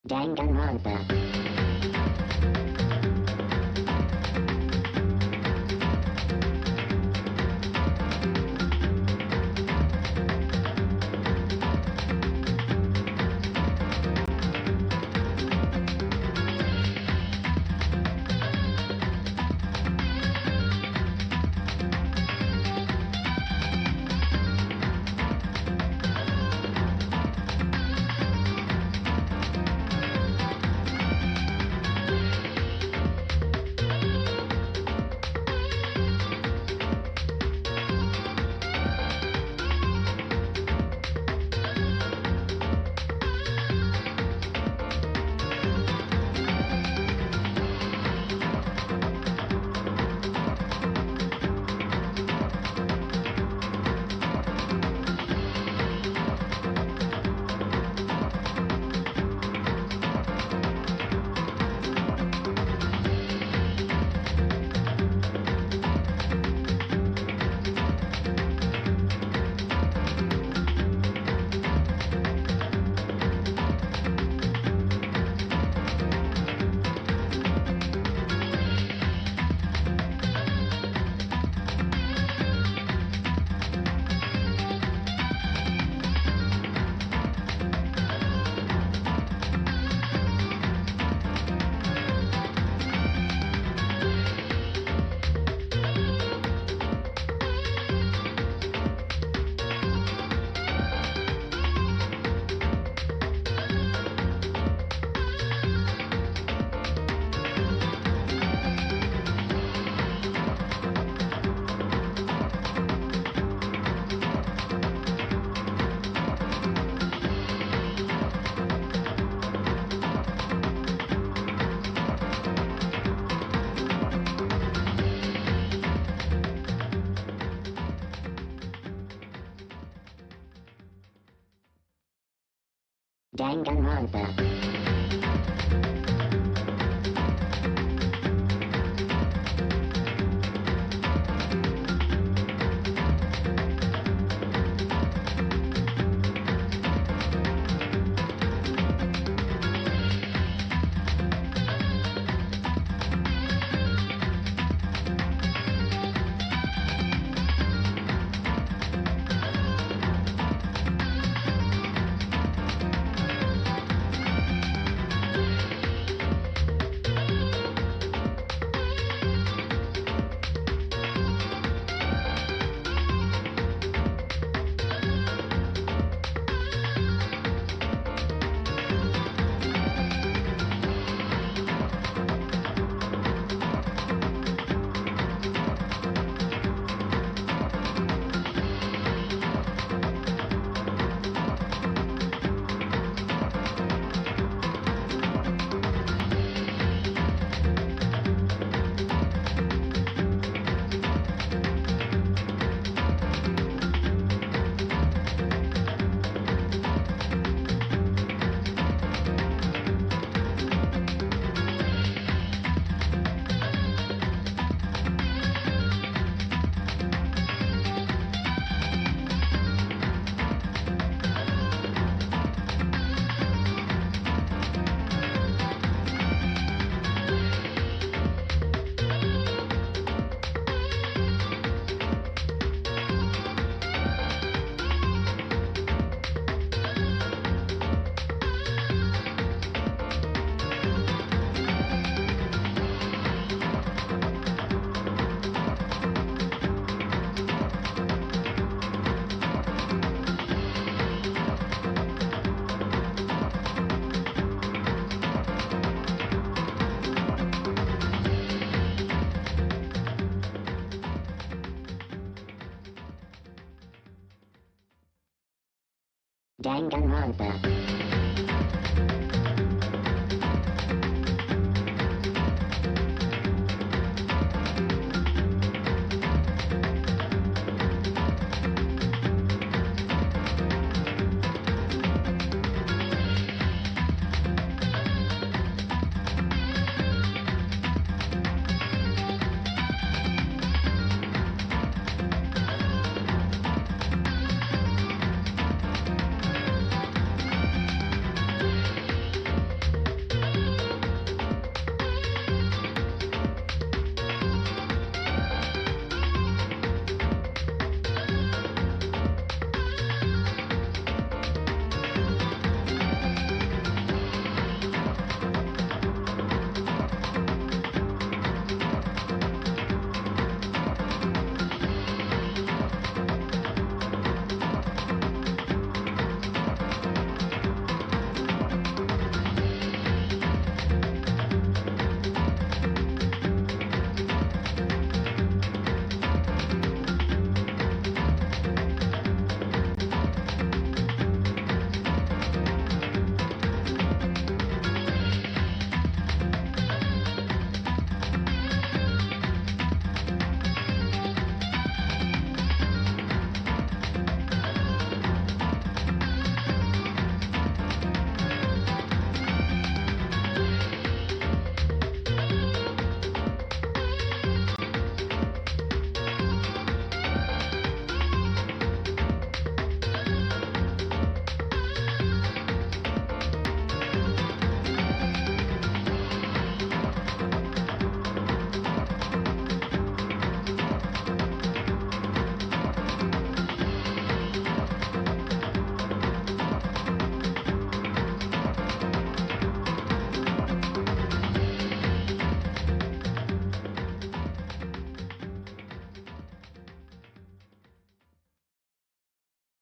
Danganronpa. Danganronpa. Danganronpa.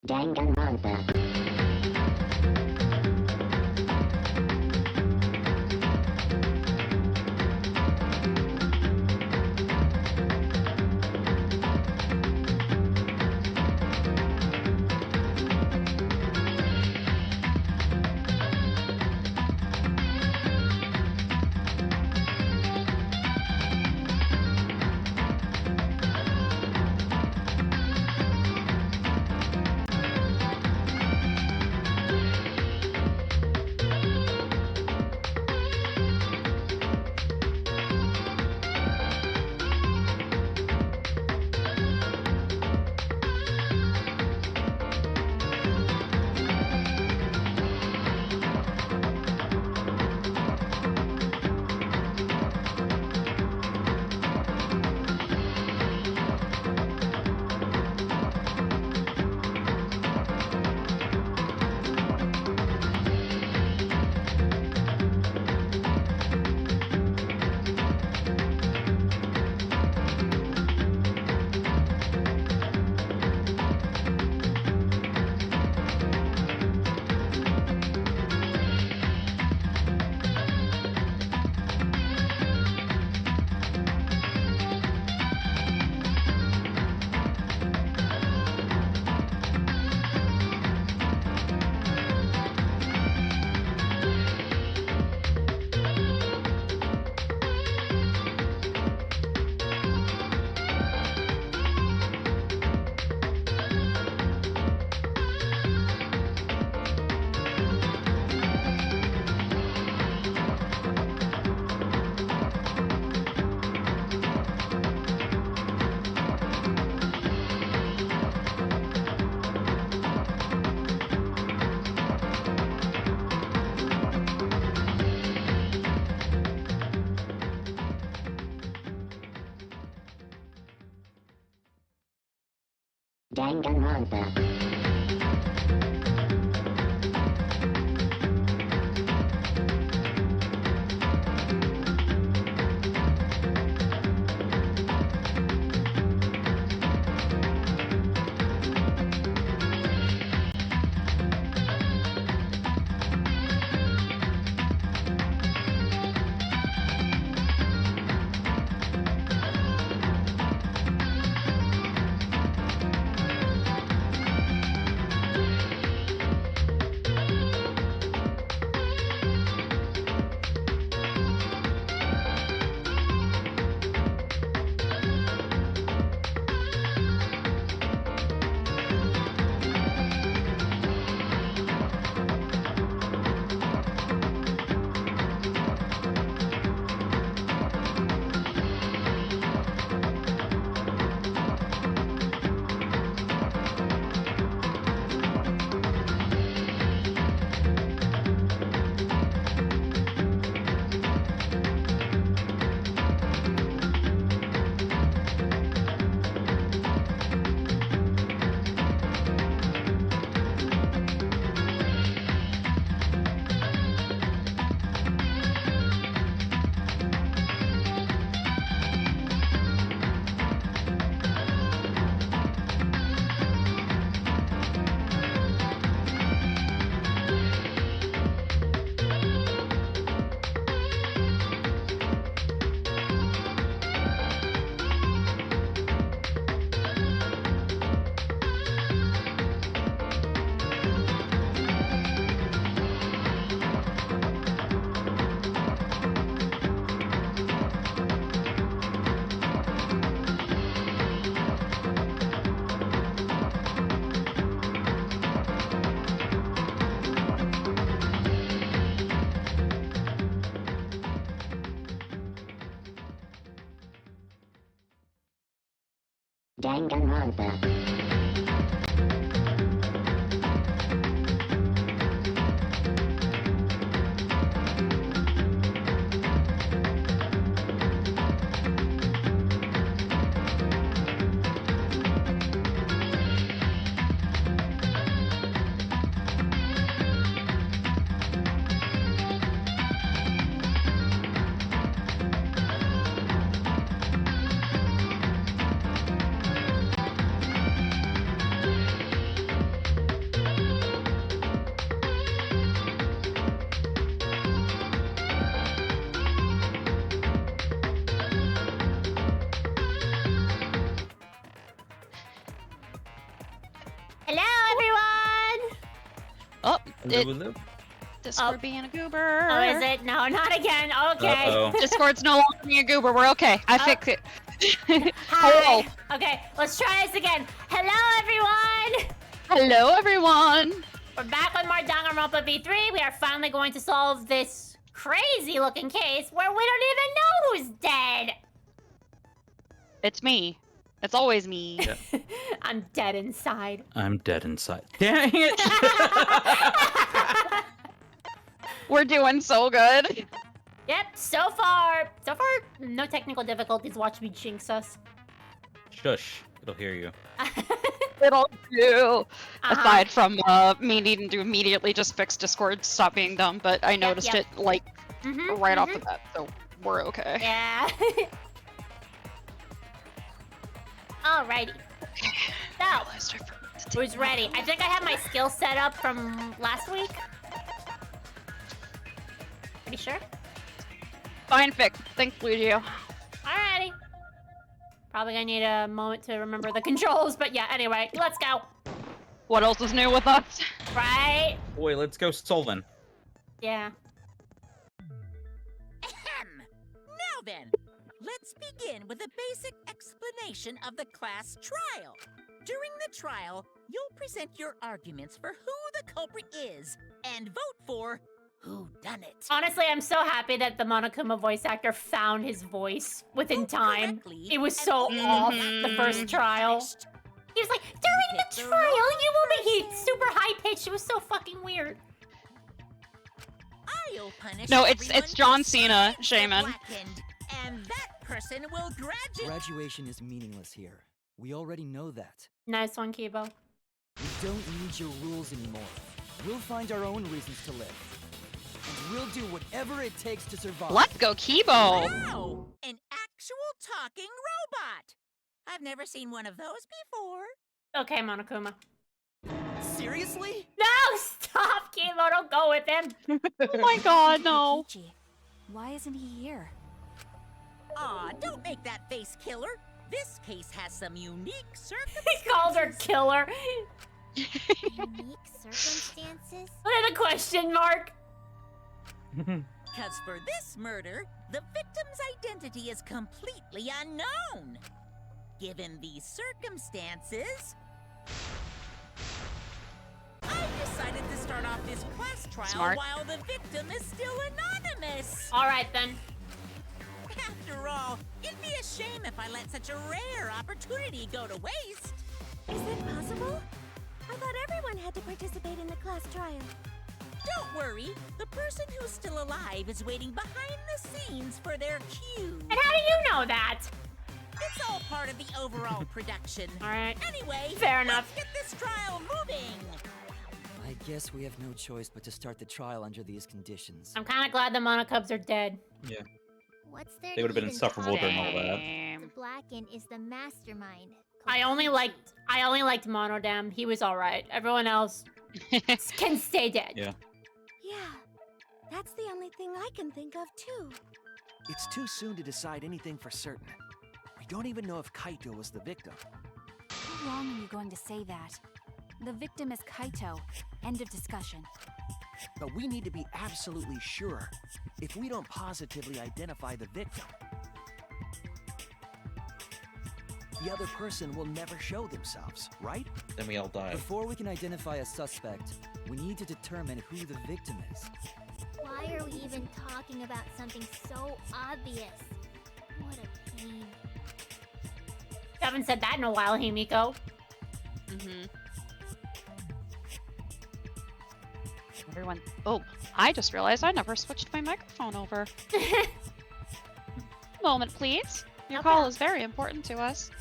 Danganronpa. Danganronpa. Danganronpa. Discord being a goober. Oh, is it? No, not again. Okay. Uh-oh. Discord's no longer being a goober. We're okay. I fixed it. Hi. Okay, let's try this again. Hello, everyone. Hello, everyone. We're back with more Danganronpa V3. We are finally going to solve this crazy-looking case where we don't even know who's dead. It's me. It's always me. Yeah. I'm dead inside. I'm dead inside. Dang it! We're doing so good. Yep, so far, no technical difficulties. Watch me jinx us. Shush. It'll hear you. It'll do. Aside from me needing to immediately just fix Discord, stop being dumb, but I noticed it like right off the bat, so we're okay. Yeah. Alrighty. So, who's ready? I think I have my skill set up from last week. Pretty sure. Fine, thanks, Luigi. Alrighty. Probably gonna need a moment to remember the controls, but yeah, anyway, let's go. What else is new with us? Right? Boy, let's go Solvin. Yeah. Ahem. Now then, let's begin with a basic explanation of the class trial. During the trial, you'll present your arguments for who the culprit is and vote for who done it. Honestly, I'm so happy that the Monokuma voice actor found his voice within time. It was so off the first trial. He was like, during the trial, you will be super high-pitched. It was so fucking weird. I'll punish No, it's John Cena, Shaman. And that person will graduate. Graduation is meaningless here. We already know that. Nice one, Kibo. We don't need your rules anymore. We'll find our own reasons to live. And we'll do whatever it takes to survive. Let's go, Kibo! Wow! An actual talking robot! I've never seen one of those before. Okay, Monokuma. Seriously? No, stop, Kilo. Don't go with him. Oh my god, no. Why isn't he here? Aw, don't make that face, Killer. This case has some unique circumstances. He called her killer. Unique circumstances? Look at the question mark. Because for this murder, the victim's identity is completely unknown. Given these circumstances, I decided to start off this class trial while the victim is still anonymous. All right, then. After all, it'd be a shame if I let such a rare opportunity go to waste. Is it possible? I thought everyone had to participate in the class trial. Don't worry, the person who's still alive is waiting behind the scenes for their cue. And how do you know that? It's all part of the overall production. All right. Anyway, fair enough. Let's get this trial moving. I guess we have no choice but to start the trial under these conditions. I'm kind of glad the Monocubs are dead. Yeah. What's there They would have been even insufferable talk during all about? that. The Blacken is the mastermind. I only liked Monodam. He was all right. Everyone else can stay dead. Yeah. Yeah, that's the only thing I can think of too. It's too soon to decide anything for certain. We don't even know if Kaito was the victim. How long are you going to say that? The victim is Kaito. End of discussion. But we need to be absolutely sure. If we don't positively identify the victim, the other person will never show themselves, right? Then we all die. Before we can identify a suspect, we need to determine who the victim is. Why are we even talking about something so obvious? What a pain. Haven't said that in a while, Himiko. Everyone. Oh, I just realized I never switched my microphone over. Moment, please. Your call is very important to us.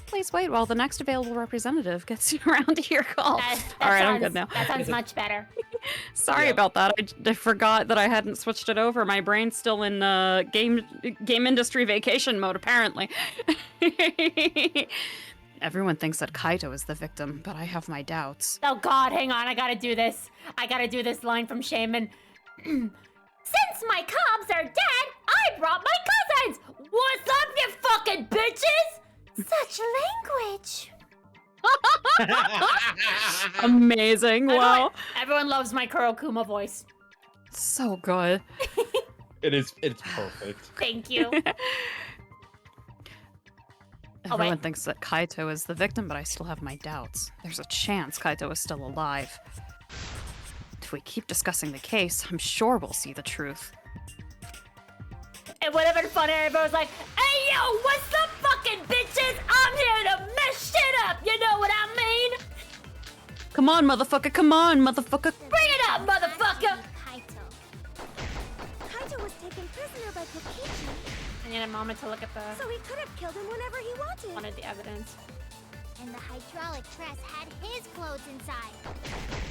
Please wait while the next available representative gets you around to your call. All right, I'm good now. That sounds much better. Sorry about that. I forgot that I hadn't switched it over. My brain's still in game industry vacation mode, apparently. Everyone thinks that Kaito is the victim, but I have my doubts. Oh god, hang on, I gotta do this. I gotta do this line from Shaman. Since my cobs are dead, I brought my cousins! What's up, you fucking bitches? Such language! Amazing. Wow. Everyone loves my Kurokuma voice. So good. It's perfect. Thank you. Everyone thinks that Kaito is the victim, but I still have my doubts. There's a chance Kaito is still alive. If we keep discussing the case, I'm sure we'll see the truth. It would have been funny if it was like, hey yo, what's up, fucking bitches? I'm here to mess shit up, you know what I mean? Come on, motherfucker, come on, motherfucker. Bring it up, motherfucker! Kaito was taken prisoner by Kokichi, I need a moment to look at so he could have killed him whenever he wanted. wanted the evidence. And the hydraulic press had his clothes inside.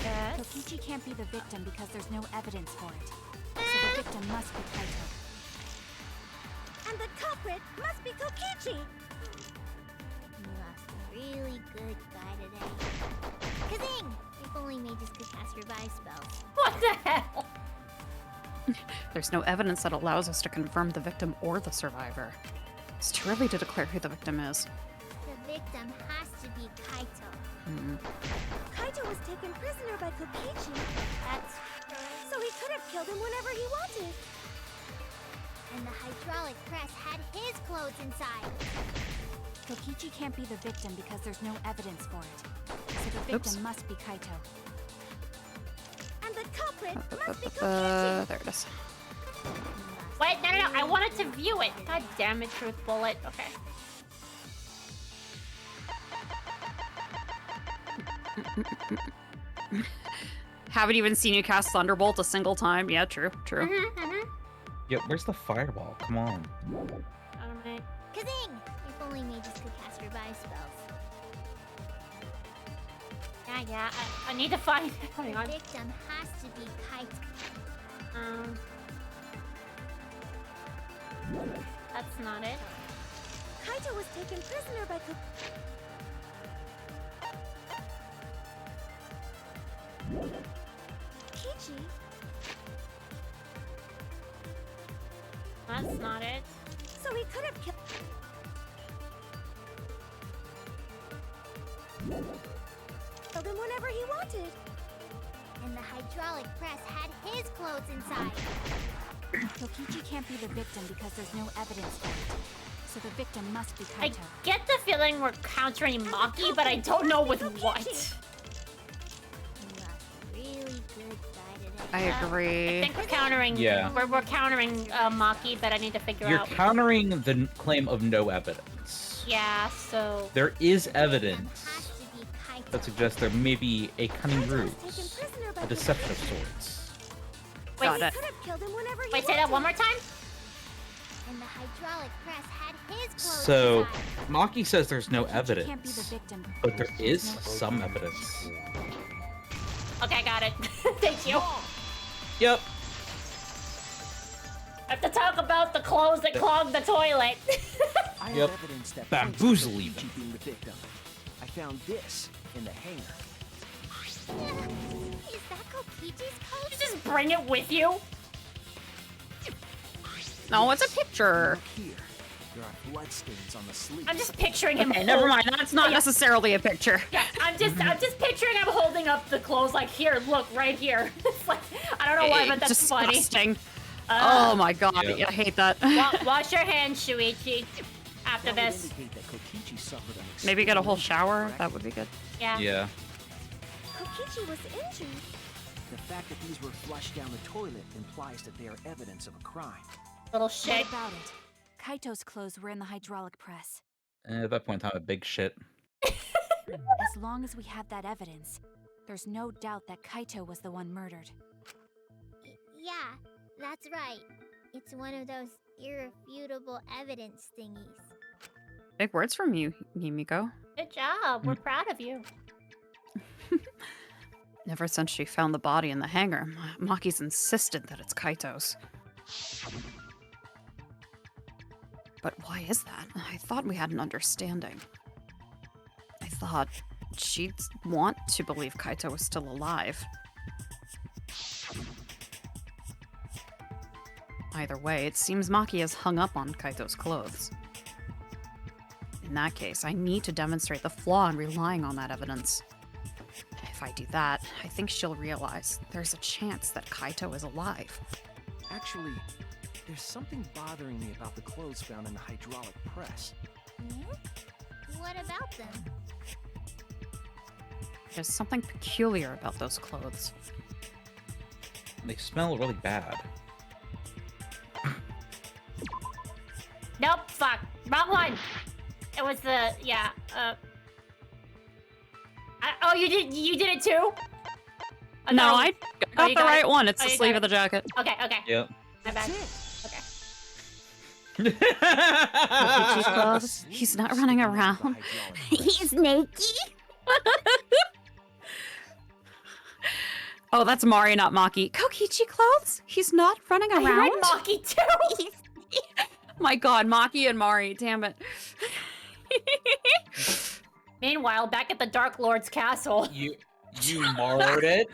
Yes. Kokichi can't be the victim because there's no evidence for it. So the victim must be Kaito. And the culprit must be Kokichi. You lost a really good guy today. Kazing! If only mages could cast revive spells. What the hell? There's no evidence that allows us to confirm the victim or the survivor. It's too early to declare who the victim is. The victim has to be Kaito. Kaito was taken prisoner by Kokichi. That's... So he could have killed him whenever he wanted. And the hydraulic press had his clothes inside. Kokichi can't be the victim because there's no evidence for it. So the victim must be Kaito. And the culprit must be Kokichi. There it is. Wait, no. I wanted to view it. God damn it, Truth Bullet. Okay. Haven't even seen you cast Thunderbolt a single time. Yeah, true. Yeah, where's the fireball? Come on. Alright. Kazing! If only mages could cast revive spells. Yeah. I need to find. Hang The on. victim has to be Kaito. That's not it. Kaito was taken prisoner by Kokichi. That's not it. So he could have killed him whenever he wanted. And the hydraulic press had his clothes inside. Kokichi can't be the victim because there's no evidence for it. So the victim must be I Kaito. get the feeling we're countering Maki, but I don't know with what. You lost a really good guy today. I I agree. think we're countering. Yeah. We're countering Maki, but I need to figure You're out. countering the claim of no evidence. Yeah. So. There is Victim evidence has to be Kaito. that suggests there may be a cunning Kaito was ruse, taken prisoner by a deception of Kokichi. sorts. Wait. Got He it. could have killed him whenever he Wait. Say that one more time. And the hydraulic press had his clothes So, inside. Maki says there's no Kokichi can't be the evidence, victim. but there because is there's no some evidence. Okay, got it. Thank you. Yep. I have to talk about the clothes that clogged the toilet. I Yep. have evidence that Bamboozle points to even. Kokichi being the victim. I found this in the hangar. Is that Kokichi's coat? You just bring it with you. No, it's a picture. Look here. There are bloodstains on the sleeve. I'm just picturing him. Okay, never mind. That's not Yeah. necessarily a picture. Yeah, I'm just picturing him holding up the clothes like, here, look, right here. It's like, I don't know why, but that's funny. Disgusting. Oh my god, Yeah. I hate that. Wash your hands, Shuichi. After That would this. indicate that Kokichi suffered an Maybe get a whole explosion, shower. correct? That would be good. Yeah. Yeah. Kokichi was injured. The fact that these were flushed down the toilet implies that they are evidence of a crime. Little What shit. about it? Kaito's clothes were in the hydraulic press. At that point in time, a big shit. As long as we have that evidence, there's no doubt that Kaito was the one murdered. Yeah, that's right. It's one of those irrefutable evidence thingies. Big words from you, Himiko. Good job. We're proud of you. Ever since she found the body in the hangar, Maki's insisted that it's Kaito's. But why is that? I thought we had an understanding. I thought she'd want to believe Kaito was still alive. Either way, it seems Maki is hung up on Kaito's clothes. In that case, I need to demonstrate the flaw in relying on that evidence. If I do that, I think she'll realize there's a chance that Kaito is alive. Actually, there's something bothering me about the clothes found in the hydraulic press. What about them? There's something peculiar about those clothes. They smell really bad. Nope, fuck. Wrong one. It was the, yeah, oh, you did it too? No, I got you the got right it? one. It's Oh, the you sleeve got of the jacket. Okay, okay. Yep. My bad. Okay. Kokichi's clothes. He's not running around. He's naked? Oh, that's Mari, not Maki. Kokichi clothes? He's not running around? I read Maki too! My god, Maki and Mari, damn it. Meanwhile, back at the Dark Lord's castle. You marred it?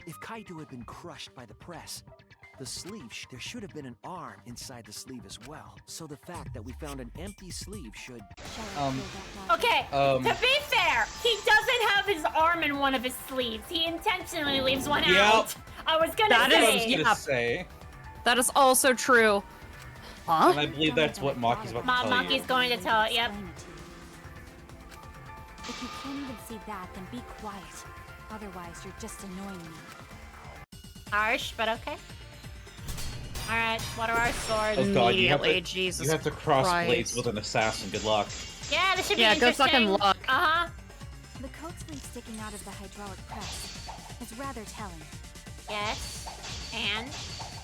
If Kaito had been crushed by the press, the sleeve, there should have been an arm inside the sleeve as well. So the fact that we found an empty sleeve should... Okay, to be fair, he doesn't have his arm in one of his sleeves. He intentionally leaves one out. I was gonna say. That is also true. Huh? And I believe that's what Maki's about to tell you. Maki's going to tell it, yep. If you can't even see that, then be quiet. Otherwise, you're just annoying me. Harsh, but okay. Alright, what are our swords? Oh god, Jesus you have to cross Christ. blades with an assassin. Good luck. Yeah, this should be good interesting. fucking luck. Uh-huh. The coat sleeve sticking out of the hydraulic press is rather telling. Yes. And?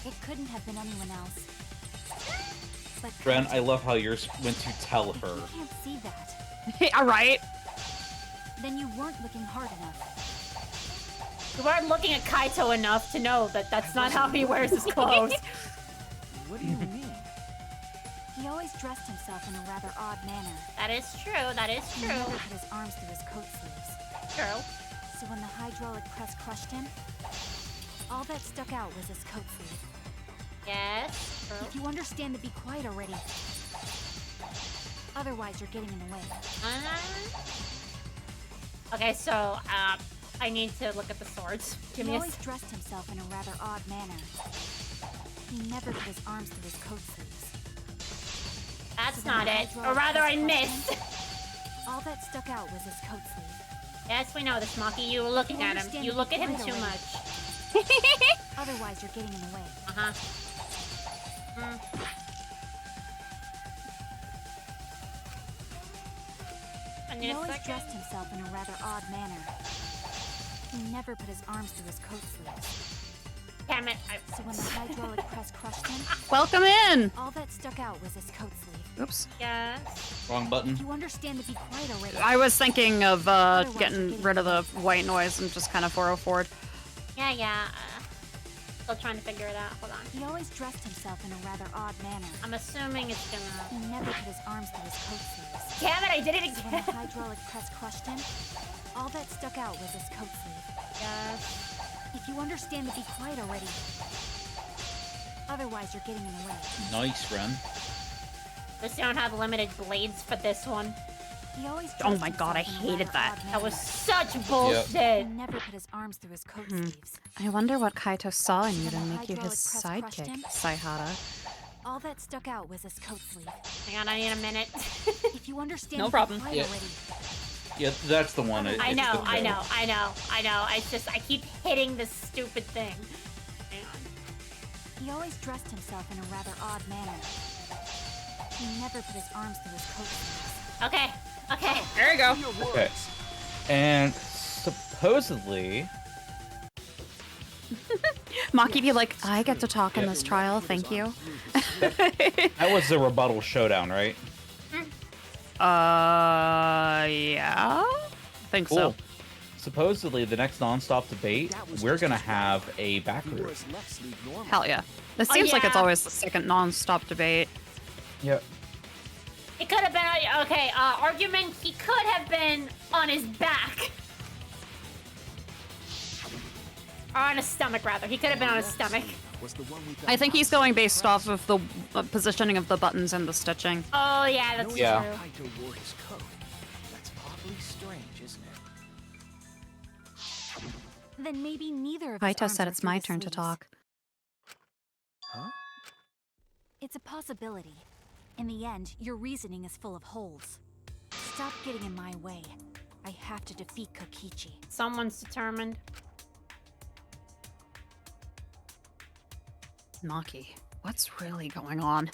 It couldn't have been anyone else. But Ren, I love how yours went to tell if her. you can't see that, Alright. then you weren't looking hard enough. We weren't looking at Kaito enough to know that that's not how he wears his clothes. What do you mean? He always dressed himself in a rather odd manner. That is true, that is He true. never put his arms through his coat sleeves. True. So when the hydraulic press crushed him, all that stuck out was his coat sleeve. Yes, If you understand to be quiet already. Otherwise, you're getting in the way. Okay, so, I need to look at the swords. Give He me a always dressed himself in a rather odd manner. He never put his arms through his coat sleeves. That's So when not the it. hydraulic Or rather, I press crushed missed. him, all that stuck out was his coat sleeve. Yes, we know this, Maki. You were looking You at him. understand You the look at him point too already. much. Otherwise, you're getting in the way. Uh-huh. I need He a always second. dressed himself in a rather odd manner. He never put his arms through his coat sleeves. Damn it. So when the hydraulic press crushed him, Welcome in! all that stuck out was his coat sleeve. Oops. Yes. Wrong button. You understand to be quiet already. I was thinking of getting rid of the white noise and just kind of 404'd. Yeah. Still trying to figure it out. Hold on. He always dressed himself in a rather odd manner. I'm assuming it's gonna... He never put his arms through his coat sleeves. Damn it, I did it So when the again. hydraulic press crushed him, all that stuck out was his coat sleeve. Yes. If you understand to be quiet already. Otherwise, you're getting in the way. Nice, Ren. Just don't have limited blades for this one. He always Oh dressed my god, I himself in a hated rather that. odd That was manner. such bullshit. He never put his arms through his coat Hmm. sleeves. I wonder what Kaito saw in you So to when the make you his hydraulic press crushed sidekick, him? Saihara. All that stuck out was his coat sleeve. Hang on, I need a minute. If you understand No to be problem. quiet Yeah. already. Yeah, that's the one. I It's know. the code. I keep hitting this stupid thing. Hang on. He always dressed himself in a rather odd manner. He never put his arms through his coat sleeves. Okay. There you go. Okay. And supposedly... Maki be like, I get to talk in this trial, thank you. That was the rebuttal showdown, right? Yeah? Think Cool. so. Supposedly, the next non-stop debate, we're gonna have a back He wore room. his left sleeve normal. Hell yeah. This Oh, seems like it's yeah. always the second non-stop debate. Yep. It could have been okay. Argument. He could have been on his back, or on his stomach rather. He could have been on his stomach. was the one we found I think he's outside going the based press. off of the positioning of the buttons and the stitching. Oh yeah, that's Yeah. true. Kaito wore his coat. That's awfully strange, isn't it? Then maybe neither of his Kaito arms said were it's through my the turn to sleeves. talk. Huh? It's a possibility. In the end, your reasoning is full of holes. Stop getting in my way. I have to defeat Kokichi. Someone's determined. Maki, what's really going on?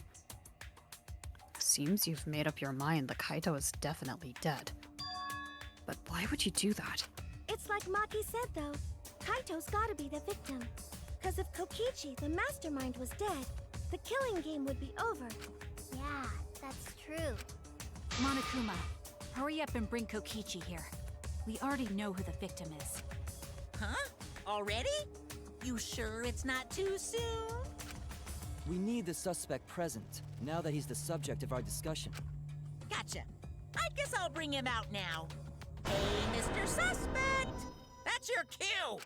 Seems you've made up your mind that Kaito is definitely dead. But why would you do that? It's like Maki said, though. Kaito's gotta be the victim. Because if Kokichi, the mastermind, was dead, the killing game would be over. Yeah, that's true. Monokuma, hurry up and bring Kokichi here. We already know who the victim is. Huh? Already? You sure it's not too soon? We need the suspect present, now that he's the subject of our discussion. Gotcha. I guess I'll bring him out now. Hey, Mr. Suspect! That's your cue!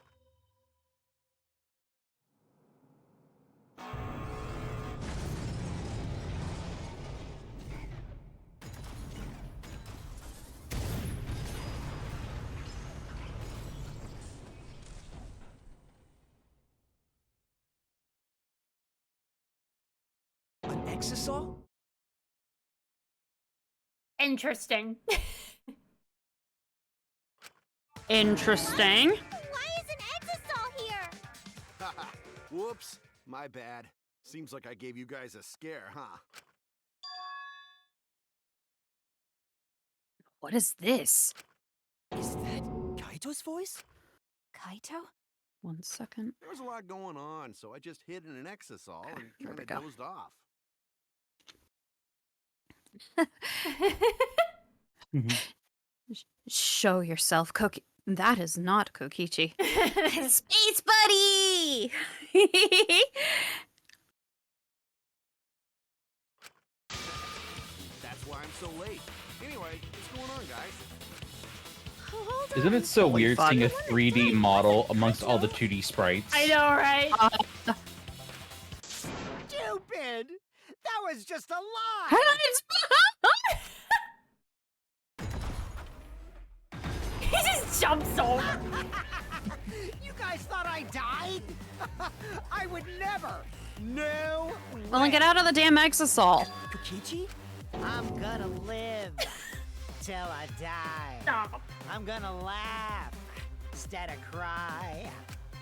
An exisal? Interesting. Interesting. Why is an Exisal here? Haha, whoops, my bad. Seems like I gave you guys a scare, huh? What is this? Is that Kaito's voice? Kaito? 1 second. There was a lot going on, so I just hid in an exisal and here we kind go. of dozed off. Show yourself, Koki. That is not Kokichi. Space buddy! That's why I'm so late. Anyway, what's going on, guys? Hold on. Isn't it so Holy weird fuck. seeing a 3D model amongst all the 2D sprites? I know, right? Stupid! That was just a lie! He just jumps over. You guys thought I died? I would never! No! Well, then get out of the damn exisal. Kokichi? I'm gonna live till I die. Stop. I'm gonna laugh instead of cry.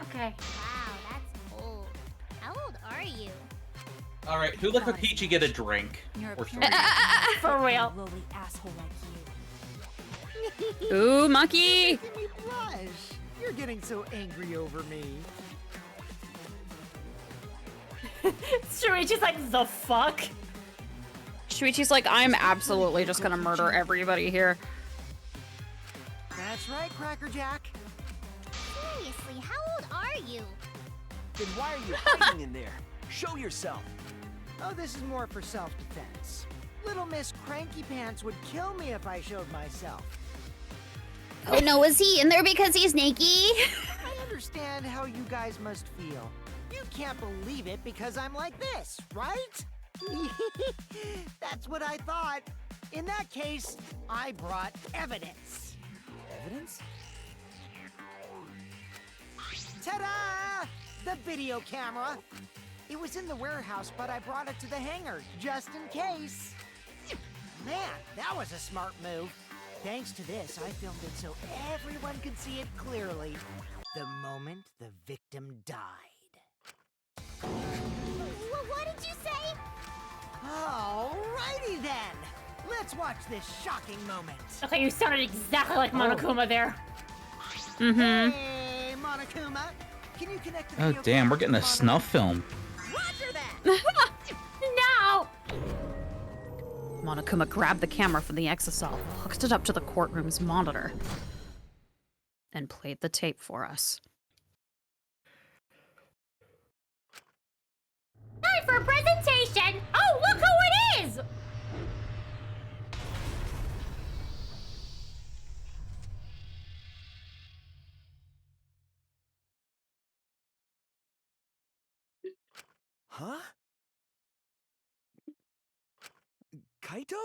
Okay. Wow, that's old. How old are you? All right, who let Kokichi get a drink? You're a Or parent. three? For real. Lowly asshole like Ooh, monkey! Making me blush. You're getting so angry over me. Shuichi's like, the fuck? Shuichi's like, I'm absolutely just gonna murder everybody here. That's right, Cracker Jack. Seriously, how old are you? Then why are you hiding in there? Show yourself. Oh, this is more for self-defense. Little Miss Cranky Pants would kill me if I showed myself. Oh no, is he in there because he's naked? I understand how you guys must feel. You can't believe it because I'm like this, right? That's what I thought. In that case, I brought evidence. Evidence? Ta-da! The video camera. It was in the warehouse, but I brought it to the hangar, just in case. Man, that was a smart move. Thanks to this, I filmed it so everyone could see it clearly. The moment the victim died. What did you say? Alrighty then. Let's watch this shocking moment. Okay, you sounded exactly like Monokuma there. Mm-hmm. Hey, Monokuma. Can you connect the Oh video damn, we're camera getting a to the snuff film. Roger that! No! Monokuma grabbed the camera from the exisal, hooked it up to the courtroom's monitor, and played the tape for us. Time for a presentation! Oh, look who it is! Huh? Kaito?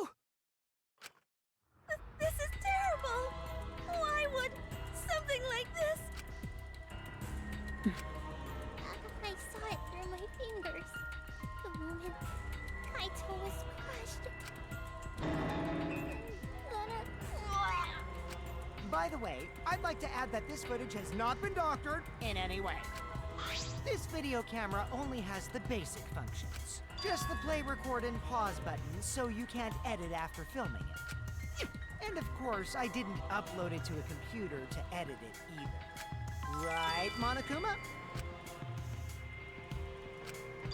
This is terrible! Why would something like this? I saw it through my fingers. The moment Kaito was crushed. By the way, I'd like to add that this footage has not been doctored in any way. This video camera only has the basic functions. Just the play, record, and pause buttons, so you can't edit after filming it. And of course, I didn't upload it to a computer to edit it either. Right, Monokuma?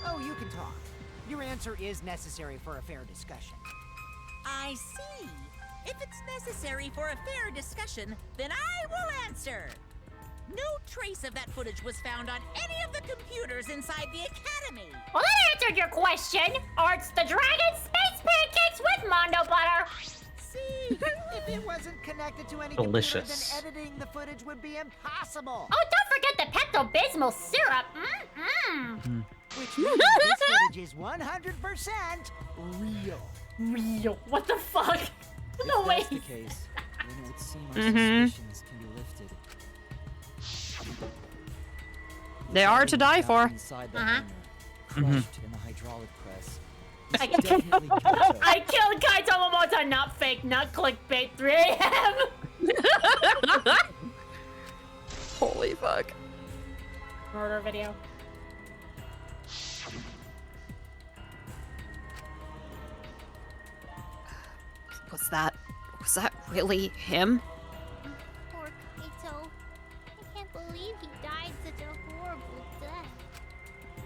Oh, you can talk. Your answer is necessary for a fair discussion. I see. If it's necessary for a fair discussion, then I will answer. No trace of that footage was found on any of the computers inside the academy. Well, that answered your question. Art's the dragon space pancakes with Mondo butter. See, if it wasn't connected to any Delicious. computer, then editing the footage would be impossible. Oh, don't forget the Pepto-Bismol syrup. Mm-mm. Which means this footage is 100% real. Real. What the fuck? No If way. that's the case, then it would seem our suspicions can be lifted. They are to die for. Inside the hangar, crushed in the hydraulic press. I It's definitely Kaito. I killed Kaito Momota, not fake, not clickbait. 3 a.m. Holy fuck. Murder video. Was that really him? Poor Kaito. I can't believe he died such a horrible death.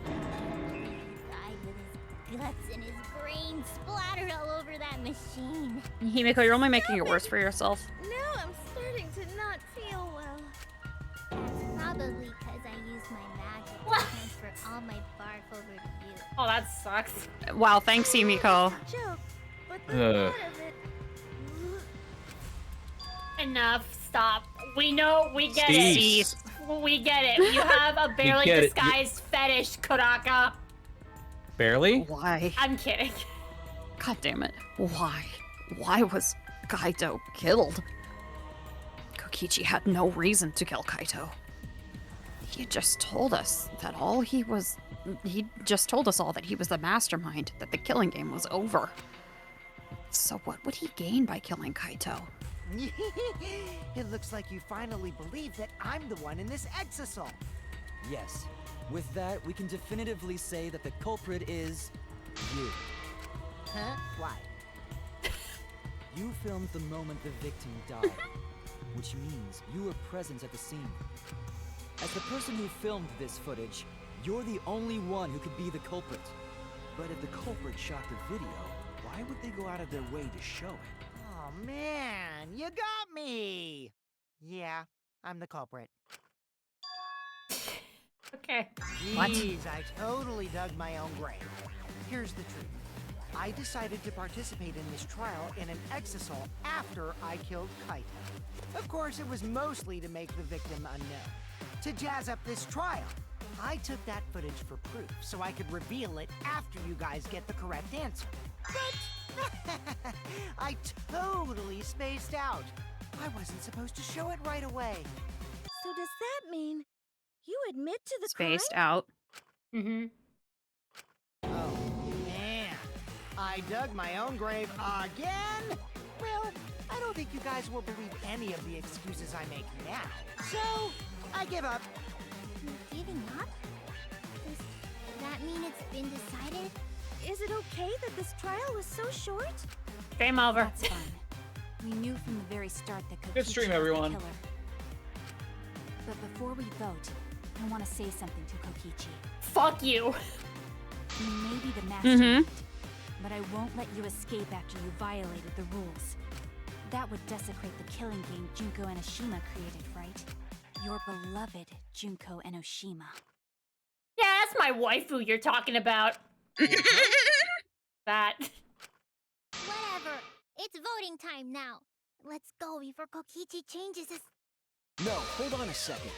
I can't believe he died with his guts and his brain splattered all over that machine. Himiko, you're only making it worse for yourself. Now I'm starting to not feel well. That's probably because I used my magic to transfer all my barf over to you. Oh, that sucks. Wow, thanks, Himiko. Joke, but the Ugh. thought of it. Enough. Stop. We know. We get Cease. it. We get it. You have a barely get it. disguised fetish, Kuraka. Barely? Why? I'm kidding. God damn it. Why? Why was Kaito killed? Kokichi had no reason to kill Kaito. He just told us that he just told us all that he was the mastermind, that the killing game was over. So what would he gain by killing Kaito? It looks like you finally believe that I'm the one in this exasol. Yes. With that, we can definitively say that the culprit is you. Huh? Why? You filmed the moment the victim died, which means you were present at the scene. As the person who filmed this footage, you're the only one who could be the culprit. But if the culprit shot the video, why would they go out of their way to show it? Oh man, you got me! Yeah, I'm the culprit. Okay. Jeez, I totally dug my own grave. Here's the truth. I decided to participate in this trial in an exasol after I killed Kaito. Of course, it was mostly to make the victim unknown. To jazz up this trial, I took that footage for proof so I could reveal it after you guys get the correct answer. But I totally spaced out. I wasn't supposed to show it right away. So does that mean you admit to the Spaced crime? out. Mm-hmm. Oh, man. I dug my own grave again? Well, I don't think you guys will believe any of the excuses I make now. So, I give up. You're giving up? Does that mean it's been decided? Is it okay that this trial was so short? Game over. That's fine. We knew from the very start that Kokichi Good stream, was the everyone. killer. But before we vote, I want to say something to Kokichi. Fuck you. You may be the mastermind, but I won't let you escape after you violated the rules. That would desecrate the killing game Junko Enoshima created, right? Your beloved Junko Enoshima. Yeah, that's my waifu you're talking about. That. Whatever. It's voting time now. Let's go before Kokichi changes his... No, hold on a second.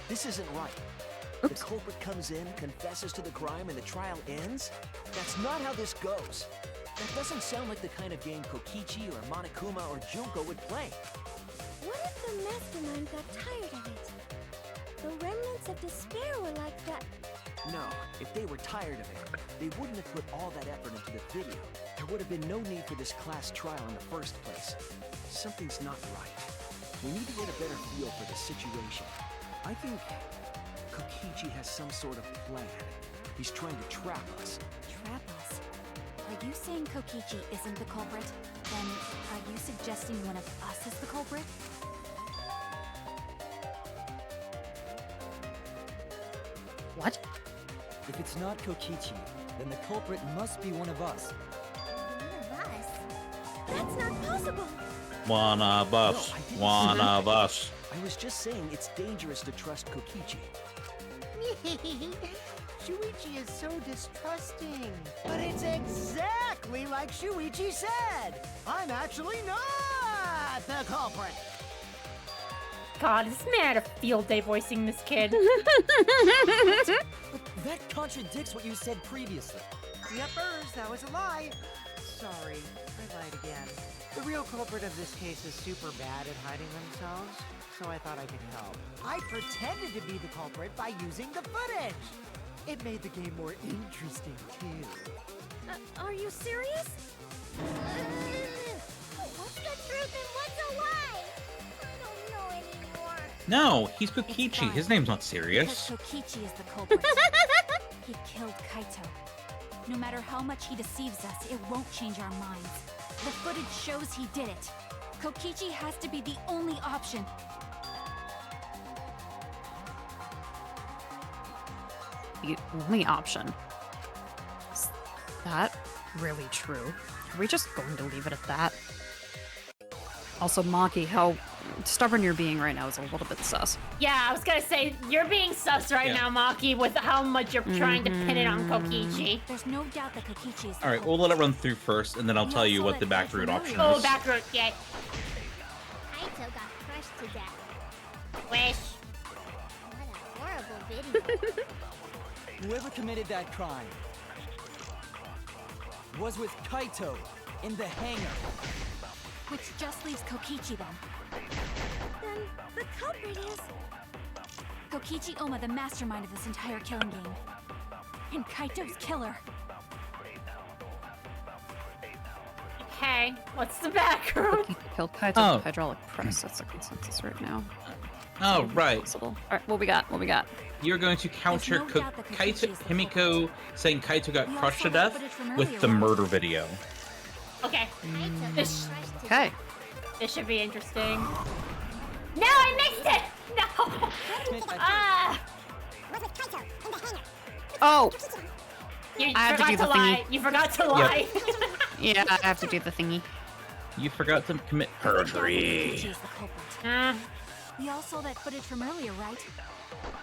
This isn't right. The culprit comes in, confesses to the crime, and the trial ends? That's not how this goes. That doesn't sound like the kind of game Kokichi or Monokuma or Junko would play. What if the mastermind got tired of it? The remnants of despair were like that. No, if they were tired of it, they wouldn't have put all that effort into the video. There would have been no need for this class trial in the first place. Something's not right. We need to get a better feel for the situation. I think Kokichi has some sort of plan. He's trying to trap us. Trap us? Are you saying Kokichi isn't the culprit? Then are you suggesting one of us is the culprit? What? If it's not Kokichi, then the culprit must be one of us. One of us? That's not possible. One of us. No, I didn't One say that. of us. I was just saying it's dangerous to trust Kokichi. Shuichi is so distrusting. But it's exactly like Shuichi said. I'm actually not the culprit. God, this man had a field day voicing this kid. That contradicts what you said previously. Yuppers, that was a lie. Sorry, I lied again. The real culprit of this case is super bad at hiding themselves, so I thought I could help. I pretended to be the culprit by using the footage. It made the game more interesting, too. Are you serious? What's the truth and what's a lie? I don't know anymore. No, he's It's Kokichi. fine, His name's not Because serious. Kokichi is the culprit. He killed Kaito. No matter how much he deceives us, it won't change our minds. The footage shows he did it. Kokichi has to be the only option. The only option. Is that really true? Are we just going to leave it at that? Also, Maki, how stubborn you're being right now is a little bit sus. Yeah, I was gonna say, you're being sus right now, Maki, with how much you're trying to pin it on Kokichi. There's no doubt that Kokichi is the All right, we'll let it run through first, and then I'll tell you what the back route option Oh, is. back route, yeah. Kaito got crushed to death. Wish. What a horrible video. Whoever committed that crime was with Kaito in the hangar. Which just leaves Kokichi then. Then the culprit is... Kokichi Oma, the mastermind of this entire killing game. And Kaito's killer. Okay, what's the back route? Killed Kaito Oh. with hydraulic press. That's the consensus right now. Oh, right. Possible. All right, what we got? What we got? You're going to counter There's no doubt that Kaito, Kokichi is the Himiko saying Kaito got We all crushed saw to that death footage from with earlier, the right? murder video. Okay, Kaito This- got crushed to Okay. this should be interesting. No, I missed it! No! Ah! Oh! You I have to forgot do to the lie. thingy. You forgot to lie. Yeah, I have to do the thingy. You forgot to commit There's no doubt that perjury. Kokichi is the culprit. Ah, We all saw that footage from earlier, right?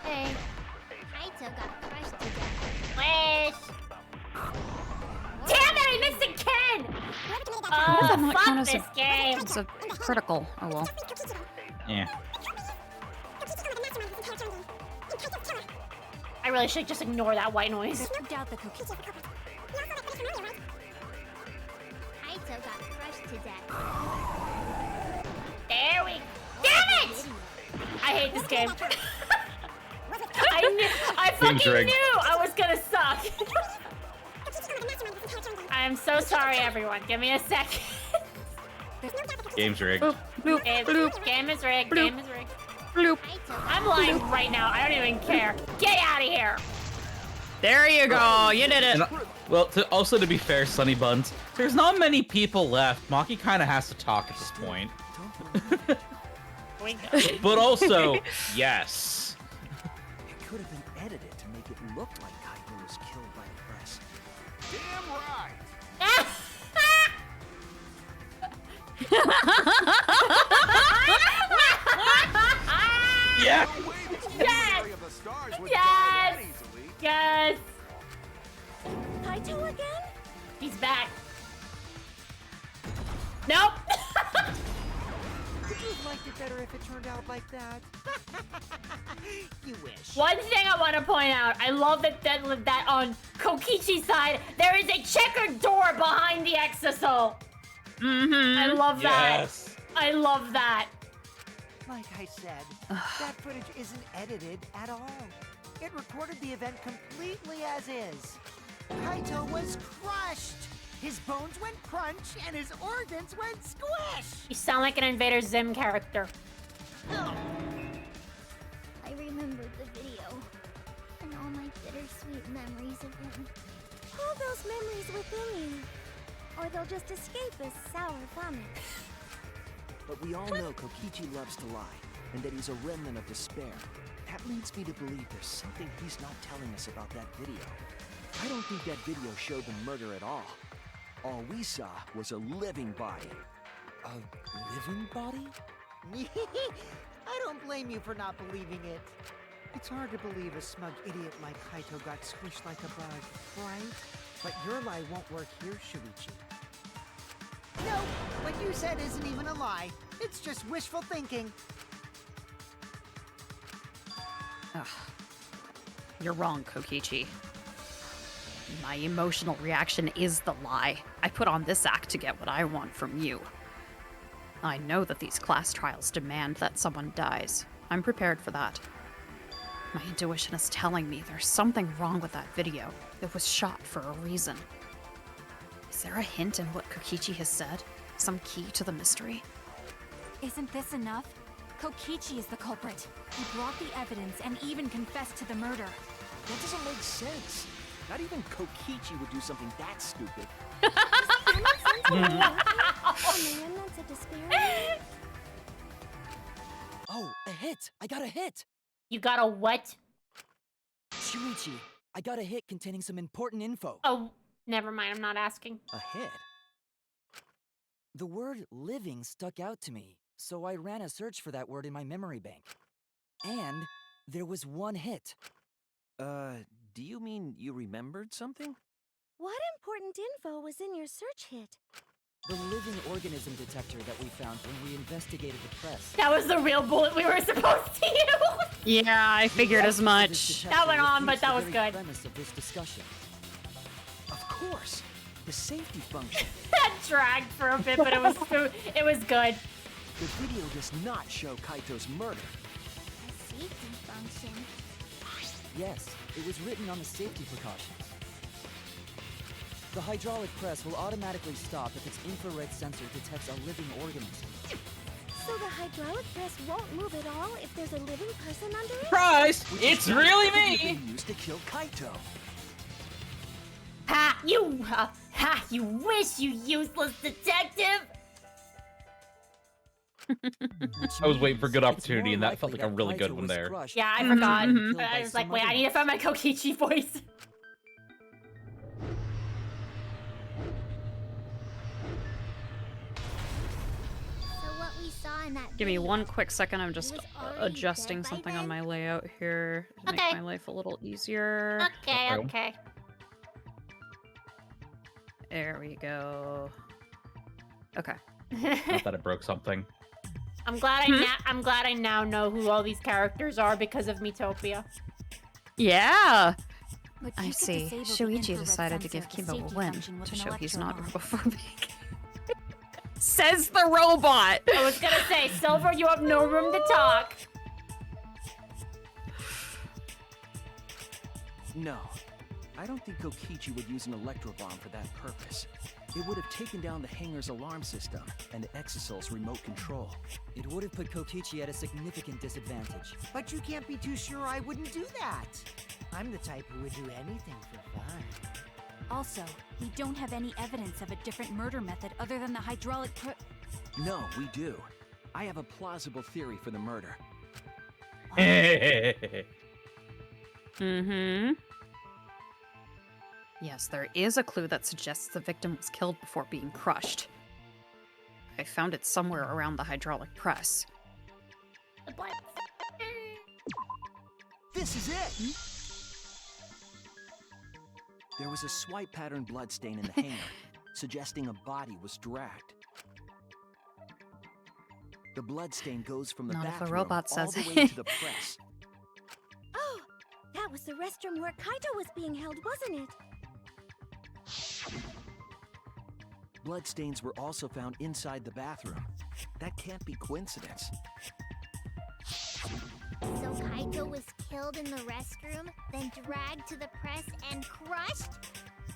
hey, Kaito got crushed to death. wish. Damn it! I missed again. How does that not Fuck count as this game. It's a critical. Oh well. Yeah. I really should just ignore that white noise. There's no doubt that Kokichi. Kaito got crushed to death. There we. Damn it! I hate this game. I fucking Game's rigged. knew I was gonna suck. I am so sorry, everyone. Give me a second. Game's rigged. Bloop, Game is rigged. Game is rigged. bloop. I'm lying right now. I don't even care. Get out of here. There you go. You did it. And, well, also to be fair, Sunny Buns, there's not many people left. Maki kind of has to talk at this point. But also, yes. It could have been edited to make it look like Kaito was killed by the press. Damn right! Yeah. No way this Yes! Story of the Stars would Yes! die that easily. Yes. Kaito again? He's back. Nope. You'd liked it better if it turned out like that. You wish. One thing I want to point out, I love that on Kokichi's side, there is a checkered door behind the exisal. I love that. I love that. Like I said, that footage isn't edited at all. It recorded the event completely as is. Kaito was crushed. His bones went crunch and his organs went squish. You sound like an Invader Zim character. I remembered the video and all my bittersweet memories of him. Hold those memories within you, or they'll just escape as sour vomit. But we all know Kokichi loves to lie, and that he's a remnant of despair. That leads me to believe there's something he's not telling us about that video. I don't think that video showed the murder at all. All we saw was a living body. A living body? I don't blame you for not believing it. It's hard to believe a smug idiot like Kaito got squished like a bug, right? But your lie won't work here, Shuichi. No, what you said isn't even a lie. It's just wishful thinking. Ugh. You're wrong, Kokichi. My emotional reaction is the lie. I put on this act to get what I want from you. I know that these class trials demand that someone dies. I'm prepared for that. My intuition is telling me there's something wrong with that video. It was shot for a reason. Is there a hint in what Kokichi has said? Some key to the mystery? Isn't this enough? Kokichi is the culprit. He brought the evidence and even confessed to the murder. That doesn't make sense. Not even Kokichi would do something that stupid. Oh, a hit! I got a hit! You got a what? Shuichi, I got a hit containing some important info. Oh, never mind. I'm not asking. A hit? The word living stuck out to me, so I ran a search for that word in my memory bank. And there was one hit. Do you mean you remembered something? What important info was in your search hit? The living organism detector that we found when we investigated the press. That was the real bullet we were supposed to use. Yeah, I figured as much. That went on, but that was good. Premise of this discussion. Of course! The safety function. That dragged for a bit, but it was good. The video does not show Kaito's murder. A safety function. Yes, it was written on the safety precautions. The hydraulic press will automatically stop if its infrared sensor detects a living organism. So the hydraulic press won't move at all if there's a living person under it? Surprise! Which It's is really what me! they used to kill Kaito. Ha! You wish, you useless detective! I was waiting for a good It's opportunity, more and that felt likely like a really Kaito good one was there. crushed Yeah, I than forgot. killed by I was like, some wait, I other need to find my Kokichi voice. So what we saw in that Give me video, one quick second. I'm just was already adjusting dead by something on then? my layout here to Okay. make my life a little easier. Okay, Uh-oh. okay. There we go. Okay. Not that it broke something. I'm glad I now know who all these characters are because of Metopia. Yeah. But I you could see. disable the Shuichi infrared decided to sensor give of the Kiba a safety win function with to an show he's not electro robophobic. Says the robot. I was gonna say, Silver, you have no room to talk. No, I don't think Kokichi would use an electrobomb for that purpose. It would have taken down the hangar's alarm system and the Exosol's remote control. It would have put Kokichi at a significant disadvantage. But you can't be too sure I wouldn't do that. I'm the type who would do anything for fun. Also, we don't have any evidence of a different murder method other than the hydraulic No, we do. I have a plausible theory for the murder. Mm-hmm. Yes, there is a clue that suggests the victim was killed before being crushed. I found it somewhere around the hydraulic press. This is it! There was a swipe pattern bloodstain in the hangar, suggesting a body was dragged. The bloodstain goes from the Not if a bathroom robot all says the it. way to the press. Oh, that was the restroom where Kaito was being held, wasn't it? Bloodstains were also found inside the bathroom. That can't be coincidence. So Kaito was killed in the restroom, then dragged to the press and crushed?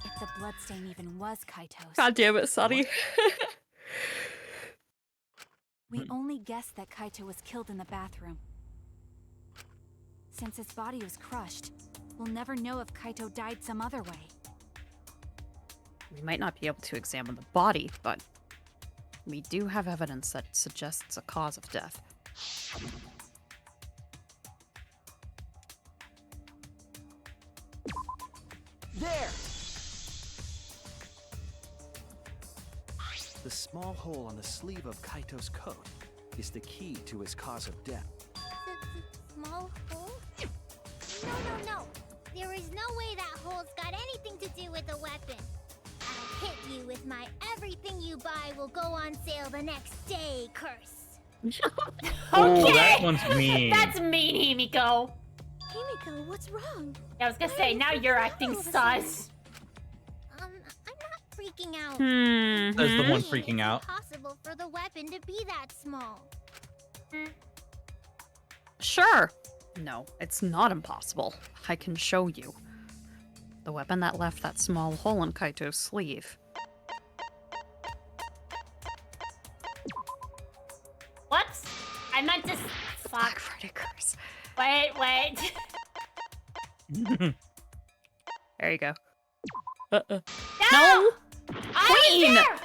If the bloodstain even was Kaito's. God damn it, Sonny. We only guessed that Kaito was killed in the bathroom. Since his body was crushed, we'll never know if Kaito died some other way. We might not be able to examine the body, but we do have evidence that suggests a cause of death. There! The small hole on the sleeve of Kaito's coat is the key to his cause of death. The small hole? No. There is no way that hole's got anything to do with the weapon. I'll hit you with my everything you buy will go on sale the next day curse. Oh, that one's mean. That's mean, Himiko. Himiko, what's wrong? I was gonna say, now you're acting sus. I'm not freaking out. Says the one freaking out. It's impossible for the weapon to be that small. Sure. No, it's not impossible. I can show you. The weapon that left that small hole in Kaito's sleeve. Whoops. I meant to... Fuck. Black Friday curse. Wait. There you go. No! No! I Queen! was there!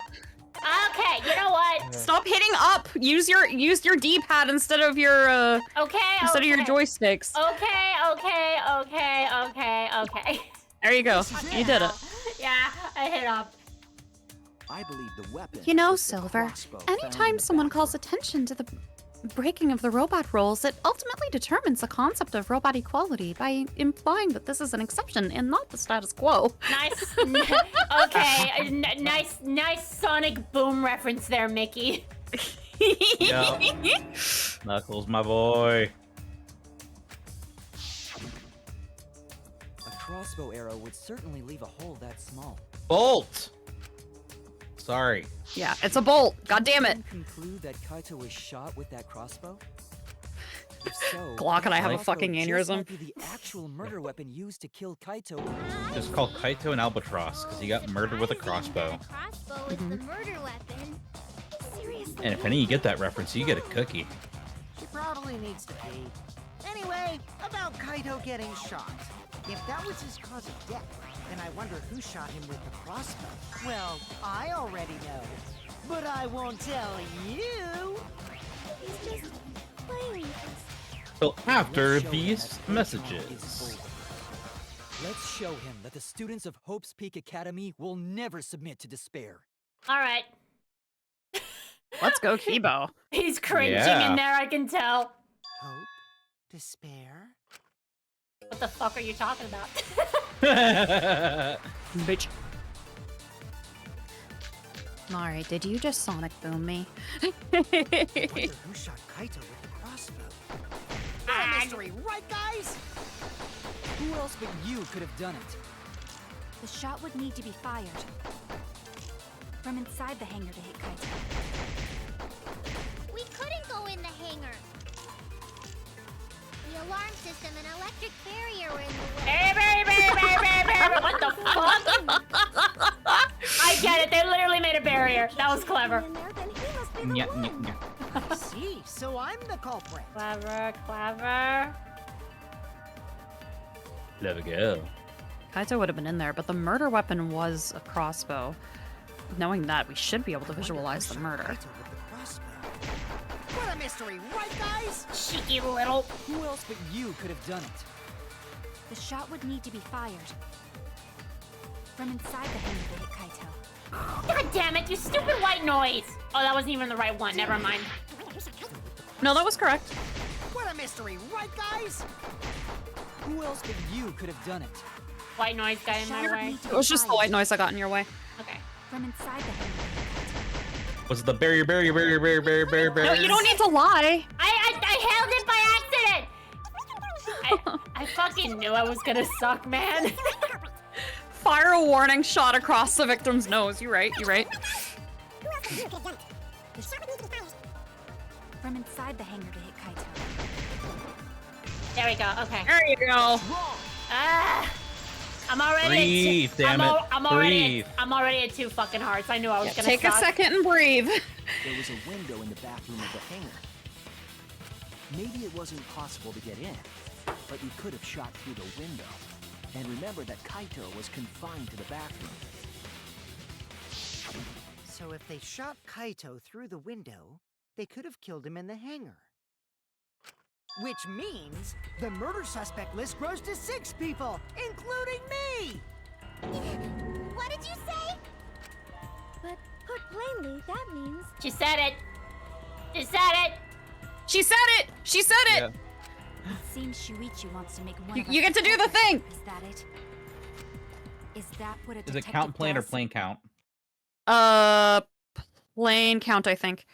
Okay, you know what? Stop hitting up! Use your D-pad instead of your instead of your joysticks. Okay. There you go. You did it. Yeah, I hit up. I believe the weapon. You know, was the Silver, crossbow found in anytime the someone bathroom. calls attention to the breaking of the robot rules, it ultimately determines the concept of robot equality by implying that this is an exception and not the status quo. Nice. Okay, nice sonic boom reference there, Mickey. Yup. Knuckles, my boy. A crossbow arrow would certainly leave a hole that small. Bolt! Sorry. Yeah, it's a bolt. God damn it. Can you conclude that Kaito was shot with that crossbow? If so, Glock and I have a crossbow fucking just aneurysm. might be the actual murder weapon used to kill Kaito. Just call Kaito an albatross because he got murdered with a crossbow. The crossbow is the murder weapon. Seriously. And if any of you get that reference, you get a cookie. She probably needs to pee. Anyway, about Kaito getting shot. If that was his cause of death, then I wonder who shot him with the crossbow. Well, I already know. But I won't tell you. He's just playing with us. Till after Let's show him these that Playtime messages. is over. Let's show him that the students of Hope's Peak Academy will never submit to despair. All right. Let's go, Kibo. He's cringing Yeah. in there, I can tell. Hope? Despair? What the fuck are you talking about? Bitch. Alright, did you just sonic boom me? I wonder who shot Kaito with the crossbow. What a mystery, right, guys? Who else but you could have done it? The shot would need to be fired from inside the hangar to hit Kaito. We couldn't go in the hangar. The alarm system and electric barrier were in the way. What the fuck? I get it. They literally made a barrier. That was clever. In there, then he must be the Nya, one. nya, nya. I see, so I'm the culprit. Clever. Let it go. Kaito would have been in there, but the murder weapon was a crossbow. Knowing that, we should be able to visualize the murder. Kaito with the crossbow. What a mystery, right, guys? Cheeky little. Who else but you could have done it? The shot would need to be fired from inside the hangar to hit Kaito. God damn it, you stupid white noise. Oh, that wasn't even the right one. Never mind. No, that was correct. What a mystery, right, guys? Who else but you could have done it? White noise got in my Shot would way. need to It be was just the fired white noise I got in your way. Okay. from inside the hangar to hit Kaito. Was it the barrier? No, you don't need to lie. I held it by accident! I fucking knew I was gonna suck, man. Fire a warning shot across the victim's nose. You're right, you're right. From inside the hangar to hit Kaito. There we go, okay. There you go. I'm already Breathe, damn it. I'm already at 2 fucking hearts. I knew I was gonna Take suck. a second and breathe. There was a window in the bathroom of the hangar. Maybe it wasn't possible to get in, but you could have shot through the window. And remember that Kaito was confined to the bathroom. So if they shot Kaito through the window, they could have killed him in the hangar. Which means the murder suspect list grows to 6 people, including me! What did you say? But put plainly, that means... She said it. She said it. She said it! She said it! Yeah. It seems Shuichi wants to make one of us You get to do the thing! Is that it? Is that what a Is it detective count plane or does? plane count? Plane count, I think.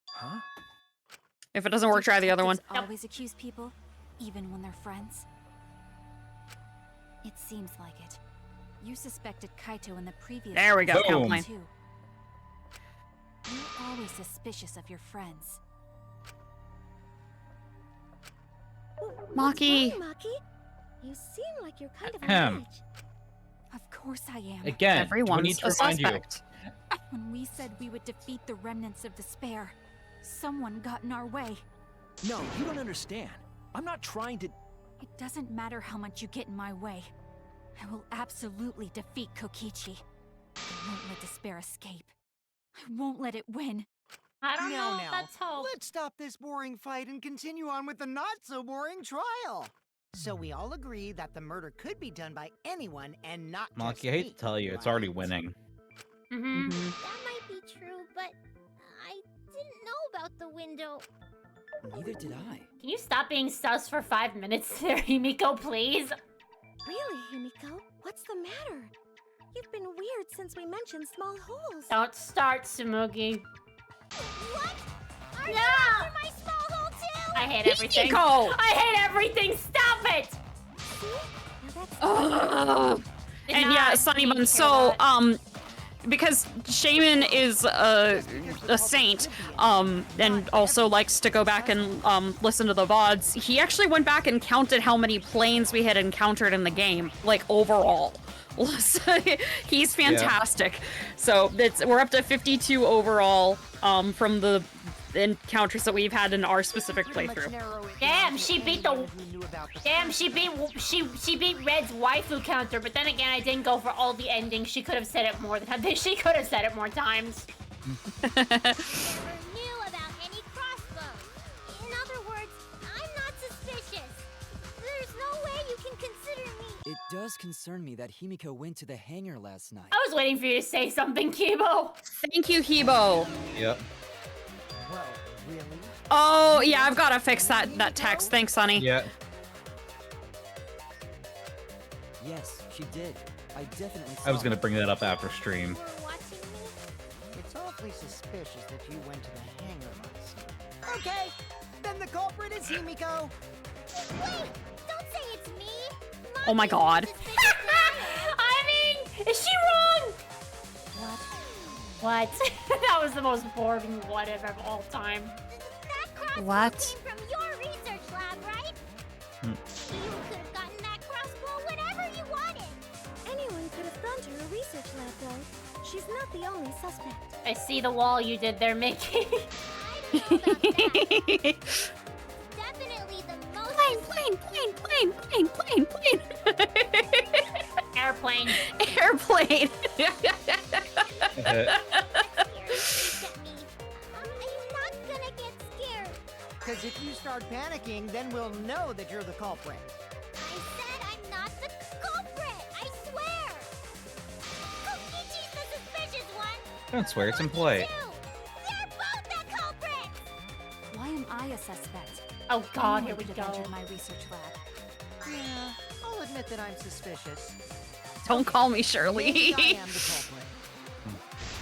Huh? If it doesn't work, try the other one. Detectives always accuse people, even when they're friends. It seems like it. You suspected Kaito in the previous. There we go, case count Boom. plane. too. You're always suspicious of your friends. Maki. What's wrong, Maki? You seem like you're kind of on Ahem. edge. Of course I am. Again, we Everyone's need to a remind you. suspect. When we said we would defeat the remnants of despair, someone got in our way. No, you don't understand. I'm not trying to... It doesn't matter how much you get in my way. I will absolutely defeat Kokichi. I won't let despair escape. I won't let it win. I don't know. Now, That's hope. let's stop this boring fight and continue on with the not-so-boring trial. So we all agree that the murder could be done by anyone and not just Maki, I hate me, to tell you, it's already right? winning. Mm-hmm. That might be true, but I didn't know about the window. Neither did I. Can you stop being sus for 5 minutes there, Himiko, please? Really, Himiko? What's the matter? You've been weird since we mentioned small holes. Don't start, Sumugi. What? Are you No! after my small hole too? I hate everything. Himiko! I hate everything. Stop it! See? Now that's Ugh. Did And not yeah, need Sunnybun, to hear so, that. because Shaman is a saint, and also likes to go back and listen to the VODs, he actually went back and counted how many planes we had encountered in the game, like, overall. He's fantastic. So we're up to 52 overall from the encounters that we've had in our specific playthrough. Damn, she beat the. Damn, she beat Red's waifu counter. But then again, I didn't go for all the endings. She could have said it more than she could have said it more times. never knew about any crossbows. In other words, I'm not suspicious. There's no way you can consider me. It does concern me that Himiko went to the hangar last night. I was waiting for you to say something, Kibo. Thank you, Hebo. Yep. Well, really? Oh, yeah, I've got to fix that text. Thanks, Sonny. Yeah. Yes, she did. I definitely saw I was gonna her. bring that up after stream. You were watching me? It's awfully suspicious that you went to the hangar last night. Okay, then the culprit is Himiko. Wait! Don't say it's me! Oh my God. I mean, is she wrong? What? That was the most boring what if of all time. That crossbow What? came from your research lab, right? You could have gotten that crossbow whenever you wanted. Anyone could have gone to her research lab, though. She's not the only suspect. I see the wall you did there, Mickey. I don't know about that. Definitely the most... Plane. Airplane. Airplane. I'm not gonna get scared. Because if you start panicking, then we'll know that you're the culprit. I said I'm not the culprit. I swear. Kokichi's the suspicious one. Don't swear, it's in play. They're both the culprits. Why am I a suspect? Oh God, here Anyone we could have go. entered my research lab. Yeah, I'll admit that I'm suspicious. Don't call me Maybe Shirley. I am the culprit.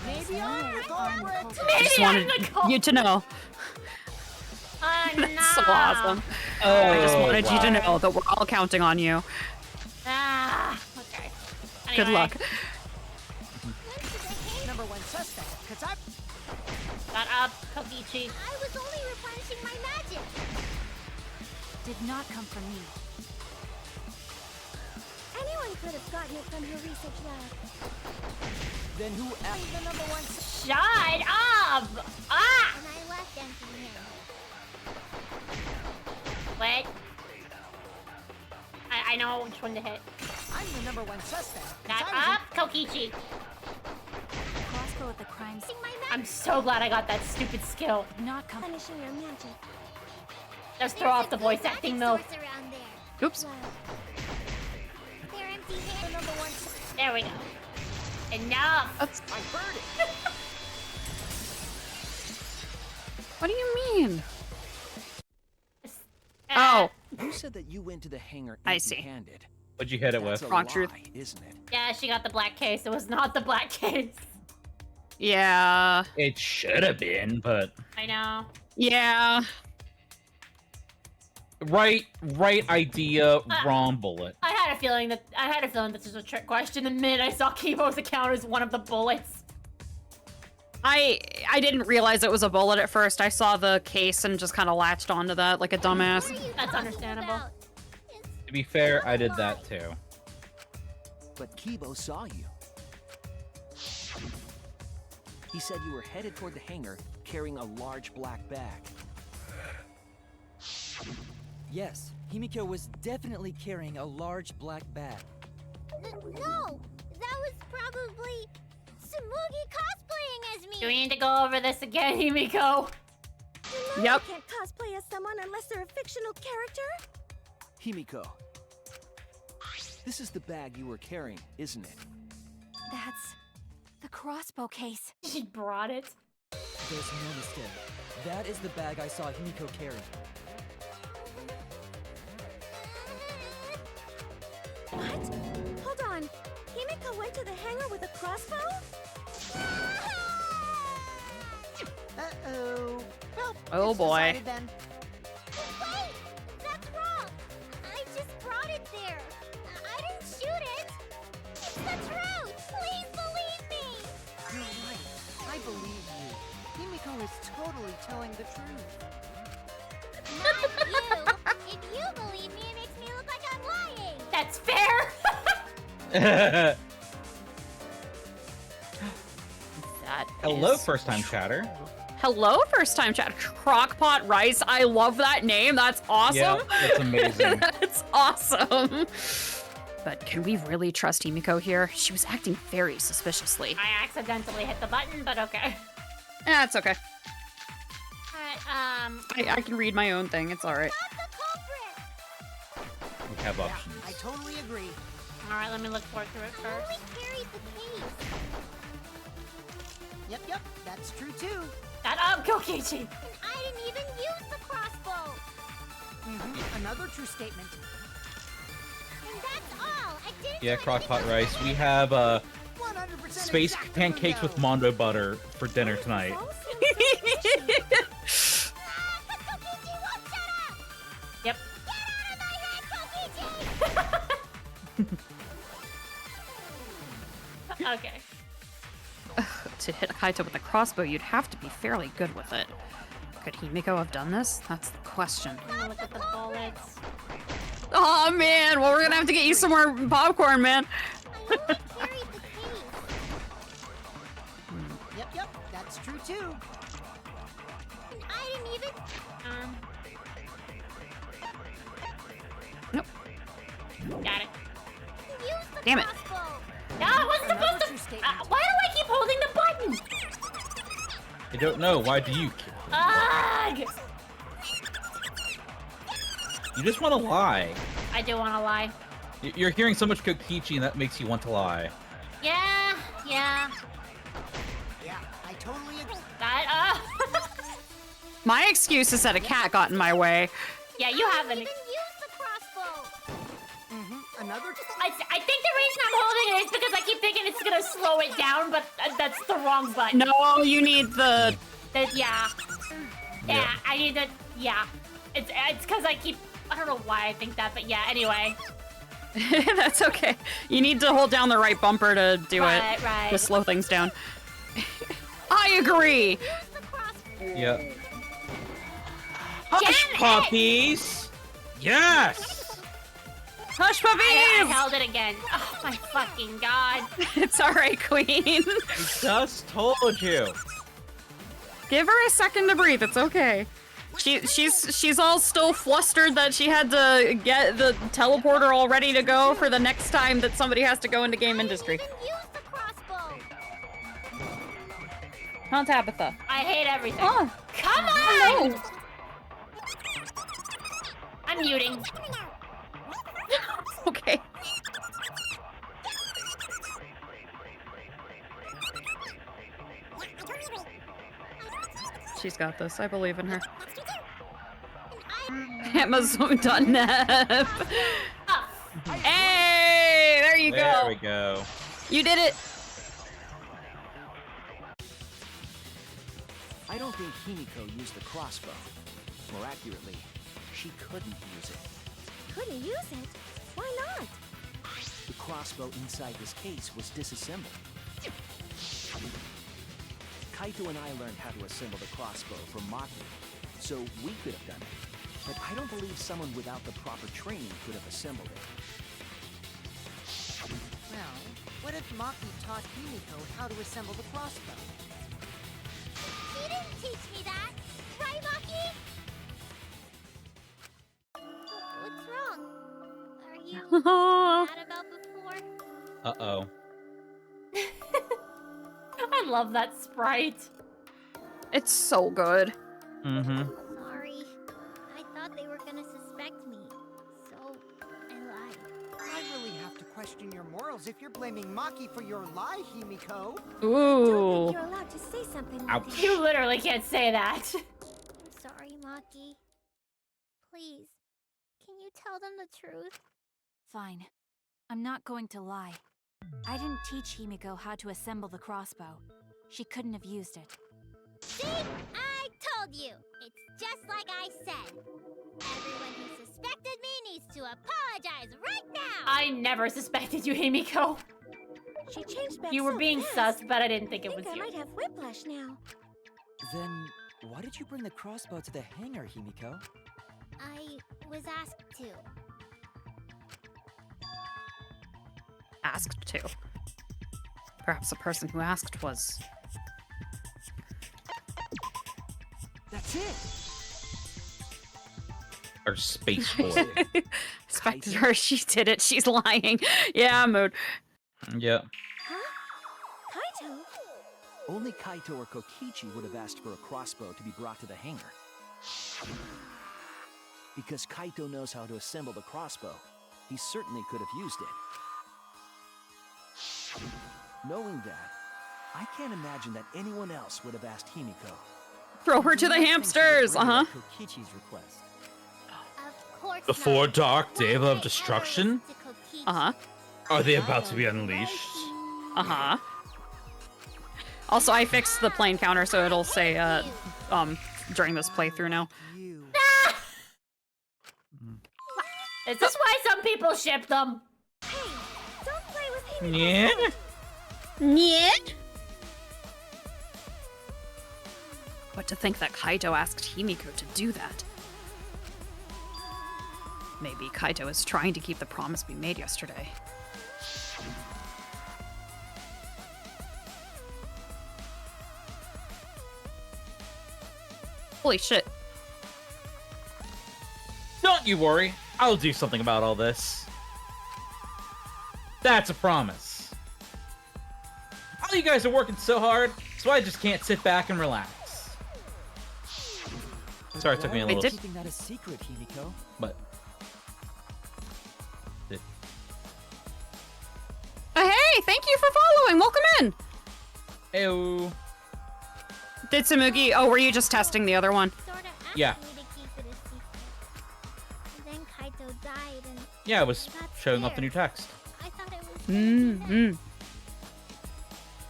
Maybe I'm the culprit. I just wanted you to know. Oh, That's so no. awesome. Oh, I just wanted you to wow. know that we're all counting on you. Ah, okay. Good Anyway, luck. Number one suspect, because I Shut up, Kokichi. I was only replenishing my magic. Did not come from me. Anyone could have gotten it from your research lab. Then who am the number one. Shut up! Ah! And I left empty-handed. What? I know which one to hit. I'm the number one suspect. Shut up, Kokichi. Crossbow at the crime scene. I'm so glad I got that stupid skill. Not come. Punishing your magic. Just throw off the voice acting though. Around there. Oops. Well, they're empty-handed. Number one. There we go. Enough. That's... I burned it. What do you mean? Uh, Oh, You said that you went to the hangar I see. empty-handed. What'd you hit it That's with? a Wrong lie, truth. isn't it? Yeah, she got the black case. It was not the black case. yeah. It should have been, but I know. Yeah. right idea, wrong bullet. I had a feeling that this was a trick question the minute I saw Kibo's account as one of the bullets. I didn't realize it was a bullet at first. I saw the case and just kind of latched onto that like a dumbass. That's understandable. To be fair, I did that too. But Kibo saw you. He said you were headed toward the hangar carrying a large black bag. Yes, Himiko was definitely carrying a large black bag. No, that was probably Tsumugi cosplaying as me. Do we need to go over this again, Himiko? You know Yep. you can't cosplay as someone unless they're a fictional character. Himiko, this is the bag you were carrying, isn't it? That's the crossbow case. She brought it. There's no mistake. That is the bag I saw Himiko carrying. What? Hold on. Himiko went to the hangar with a crossbow? Uh-oh. Well, Oh, it's boy. decided then. Wait! That's wrong! I just brought it there. I didn't shoot it. It's the truth! Please believe me! You're right. I believe you. Himiko is totally telling the truth. Not you! If you believe me, it makes me look like I'm lying! That's fair. That Hello, is first time chatter. Hello, first time chat. Crockpot Rice. I love that name. That's awesome. Yeah, that's amazing. That's awesome. But can we really trust Himiko here? She was acting very suspiciously. I accidentally hit the button, but okay. Yeah, it's okay. Alright, I can read my own thing. It's all right. Not the culprit! We have Yeah, options. I totally agree. alright, let me look through it I first. only carried the case. Yep, that's true too. Shut up, Kokichi! And I didn't even use the crossbow! Another true statement. And that's all! I didn't Yeah, do crockpot anything rice. We wrong. have 100% space exact pancakes with bingo. Mondo butter for dinner tonight. Kokichi won't shut up! Yep. Get out of my head, Kokichi! Okay. To hit Kaito with a crossbow, you'd have to be fairly good with it. Could Himiko have done this? That's the question. Let me look at the bullets. Oh man, well we're gonna have to get you some more popcorn, man. I only carried the case. Yep, that's true too. And I didn't even... Nope. Got it. use the Damn it. crossbow. No, I wasn't Another supposed true to. statement. Why do I keep holding the button? I don't know. Why do you? Ugh! You just want to lie. I do want to lie. You're hearing so much Kokichi, and that makes you want to lie. Yeah. Yeah, I totally agree. My excuse is that a cat got in my way. Yeah, you haven't. Even use the crossbow. Another. I think the reason I'm holding it is because I keep thinking it's gonna slow it down, but that's the wrong button. No, you need the... Yeah. Yeah, I need the... Yeah. It's because I keep... I don't know why I think that, but yeah, anyway. That's okay. You need to hold down the right bumper to do it. Right. To slow things down. I agree! Yep. Hush, puppies! Yes! Hush, puppies! I held it again. Oh my fucking god. It's alright, queen. Just told you. Give her a second to breathe, it's okay. She's all still flustered that she had to get the teleporter all ready to go for the next time that somebody has to go into game industry. Huh, Tabitha? I hate everything. Oh. Come on! No. I'm muting. Okay. She's got this. I believe in her. Amazon.net. Hey, there you go. There we go. You did it. I don't think Himiko used the crossbow. More accurately, she couldn't use it. Couldn't use it? Why not? The crossbow inside this case was disassembled. Kaito and I learned how to assemble the crossbow from Maki, so we could have done it. But I don't believe someone without the proper training could have assembled it. Well, what if Maki taught Himiko how to assemble the crossbow? She didn't teach me that! Right, Maki? What's wrong? Are you mad about before? Uh-oh. I love that sprite. It's so good. Mm-hmm. Sorry. I thought they were gonna suspect me, so I lied. I really have to question your morals if you're blaming Maki for your lie, Himiko. Ooh. You're allowed to say something like Ouch. that. You literally can't say that. I'm sorry, Maki. Please, can you tell them the truth? Fine. I'm not going to lie. I didn't teach Himiko how to assemble the crossbow. She couldn't have used it. See? I told you! It's just like I said. Everyone who suspected me needs to apologize right now! I never suspected you, Himiko. She changed back You were so being fast. sus, but I didn't think I it was think I you. might have whiplash now. Then, why did you bring the crossbow to the hangar, Himiko? I was asked to. Asked to. Perhaps the person who asked was... That's it! Or Space Force. Expected her. She did it. She's lying. Yeah, mood. Yeah. Huh? Kaito? Only Kaito or Kokichi would have asked for a crossbow to be brought to the hangar. Because Kaito knows how to assemble the crossbow, he certainly could have used it. Knowing that, I can't imagine that anyone else would have asked Himiko. Throw her to the hamsters. Uh-huh. Kokichi's request. Of course Before not. dark, Why Deva would of I Destruction? ever listen to Kokichi? Uh-huh. Are they about to be unleashed? Uh-huh. Also, I fixed the plane counter so it'll say, during this playthrough now. You. Is this why some people ship them? Hey, don't play with Himiko. Yeah. Yeah. But to think that Kaito asked Himiko to do that. Maybe Kaito is trying to keep the promise we made yesterday. Holy shit. Don't you worry. I'll do something about all this. That's a promise. All you guys are working so hard, so I just can't sit back and relax. Sorry, it took me a Why are little... you keeping that a secret, Himiko? But... Hey, thank you for following. Welcome in. Ew. Did Samugi... Oh, were you just testing the other one? Sorta asked Yeah. me to keep it a secret. And then Kaito died and Yeah, I was I got showing off the new scared. text. I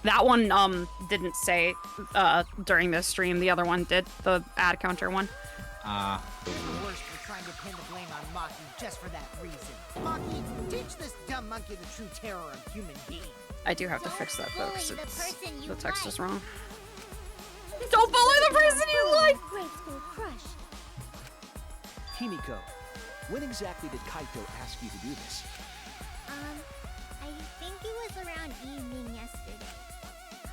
That one didn't say during the stream. The other one did, the ad counter one. The worst for trying to pin the blame on Maki just for that reason. Maki, teach this dumb monkey the true terror of human beings. I do have to fix that though, because the text is wrong. This Don't is bully the really person you my like! grade school crush. Himiko, when exactly did Kaito ask you to do this? I think it was around evening yesterday.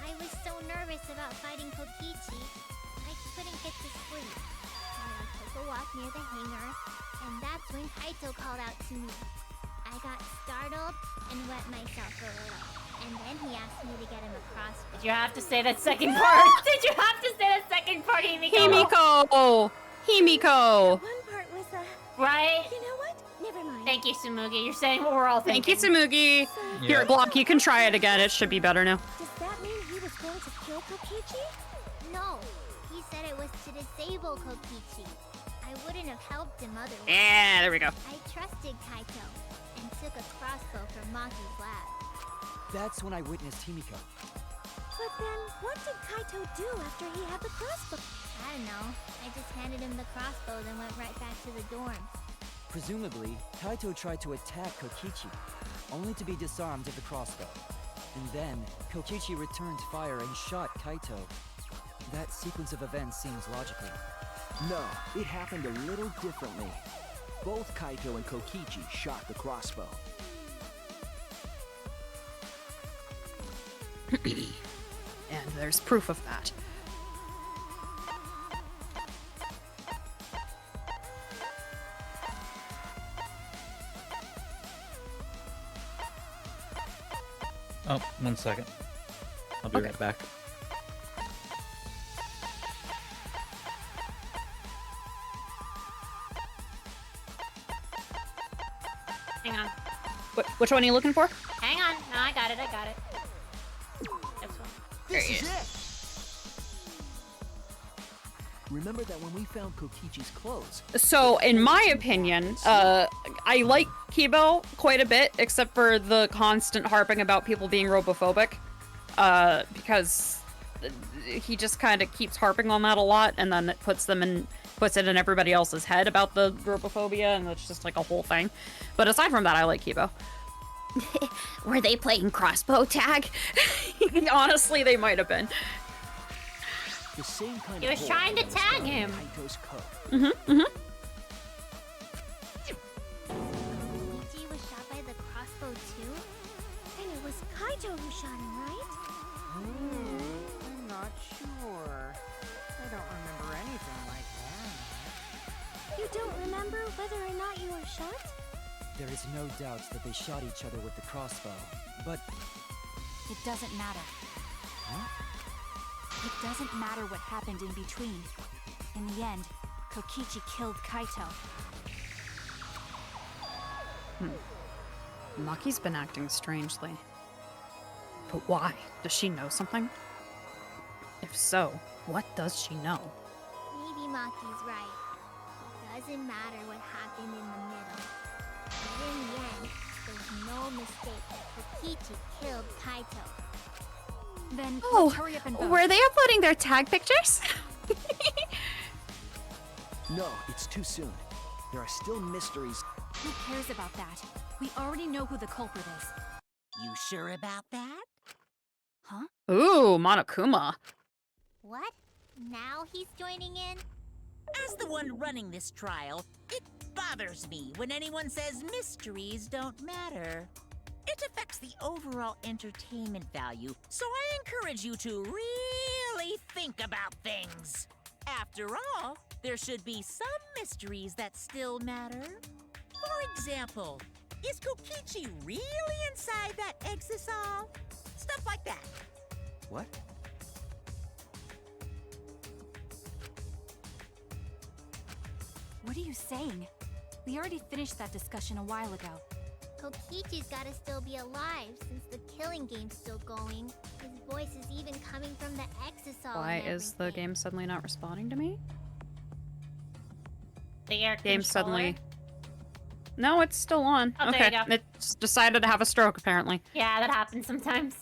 I was so nervous about fighting Kokichi, I couldn't get to sleep. I took a walk near the hangar, and that's when Kaito called out to me. I got startled and wet myself a little, and then he asked me to get him a crossbow. Did you have to say that second part? Did you have to say that second part, Himiko? Himiko! One part was Right? You know what? Never mind. Thank you, Sumugi. You're saying what we're all Thank thinking. you, Sumugi. Here, Glock, you can try it again. It should be better now. Does that mean he was going to kill Kokichi? No. He said it was to disable Kokichi. I wouldn't have helped him otherwise. Yeah, there we go. I trusted Kaito and took a crossbow from Maki's lab. That's when I witnessed Himiko. But then, what did Kaito do after he had the crossbow? I don't know. I just handed him the crossbow, then went right back to the dorms. Presumably, Kaito tried to attack Kokichi, only to be disarmed of the crossbow. And then, Kokichi returned fire and shot Kaito. That sequence of events seems logical. No, it happened a little differently. Both Kaito and Kokichi shot the crossbow. And there's proof of that. Oh, 1 second. I'll be right back. Hang on. Which one are you looking for? Hang on. No, I got it. This one. This is it! Remember that when we found Kokichi's clothes... So, in my opinion, I like Kibo quite a bit, except for the constant harping about people being robophobic. Because he just kind of keeps harping on that a lot, and then it puts it in everybody else's head about the robophobia, and it's just like a whole thing. But aside from that, I like Kibo. Were they playing crossbow tag? Honestly, they might have been. The same kind He of was hole trying to that was tag found in him. Kaito's coat. Kokichi was shot by the crossbow too? And it was Kaito who shot him, right? I'm not sure. I don't remember anything like that. You don't remember whether or not you were shot? There is no doubt that they shot each other with the crossbow, but... It doesn't matter. Huh? It doesn't matter what happened in between. In the end, Kokichi killed Kaito. Maki's been acting strangely. But why? Does she know something? If so, what does she know? Maybe Maki's right. It doesn't matter what happened in the middle. But in the end, there's no mistake that Kokichi killed Kaito. Then Oh, let's hurry up and vote. were they uploading their tag pictures? No, it's too soon. There are still mysteries. Who cares about that? We already know who the culprit is. You sure about that? Huh? Ooh, Monokuma. What? Now he's joining in? As the one running this trial, it bothers me when anyone says mysteries don't matter. It affects the overall entertainment value, so I encourage you to really think about things. After all, there should be some mysteries that still matter. For example, is Kokichi really inside that exisal? Stuff like that. What? What are you saying? We already finished that discussion a while ago. Kokichi's gotta still be alive since the killing game's still going. His voice is even coming from the exisal. Why and is the everything. game suddenly not responding to me? The air Game controller. suddenly... No, it's still on. Oh, there you go. It's decided to have a stroke, apparently. Yeah, that happens sometimes.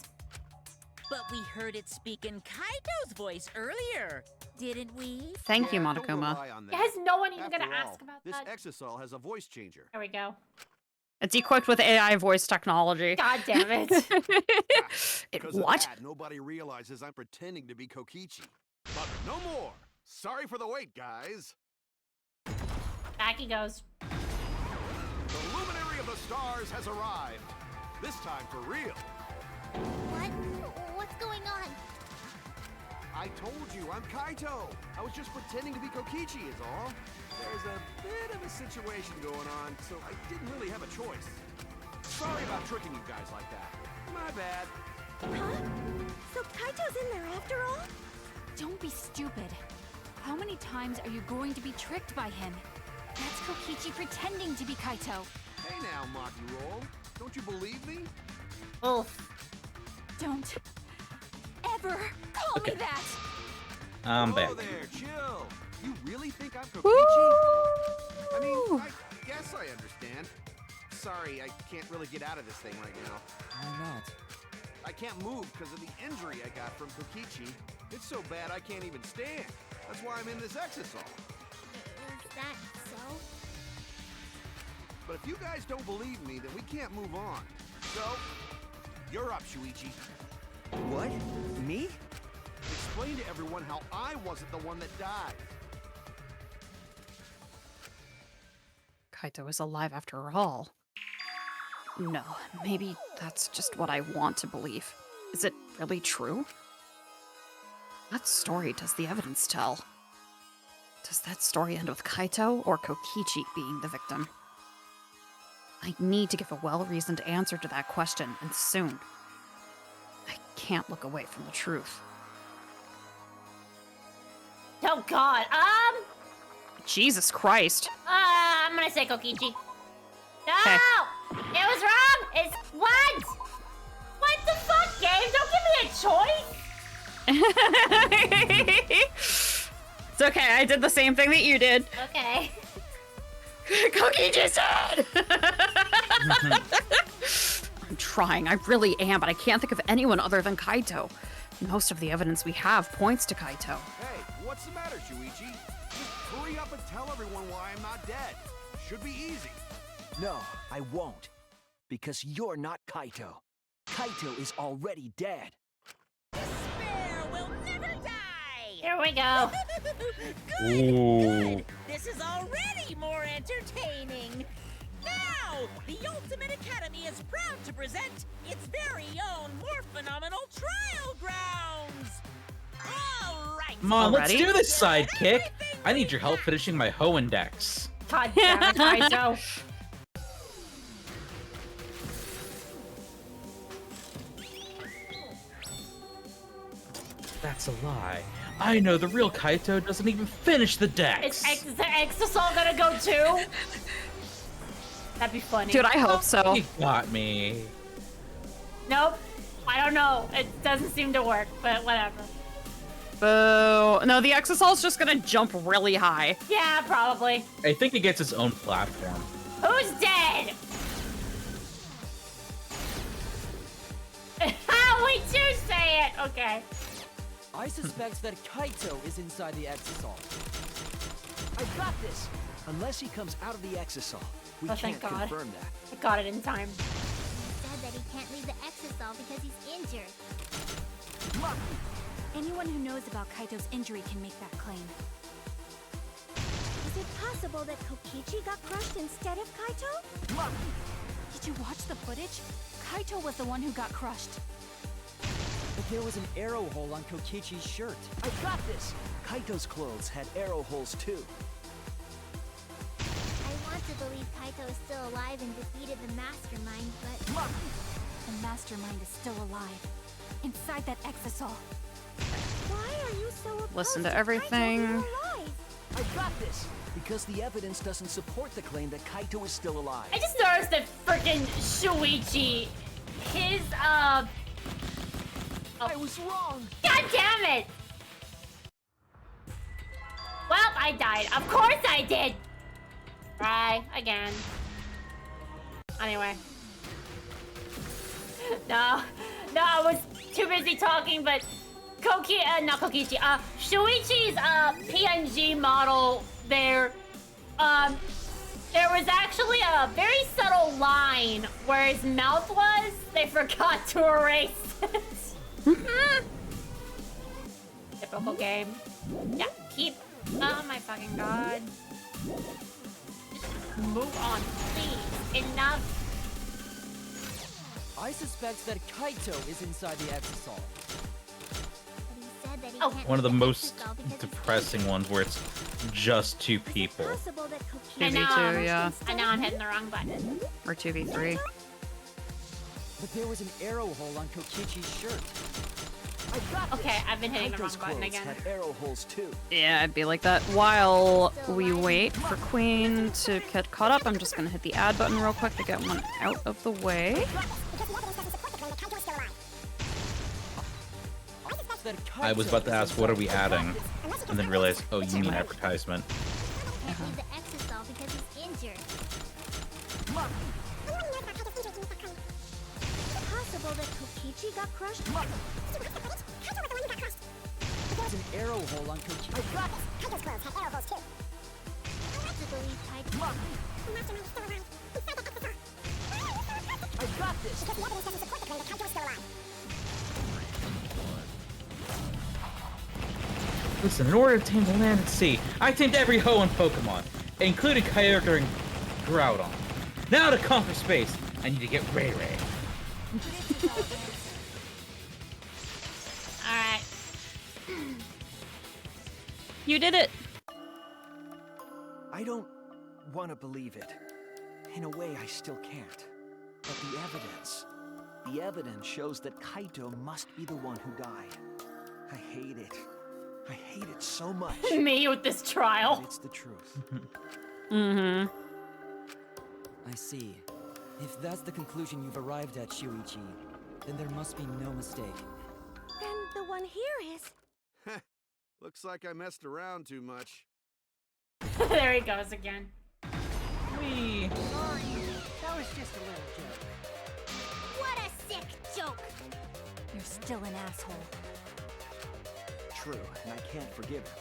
But we heard it speak in Kaito's voice earlier, didn't we? Thank you, Don't Monokuma. rely on that. Is no one even After gonna all, ask about this that? exisol has a voice changer. There we go. It's equipped with AI voice technology. God damn it. Because what? of that, nobody realizes I'm pretending to be Kokichi. But no more. Sorry for the wait, guys. Back he goes. The luminary of the stars has arrived. This time for real. What? What's going on? I told you, I'm Kaito. I was just pretending to be Kokichi is all. There's a bit of a situation going on, so I didn't really have a choice. Sorry about tricking you guys like that. My bad. Huh? So Kaito's in there after all? Don't be stupid. How many times are you going to be tricked by him? That's Kokichi pretending to be Kaito. Hey now, Maki Roll. Don't you believe me? Oh. Don't ever call me that! Whoa back. there, chill. You really think I'm Kokichi? I mean, I guess I understand. Sorry, I can't really get out of this thing right now. Why not? I can't move because of the injury I got from Kokichi. It's so bad I can't even stand. That's why I'm in this exisol. Is that so? But if you guys don't believe me, then we can't move on. So, you're up, Shuichi. What? Me? Explain to everyone how I wasn't the one that died. Kaito is alive after all. No, maybe that's just what I want to believe. Is it really true? What story does the evidence tell? Does that story end with Kaito or Kokichi being the victim? I need to give a well-reasoned answer to that question, and soon. I can't look away from the truth. Oh god. Jesus Christ. I'm gonna say Kokichi. No! Okay. It was wrong! It's what? What the fuck, game? Don't give me a choice! It's okay, I did the same thing that you did. Okay. Kokichi's dead! I'm trying, I really am, but I can't think of anyone other than Kaito. Most of the evidence we have points to Kaito. Hey, what's the matter, Shuichi? Just hurry up and tell everyone why I'm not dead. Should be easy. No, I won't. Because you're not Kaito. Kaito is already dead. Despair will never die! Here we go. Good! This is already more entertaining! Now, the Ultimate Academy is proud to present its very own more phenomenal trial grounds! All right! Come on, let's Already? do this, sidekick. I need your help finishing my Ho Index. God damn it, Kaito. That's a lie. I know the real Kaito doesn't even finish the dex. Is the Exisol gonna go too? That'd be funny. Dude, I hope so. You got me. Nope. I don't know. It doesn't seem to work, but whatever. Boo. No, the Exosol's just gonna jump really high. Yeah, probably. I think it gets its own platform. Who's dead? We do say it. Okay. I suspect that Kaito is inside the exisol. I got this! Unless he comes out of the exisol, we Oh, can't thank God. confirm that. I got it in time. He said that he can't leave the exisol because he's injured. Anyone who knows about Kaito's injury can make that claim. Is it possible that Kokichi got crushed instead of Kaito? Did you watch the footage? Kaito was the one who got crushed. But there was an arrow hole on Kokichi's shirt. I got this! Kaito's clothes had arrow holes too. I want to believe Kaito is still alive and defeated the mastermind, but... The mastermind is still alive. Inside that exisol. Why are you so opposed Listen to Kaito everything. being alive? I got this! Because the evidence doesn't support the claim that Kaito is still alive. I just noticed that freaking Shuichi, his I was wrong! God damn it! Well, I died. Of course I did. Try again. Anyway. No, I was too busy talking, but not Kokichi, Shuichi's PNG model there, there was actually a very subtle line where his mouth was. They forgot to erase it. Typical game. Yeah, keep. Oh my fucking god. Just move on, please. Enough. I suspect that Kaito is inside the exisal. One of the most depressing ones where it's just 2 people. 2v2, yeah. I know I'm hitting the wrong button. Or 2v3. But there was an arrow hole on Kokichi's shirt. Okay, I've been hitting the wrong Kaito's button clothes again. had arrow holes too. Yeah, I'd be like that. While we wait for Queen to get caught up, I'm just gonna hit the add button real quick to get one out of the way. I was about to ask, what are we adding? And then realized, oh, you mean advertisement. Can't leave the exisal because he's injured. Possible that Kokichi got crushed? There's an arrow hole on Kokichi. Kaito's clothes had arrow holes too. To believe Kaito. I got this! Because the evidence doesn't support the claim that Kaito is still alive. Listen, in order to tame the land and sea, I tamed every hoe in Pokemon, including Kyogre and Groudon. Now to conquer space, I need to get Ray Ray. Alright. You did it! I don't want to believe it. In a way, I still can't. But the evidence shows that Kaito must be the one who died. I hate it. I hate it so much. Me with this trial. But it's the truth. Mm-hmm. I see. If that's the conclusion you've arrived at, Shuichi, then there must be no mistake. Then the one here is... Looks like I messed around too much. There he goes again. Whee! Sorry, that was just a little joke. What a sick joke! You're still an asshole. True, and I can't forgive him.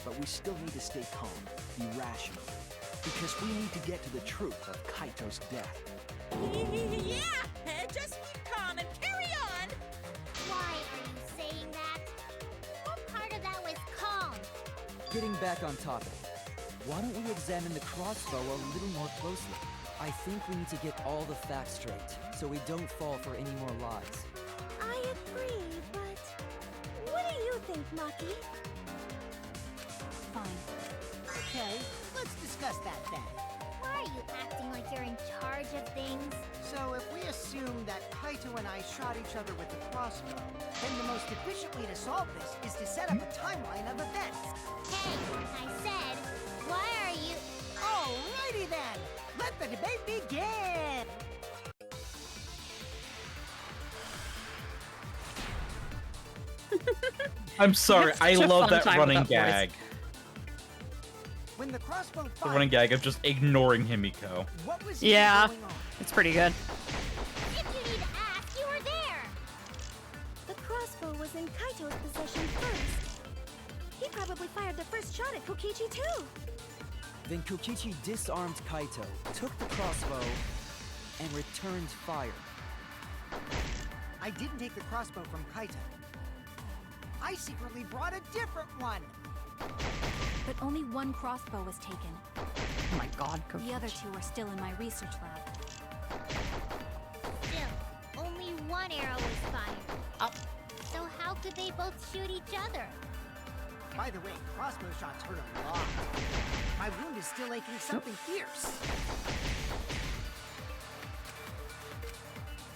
But we still need to stay calm, be rational. Because we need to get to the truth of Kaito's death. Yeah! Just keep calm and carry on! Why are you saying that? What part of that was calm? Getting back on topic, why don't we examine the crossbow a little more closely? I think we need to get all the facts straight, so we don't fall for any more lies. I agree, but... What do you think, Maki? Fine. Okay, let's discuss that then. Why are you acting like you're in charge of things? So if we assume that Kaito and I shot each other with the crossbow, then the most efficient way to solve this is to set up a timeline of events. Hey, I said, why are you... Alrighty then! Let the debate begin! I'm sorry, It's I such a love fun that time with running that voice. gag. When the crossbow The fired, running gag of just ignoring Himiko. what was Yeah, going on? it's pretty good. If you need to ask, you were there! The crossbow was in Kaito's possession first. He probably fired the first shot at Kokichi too. Then Kokichi disarmed Kaito, took the crossbow, and returned fire. I didn't take the crossbow from Kaito. I secretly brought a different one. But only one crossbow was taken. Oh my god, The other two are still in my research lab. Still, only one arrow was fired. Oh. So how could they both shoot each other? By the way, crossbow shots hurt a lot. My wound is still aching something fierce.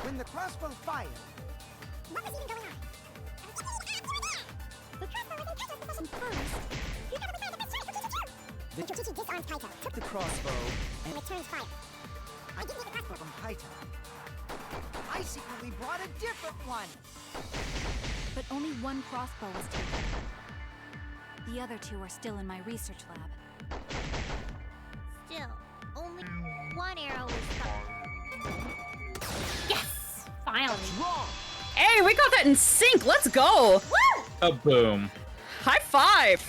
When the crossbow fired, What was even going on? The crossbow was in Kaito's possession first. He probably fired the first shot at Kokichi too. The Kokichi disarmed Kaito, took the crossbow, and returned fire. I didn't take the crossbow. from Kaito, I secretly brought a different one. But only one crossbow was taken. The other two are still in my research lab. Still, only one arrow was fired. Finally. Wrong. Hey, we got that in sync. Let's go. Woo! A boom. High five.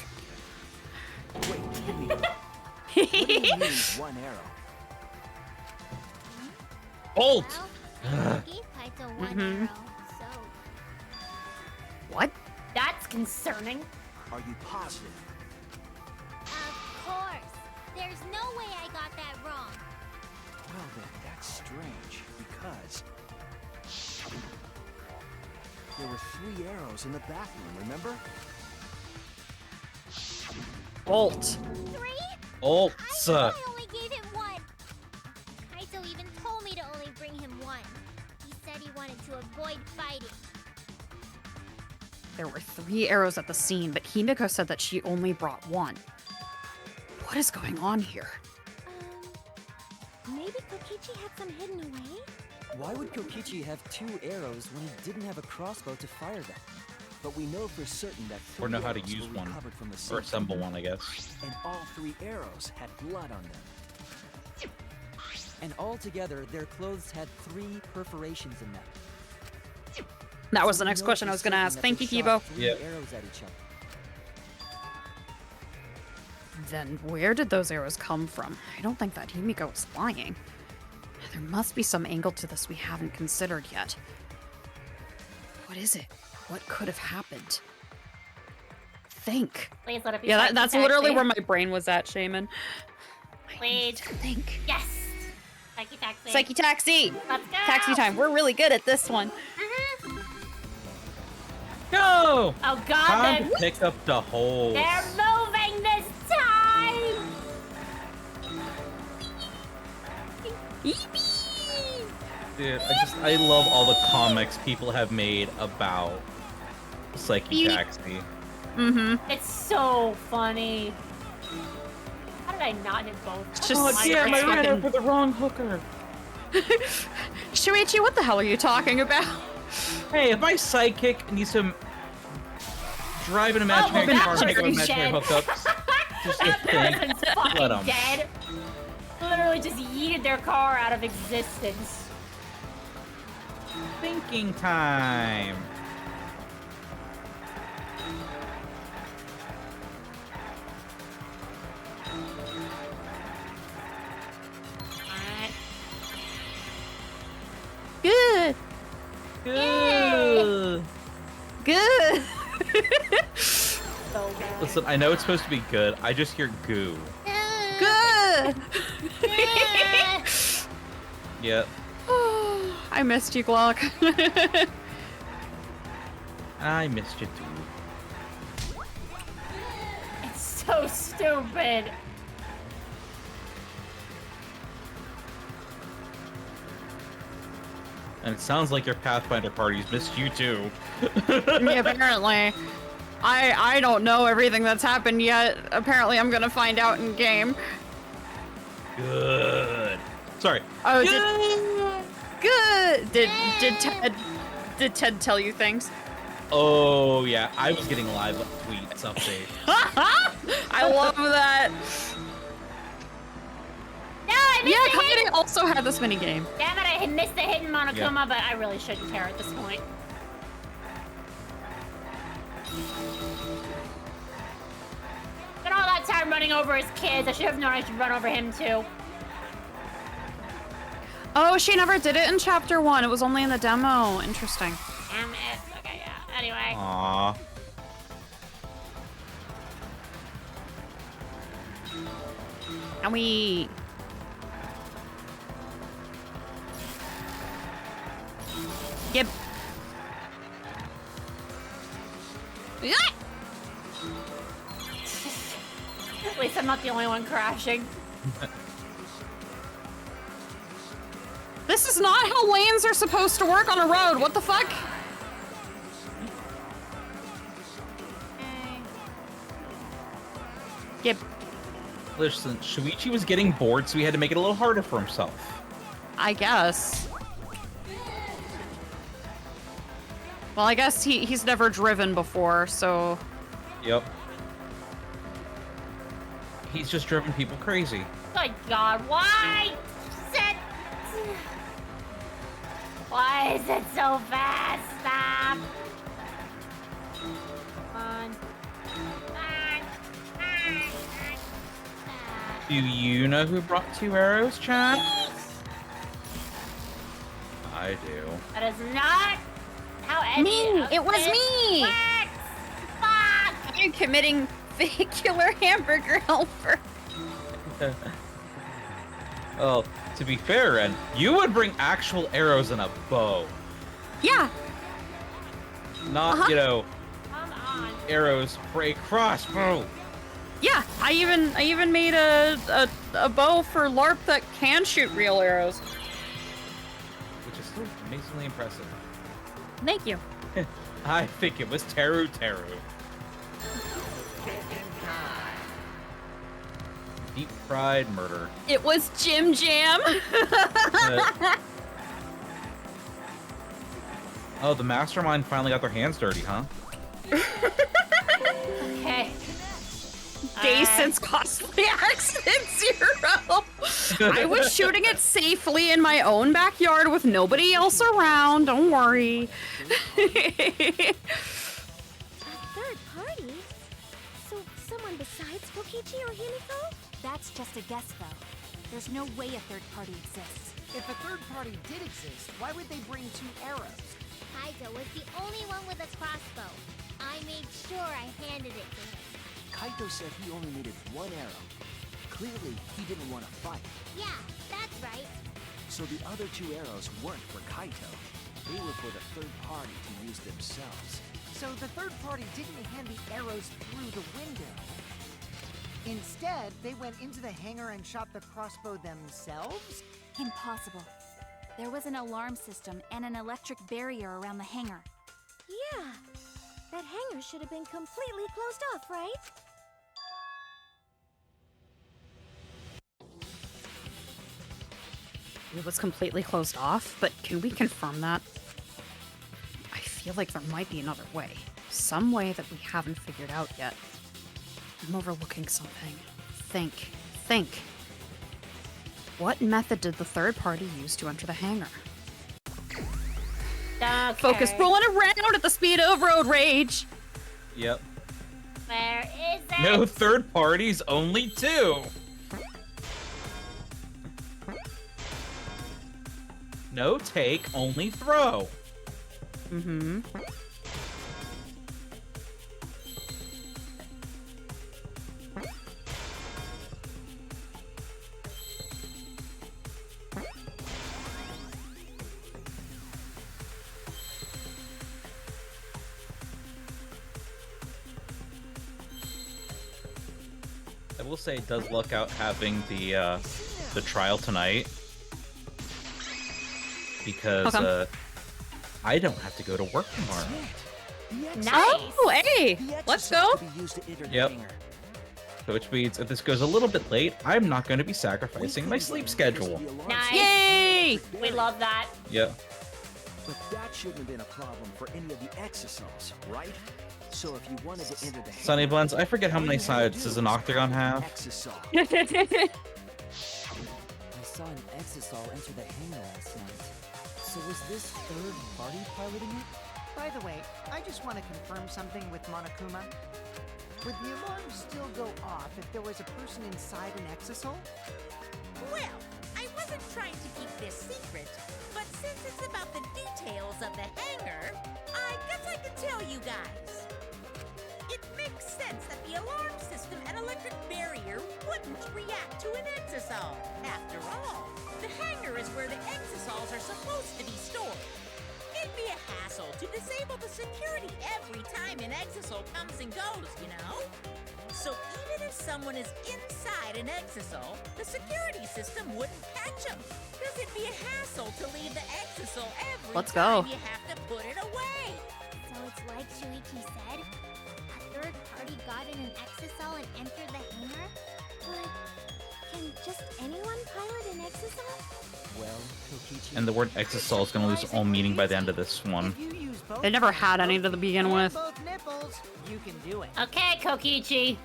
Wait, what do you mean one arrow? Bolt. Well, I gave Kaito one Mhm. arrow, so... What? That's concerning. Are you positive? Of course! There's no way I got that wrong. Well then, that's strange, because... there were 3 arrows in the bathroom, remember? Bolt. 3? Bolts. I thought I only gave him 1. Kaito even told me to only bring him 1. He said he wanted to avoid fighting. There were 3 arrows at the scene, but Himiko said that she only brought 1. What is going on here? Maybe Kokichi had some hidden away? Why would Kokichi have 2 arrows when he didn't have a crossbow to fire them? But we know for certain that 3 Or know how to arrows use were one. recovered from the Or scene. assemble one, I guess. And all 3 arrows had blood on them. And altogether, their clothes had 3 perforations in them. That was So the we next know question for I was gonna certain ask. that Thank they you, shot Kibo. 3 Yep. arrows at each other. Then where did those arrows come from? I don't think that Himiko was lying. There must be some angle to this we haven't considered yet. What is it? What could have happened? Think. Please let it be. Yeah, Psyche that's Taxi. literally where my brain was at, Shaman. Please. Think. Yes. Psyche Taxi. Psyche Taxi! Let's go. Taxi time. We're really good at this one. Mhm. Go! Oh God, Time to pick up the holes. they're moving this time. Dude, I love all the comics people have made about Psyche Taxi. Mm-hmm. It's so funny. How did I not hit both? It's just Oh, damn, I ran fucking- over the wrong hooker. Shuichi, what the hell are you talking about? Hey, if my sidekick needs to drive an imaginary well, car and that make up person's imaginary dead. hookups, just That think, person's let fucking 'em. dead. Literally just yeeted their car out of existence. Thinking time. Alright. Good. Good. Good. So bad. Listen, I know it's supposed to be good. I just hear goo. Good. Yep. I missed you, Glock. I missed you too. It's so stupid. And it sounds like your Pathfinder parties missed you too. Yeah, apparently. I don't know everything that's happened yet. Apparently I'm gonna find out in game. Good. Sorry. Oh, Good. good. Did Ted tell you things? Oh yeah, I was getting live tweets update. I love that. No, I missed Yeah, the hidden. Kaede also had this mini game. Damn it, I had missed the hidden Monokuma, but I really shouldn't care at this point. Spent all that time running over his kids. I should have known I should run over him too. Oh, she never did it in chapter 1. It was only in the demo. Interesting. Damn it. Okay, yeah. Anyway. Aww. And we... Yep. Yeah! At least I'm not the only one crashing. This is not how lanes are supposed to work on a road. What the fuck? Yep. Listen, Shuichi was getting bored, so he had to make it a little harder for himself. I guess. Well, I guess he's never driven before, so... Yep. He's just driven people crazy. My God, why? Set. Why is it so fast? Stop. Come on. Do you know who brought 2 arrows, Chad? I do. That is not how any Me! of It was this me! works. Fuck! I'm committing vehicular hamburger helper. Well, to be fair, Ren, you would bring actual arrows and a bow. Yeah. Not, you know, Come on. arrows for a crossbow. Yeah, I even made a bow for LARP that can shoot real arrows. Which is still amazingly impressive. Thank you. I think it was Teru Teru. Deep fried murder. It was Jim Jam. Oh, the mastermind finally got their hands dirty, huh? Okay. Days since cosplay accident 0. I was shooting it safely in my own backyard with nobody else around. Don't worry. Third party? So someone besides Kokichi or Himiko? That's just a guess, though. There's no way a third party exists. If a third party did exist, why would they bring 2 arrows? Kaito was the only one with a crossbow. I made sure I handed it to him. Kaito said he only needed 1 arrow. Clearly, he didn't want to fight. Yeah, that's right. So the other 2 arrows weren't for Kaito. They were for the third party to use themselves. So the third party didn't hand the arrows through the window. Instead, they went into the hangar and shot the crossbow themselves? Impossible. There was an alarm system and an electric barrier around the hangar. Yeah. That hangar should have been completely closed off, right? It was completely closed off, but can we confirm that? I feel like there might be another way. Some way that we haven't figured out yet. I'm overlooking something. Think. What method did the third party use to enter the hangar? Okay. Focus rolling around at the speed of road rage! Yep. Where is it? No third parties, only 2. No take, only throw. Mm-hmm. I will say it does look out having the trial tonight. Because I don't have to go to work tomorrow. Nice. Oh, hey! Let's go! Yep. So which means if this goes a little bit late, I'm not going to be sacrificing my sleep schedule. Nice. Yay! We love that. Yep. But that shouldn't have been a problem for any of the exosols, right? So if you wanted to enter the Sunny Blends, I forget how many sides does an octagon have. exosol. I saw an exosol enter the hangar last night. So was this third party piloting it? By the way, I just want to confirm something with Monokuma. Would the alarm still go off if there was a person inside an exosol? Well, I wasn't trying to keep this secret, but since it's about the details of the hangar, I guess I can tell you guys. It makes sense that the alarm system and electric barrier wouldn't react to an exosol. After all, the hangar is where the exosols are supposed to be stored. It'd be a hassle to disable the security every time an exosol comes and goes, you know? So even if someone is inside an exosol, the security system wouldn't catch them. Because it'd be a hassle to leave the exosol every Let's time go. you have to put it away. So it's like Shuichi said? A third party got in an exosol and entered the hangar? But can just anyone pilot an exosol? Well, Kokichi... And the word exosol is going to lose all meaning by the end of this one. If you use both They never had any to begin and with. both nipples, you can do it. Okay, Kokichi.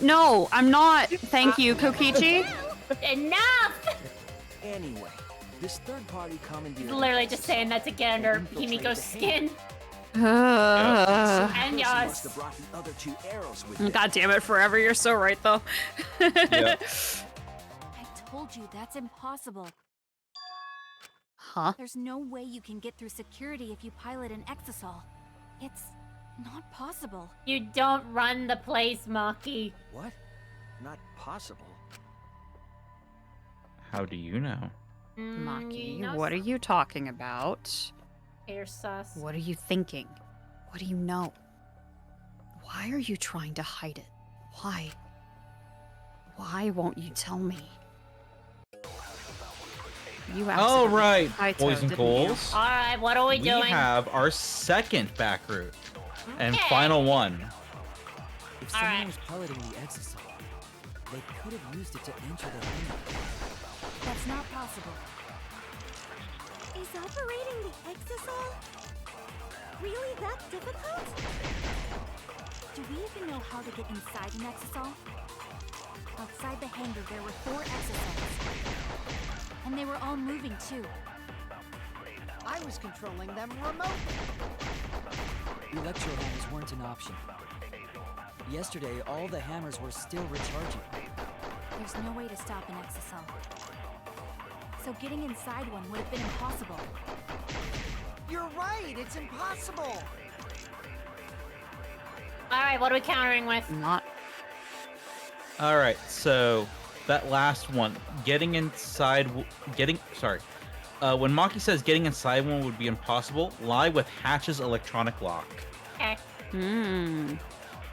No, I'm not. Thank you, Kokichi. Enough! Anyway, this third-party commandeer... He's literally just saying that to get under Himiko's skin. And Must yes. have brought the other 2 arrows with him. God damn it, Forever, you're so right, though. Yeah. I told you that's impossible. Huh? There's no way you can get through security if you pilot an exisal. It's not possible. You don't run the place, Maki. What? Not possible. How do you know? Maki, no what are you talking about? You're sus. What are you thinking? What do you know? Why are you trying to hide it? Why? Why won't you tell me? You All right, Kaito, boys and didn't you? ghouls. All right, what are we We doing? have our second back route and Okay. final one. If All someone right. was piloting the exisal, they could have used it to enter the hangar. That's not possible. Is operating the exisal really that difficult? Do we even know how to get inside an exisal? Outside the hangar, there were 4 exisals. And they were all moving too. I was controlling them remotely. Electro hammers weren't an option. Yesterday, all the hammers were still recharging. There's no way to stop an exisal. So getting inside one would have been impossible. You're right, it's impossible. All right, what are we countering with? Not. All right, so that last one, getting inside, when Maki says getting inside one would be impossible, lie with Hatch's electronic lock. Okay.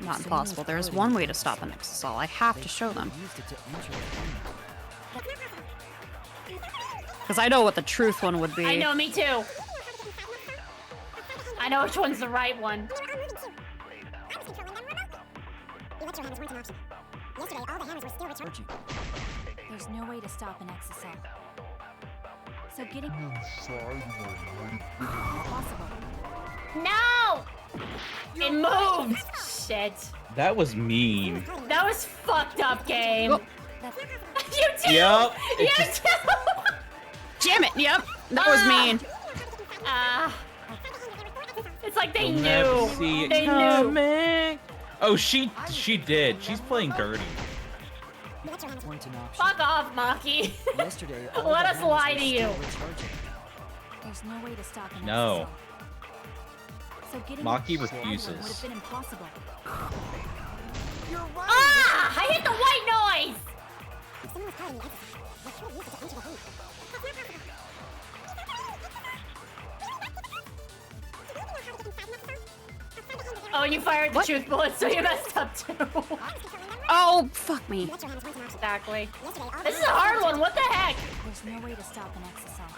Not impossible. There's one way to stop an exisal. I have to show them. Used it to enter the hangar. Because I know what the truth one would be. I know, me too. I know which one's the right one. Recharging. There's no way to stop an exisal. So getting impossible. No! It moved! Shit. That was mean. That was fucked up, game. That's You too! Yep. You It just- too! Damn it! Yep, that was mean. It's like they You'll knew. never see it They knew. coming. Oh, she did. She's playing dirty. Weren't an option. Fuck off, Maki. Yesterday, all Let the us hammers lie were to still you. recharging. There's no way to stop an No. exisal. So getting Maki inside one refuses. would have been impossible. You're right. Ah! I hit the white noise! Oh, you fired the What? truth bullet, so you messed up too. Oh, fuck me. Exactly. This is a hard one. What the heck? There's no way to stop an exisal.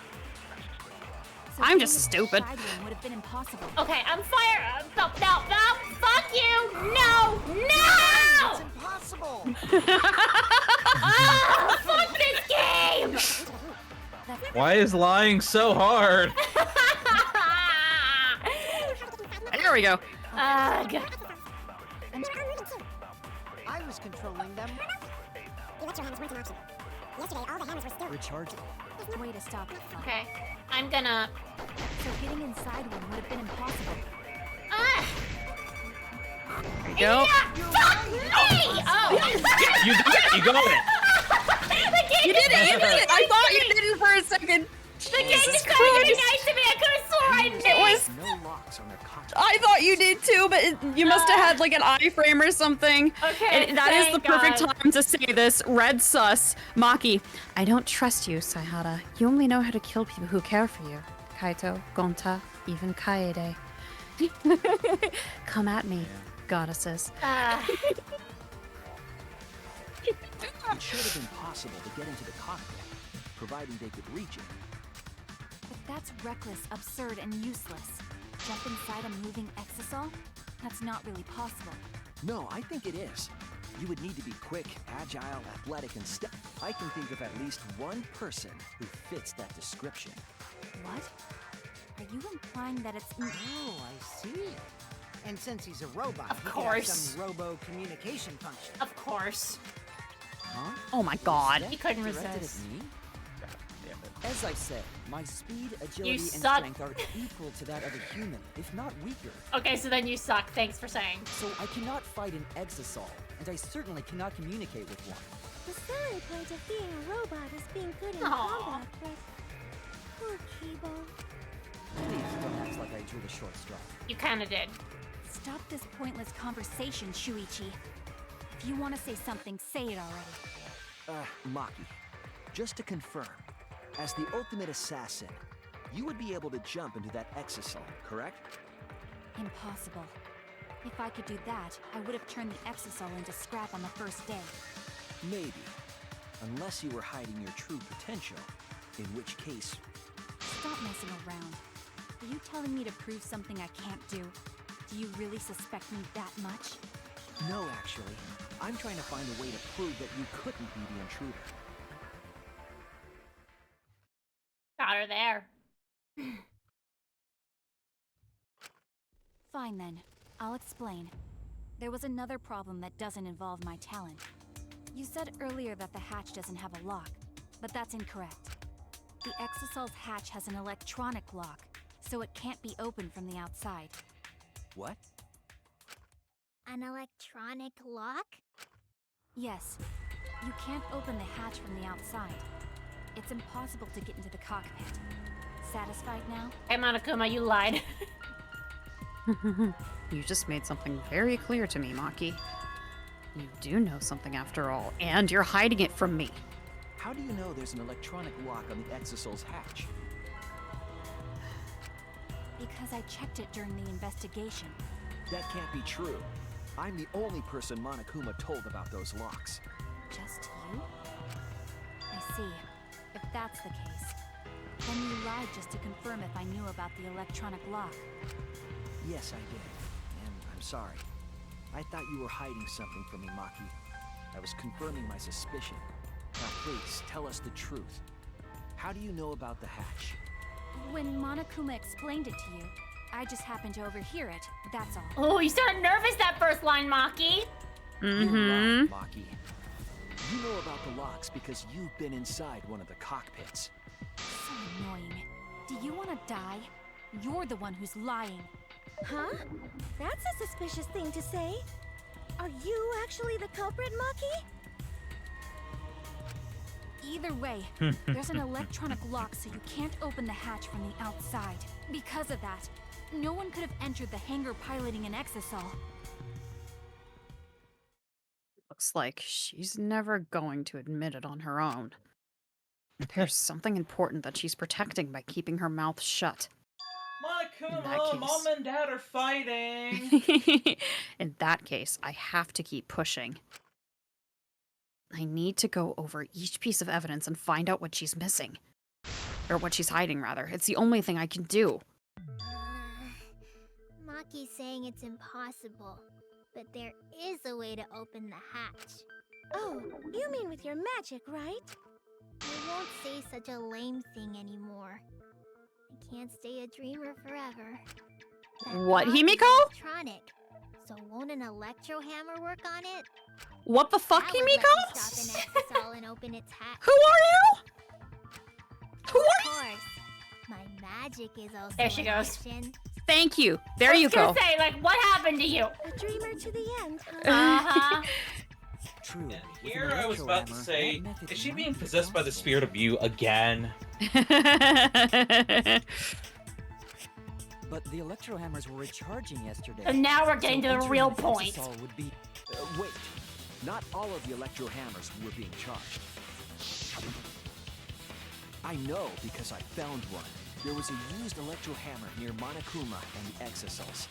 So I'm getting just stupid. inside one would have been impossible. Okay, I'm fired. No, no, no. Fuck you. No, It's no. impossible. Ah, fuck this game. Why is lying so hard? There we go. Ugh. I was controlling them. Recharging. There's no way to stop it. Okay, I'm gonna. So getting inside one would have been impossible. Ah. There you go. Yeah, fuck me! Oh. You got it. You got it. The game You did it! You did it! I thought you did it for a second. The game just started getting nice to me. I could have swore I missed. It was. No locks on their cockpit. I thought you did too, but you must have had like an iframe or something. Okay, And that is the thank perfect God. time to say this. Red sus. Maki. I don't trust you, Saihara. You only know how to kill people who care for you. Kaito, Gonta, even Kaede. Come at me, goddesses. It should have been possible to get into the cockpit, providing they could reach it. But that's reckless, absurd, and useless. Jump inside a moving exisal? That's not really possible. No, I think it is. You would need to be quick, agile, athletic, and I can think of at least one person who fits that description. What? Are you implying that it's... Oh, I see. And since he's a robot, Of he could have course. some robo communication function. Of course. Huh? Oh my god. He couldn't Directed at resist. me? God damn it. As I said, my speed, agility, and suck. strength are equal to that of a human, if not weaker. Okay, so then you suck. Thanks for saying. So I cannot fight an exisal, and I certainly cannot communicate with one. The selling point of being a robot is being good in Aw. combat, but poor Kibo. Please don't act like I drew the short straw. You kind of did. Stop this pointless conversation, Shuichi. If you want to say something, say it already. Maki, just to confirm, as the ultimate assassin, you would be able to jump into that exisal, correct? Impossible. If I could do that, I would have turned the exisal into scrap on the first day. Maybe. Unless you were hiding your true potential, in which case... Stop messing around. Are you telling me to prove something I can't do? Do you really suspect me that much? No, actually. I'm trying to find a way to prove that you couldn't be the intruder. Got her there. Fine then. I'll explain. There was another problem that doesn't involve my talent. You said earlier that the hatch doesn't have a lock, but that's incorrect. The Exosol's hatch has an electronic lock, so it can't be opened from the outside. What? An electronic lock? Yes, you can't open the hatch from the outside. It's impossible to get into the cockpit. Satisfied now? Hey, Monokuma, you lied. You just made something very clear to me, Maki. You do know something after all, and you're hiding it from me. How do you know there's an electronic lock on the Exosol's hatch? Because I checked it during the investigation. That can't be true. I'm the only person Monokuma told about those locks. Just you? I see. If that's the case, then you lied just to confirm if I knew about the electronic lock. Yes, I did. And I'm sorry. I thought you were hiding something from me, Maki. I was confirming my suspicion. Now please, tell us the truth. How do you know about the hatch? When Monokuma explained it to you, I just happened to overhear it, that's all. Oh, you started nervous that first line, Maki. You're lying, Maki. You know about the locks because you've been inside one of the cockpits. So annoying. Do you want to die? You're the one who's lying. Huh? That's a suspicious thing to say. Are you actually the culprit, Maki? Either way, there's an electronic lock so you can't open the hatch from the outside. Because of that, no one could have entered the hangar piloting an Exosol. Looks like she's never going to admit it on her own. There's something important that she's protecting by keeping her mouth shut. Monokuma, Mom and Dad are fighting! In that case, I have to keep pushing. I need to go over each piece of evidence and find out what she's missing. Or what she's hiding, rather. It's the only thing I can do. Maki's saying it's impossible, but there is a way to open the hatch. Oh, you mean with your magic, right? I won't say such a lame thing anymore. I can't stay a dreamer forever. That What, lock is Himiko? electronic, so won't an electro hammer work on it? What the fuck, That would let me Himiko? stop an Exosol and open its hatch. Who are you? Who Of are you? course, my magic is also There she in goes. action. Thank you. There you I was go. gonna say, like, what happened to you? A dreamer to the end, huh? Uh-huh. True. And with an here I was electro about to hammer, say, that method is she might being be possessed by the possible. spirit of you again? But the electro hammers were recharging yesterday. And now we're getting to the entering real the point. Exosol would be Wait. Not all of the electro hammers were being charged. I know because I found one. There was a used electro hammer near Monokuma and the Exosols.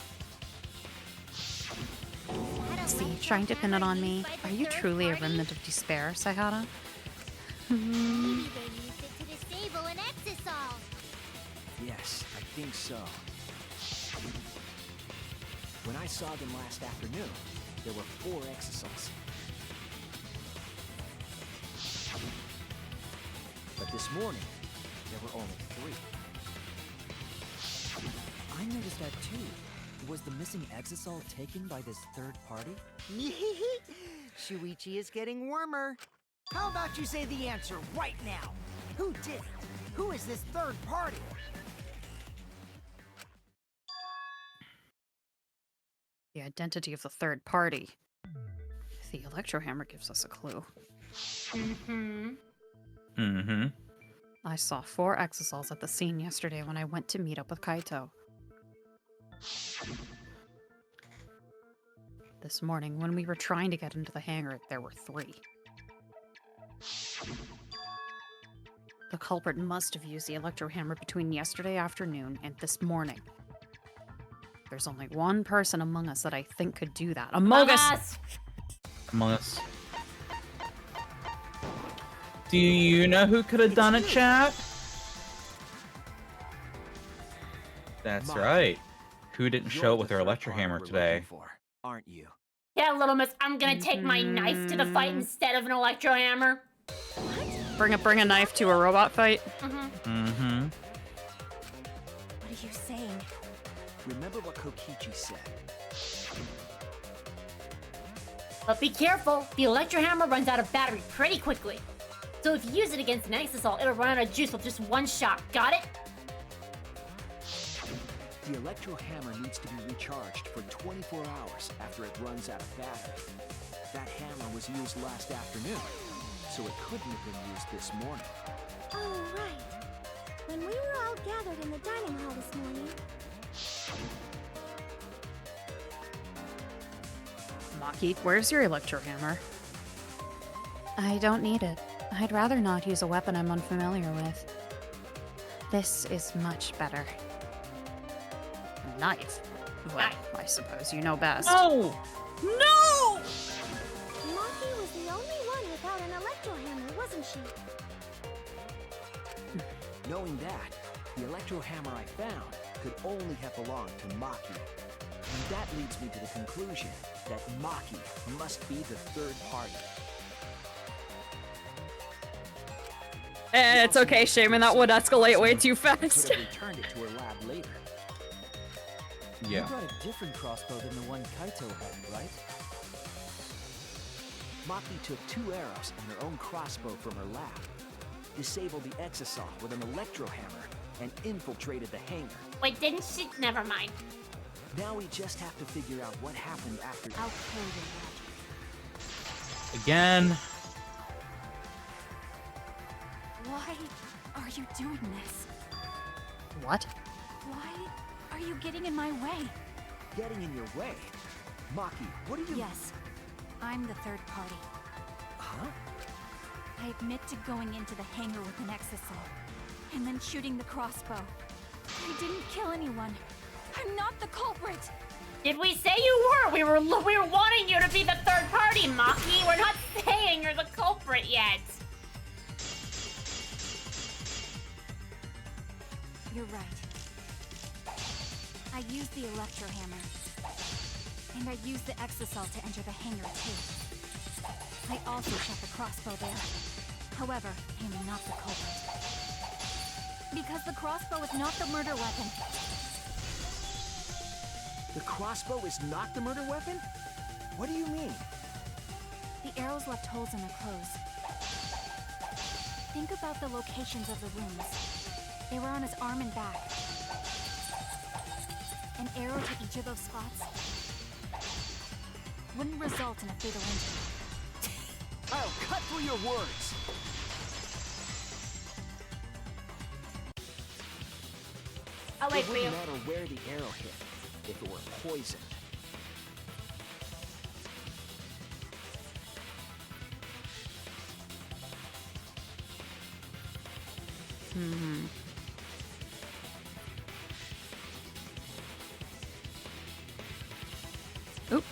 See, trying to pin it on me. Are you truly a remnant of despair, Sayhara? Maybe they used it to disable an Exosol. Yes, I think so. When I saw them last afternoon, there were 4 Exosols. But this morning, there were only 3. I noticed that too. Was the missing Exosol taken by this third party? Shuichi is getting warmer. How about you say the answer right now? Who did it? Who is this third party? The identity of the third party. The electrohammer gives us a clue. I saw 4 exosols at the scene yesterday when I went to meet up with Kaito. This morning, when we were trying to get into the hangar, there were 3. The culprit must have used the electrohammer between yesterday afternoon and this morning. There's only one person among us that I think could do that. Among us! Among us. Do you know who could have done it, chat? That's right. Who didn't show up with her electrohammer today? Aren't you? Yeah, Little Miss, I'm gonna take my knife to the fight instead of an electrohammer. Bring a knife to a robot fight? What are you saying? Remember what Kokichi said. But be careful, the electrohammer runs out of battery pretty quickly. So if you use it against an exosol, it'll run out of juice with just one shot. Got it? The electrohammer needs to be recharged for 24 hours after it runs out of battery. That hammer was used last afternoon, so it couldn't have been used this morning. Oh, right. When we were all gathered in the dining hall this morning. Maki, where's your electrohammer? I don't need it. I'd rather not use a weapon I'm unfamiliar with. This is much better. A knife? Well, I suppose you know best. No! No! Maki was the only one without an electrohammer, wasn't she? Knowing that, the electrohammer I found could only have belonged to Maki. And that leads me to the conclusion that Maki must be the third party. It's okay, Shaman, that would escalate way too fast. Could have returned it to her lab later. You brought a different crossbow than the one Kaito had, right? Maki took 2 arrows and her own crossbow from her lab, disabled the exosol with an electrohammer, and infiltrated the hangar. Wait, didn't she? Never mind. Now we just have to figure out what happened after. I'll kill you. Again. Why are you doing this? What? Why are you getting in my way? Getting in your way? Maki, what are you... Yes, I'm the third party. Huh? I admit to going into the hangar with an exosol, and then shooting the crossbow. I didn't kill anyone. I'm not the culprit. Did we say you were? We were wanting you to be the third party, Maki. We're not saying you're the culprit yet. You're right. I used the electrohammer. And I used the exosol to enter the hangar too. I also shot the crossbow there. However, I am not the culprit. Because the crossbow is not the murder weapon. The crossbow is not the murder weapon? What do you mean? The arrows left holes in their clothes. Think about the locations of the wounds. They were on his arm and back. An arrow to each of those spots wouldn't result in a fatal injury. I'll cut through your words! I'll wait It for you. wouldn't matter where the arrow hit, if it were poisoned. Oop.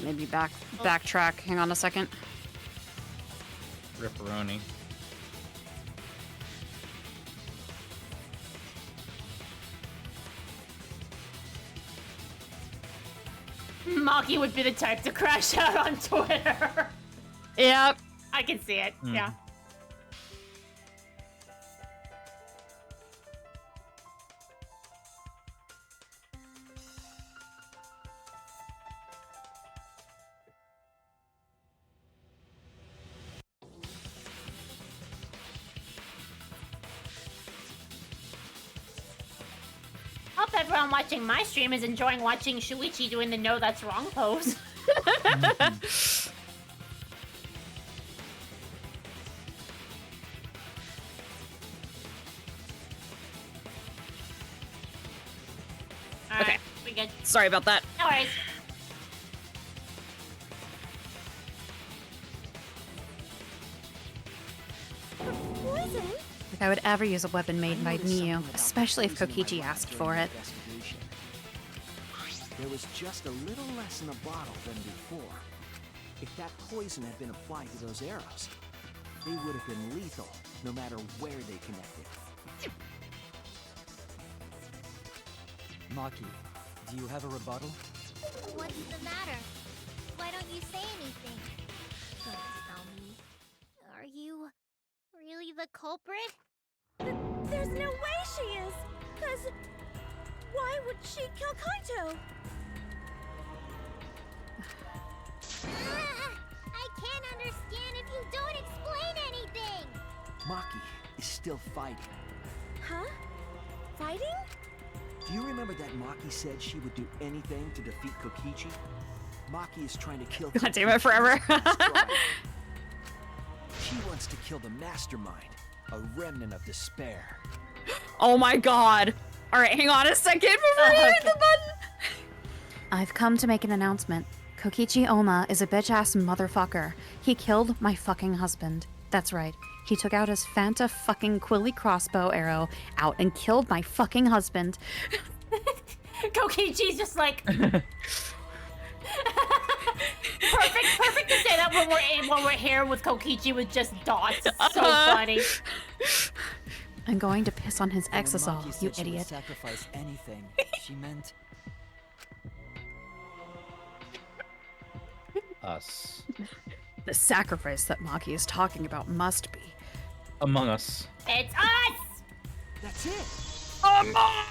Maybe backtrack. Hang on a second. Ripperoni. Maki would be the type to crash out on Twitter. Yep. I can see it. Yeah. Hope everyone watching my stream is enjoying watching Shuichi doing the no that's wrong pose. All Okay. right, we good. Sorry about that. No worries. Poison? If I would ever use a weapon made by Miyu, especially if Kokichi asked for it. There was just a little less in the bottle than before. If that poison had been applied to those arrows, they would have been lethal, no matter where they connected. Maki, do you have a rebuttal? What's the matter? Why don't you say anything? Don't tell me. Are you really the culprit? There's no way she is! Cause... why would she kill Kaito? I can't understand if you don't explain anything! Maki is still fighting. Huh? Fighting? Do you remember that Maki said she would do anything to defeat Kokichi? Maki is trying to kill God damn it, forever. She wants to kill the mastermind, a remnant of despair. Oh my god. Alright, hang on a second before I hit the button. I've come to make an announcement. Kokichi Oma is a bitch-ass motherfucker. He killed my fucking husband. That's right. He took out his Fanta fucking Quilly crossbow arrow out and killed my fucking husband. Kokichi's just like... perfect to say that when we're here with Kokichi with just dots. So funny. I'm going to piss on his When exisal, Maki you said she would idiot. sacrifice anything. She meant Us. The sacrifice that Maki is talking about must be. Among Us. It's us! That's it! Among!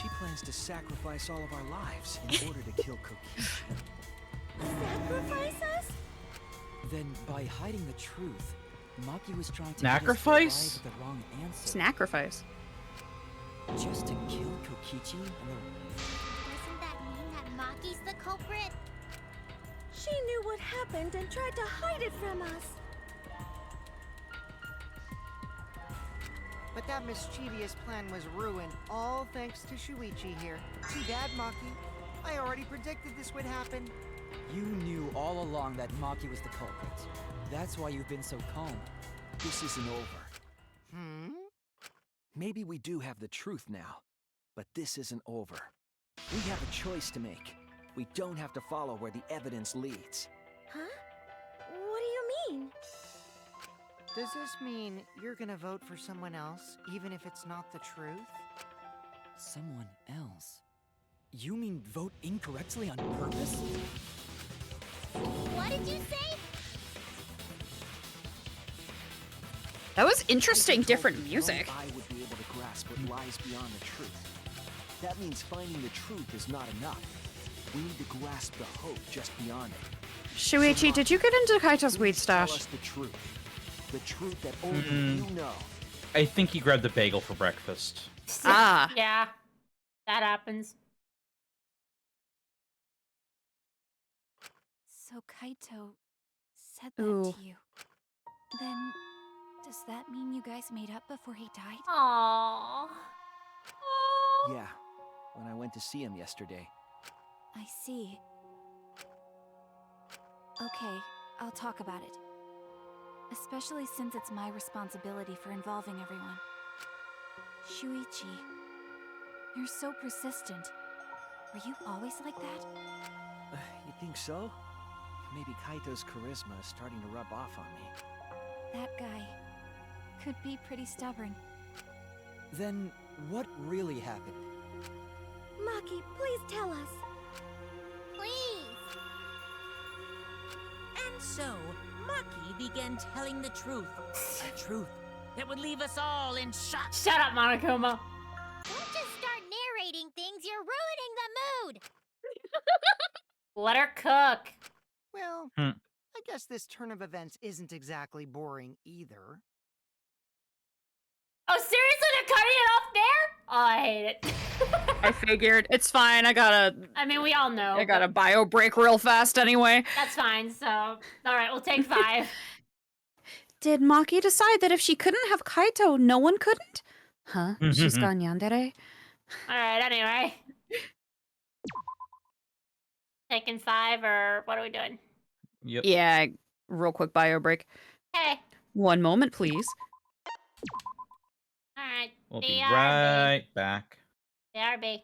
She plans to sacrifice all of our lives in order to kill Kokichi. Sacrifice us? then by hiding the truth, Maki was trying to Sacrifice? the wrong answer. Sacrifice. Just to kill Kokichi and the Doesn't that mean that Maki's the culprit? She knew what happened and tried to hide it from us. But that mischievous plan was ruined, all thanks to Shuichi here. Too bad, Maki. I already predicted this would happen. You knew all along that Maki was the culprit. That's why you've been so calm. This isn't over. Maybe we do have the truth now, but this isn't over. We have a choice to make. We don't have to follow where the evidence leads. Huh? What do you mean? Does this mean you're gonna vote for someone else, even if it's not the truth? Someone else? You mean vote incorrectly on purpose? What did you say? That was interesting, I told different you music. no eye would be able to grasp what lies beyond the truth. That means finding the truth is not enough. We need to grasp the hope just beyond it. Shuichi, did you get into Kaito's weed Tell stash? us the truth. The truth that only you know. I think he grabbed the bagel for breakfast. Ah. Yeah. That happens. So Kaito said that Ooh. to you. Then, does that mean you guys made up before he died? Aww. Yeah, when I went to see him yesterday. I see. Okay, I'll talk about it. Especially since it's my responsibility for involving everyone. Shuichi, you're so persistent. Were you always like that? You think so? Maybe Kaito's charisma is starting to rub off on me. That guy could be pretty stubborn. Then what really happened? Maki, please tell us. Please. And so, Maki began telling the truth. A truth that would leave us all in shock. Shut up, Monokuma. Don't just start narrating things, you're ruining the mood. Let her cook. Well, I guess this turn of events isn't exactly boring either. Oh, seriously? They're cutting it off there? Oh, I hate it. I figured. It's fine. I mean, we all know. I got a bio break real fast anyway. That's fine, so... Alright, we'll take 5. Did Maki decide that if she couldn't have Kaito, no one couldn't? Huh? She's gone yandere? Alright, anyway. Taking 5, or what are we doing? Yep. Yeah, real quick bio break. Okay. 1 moment, please. Alright. We'll be BRB. right back. BRB.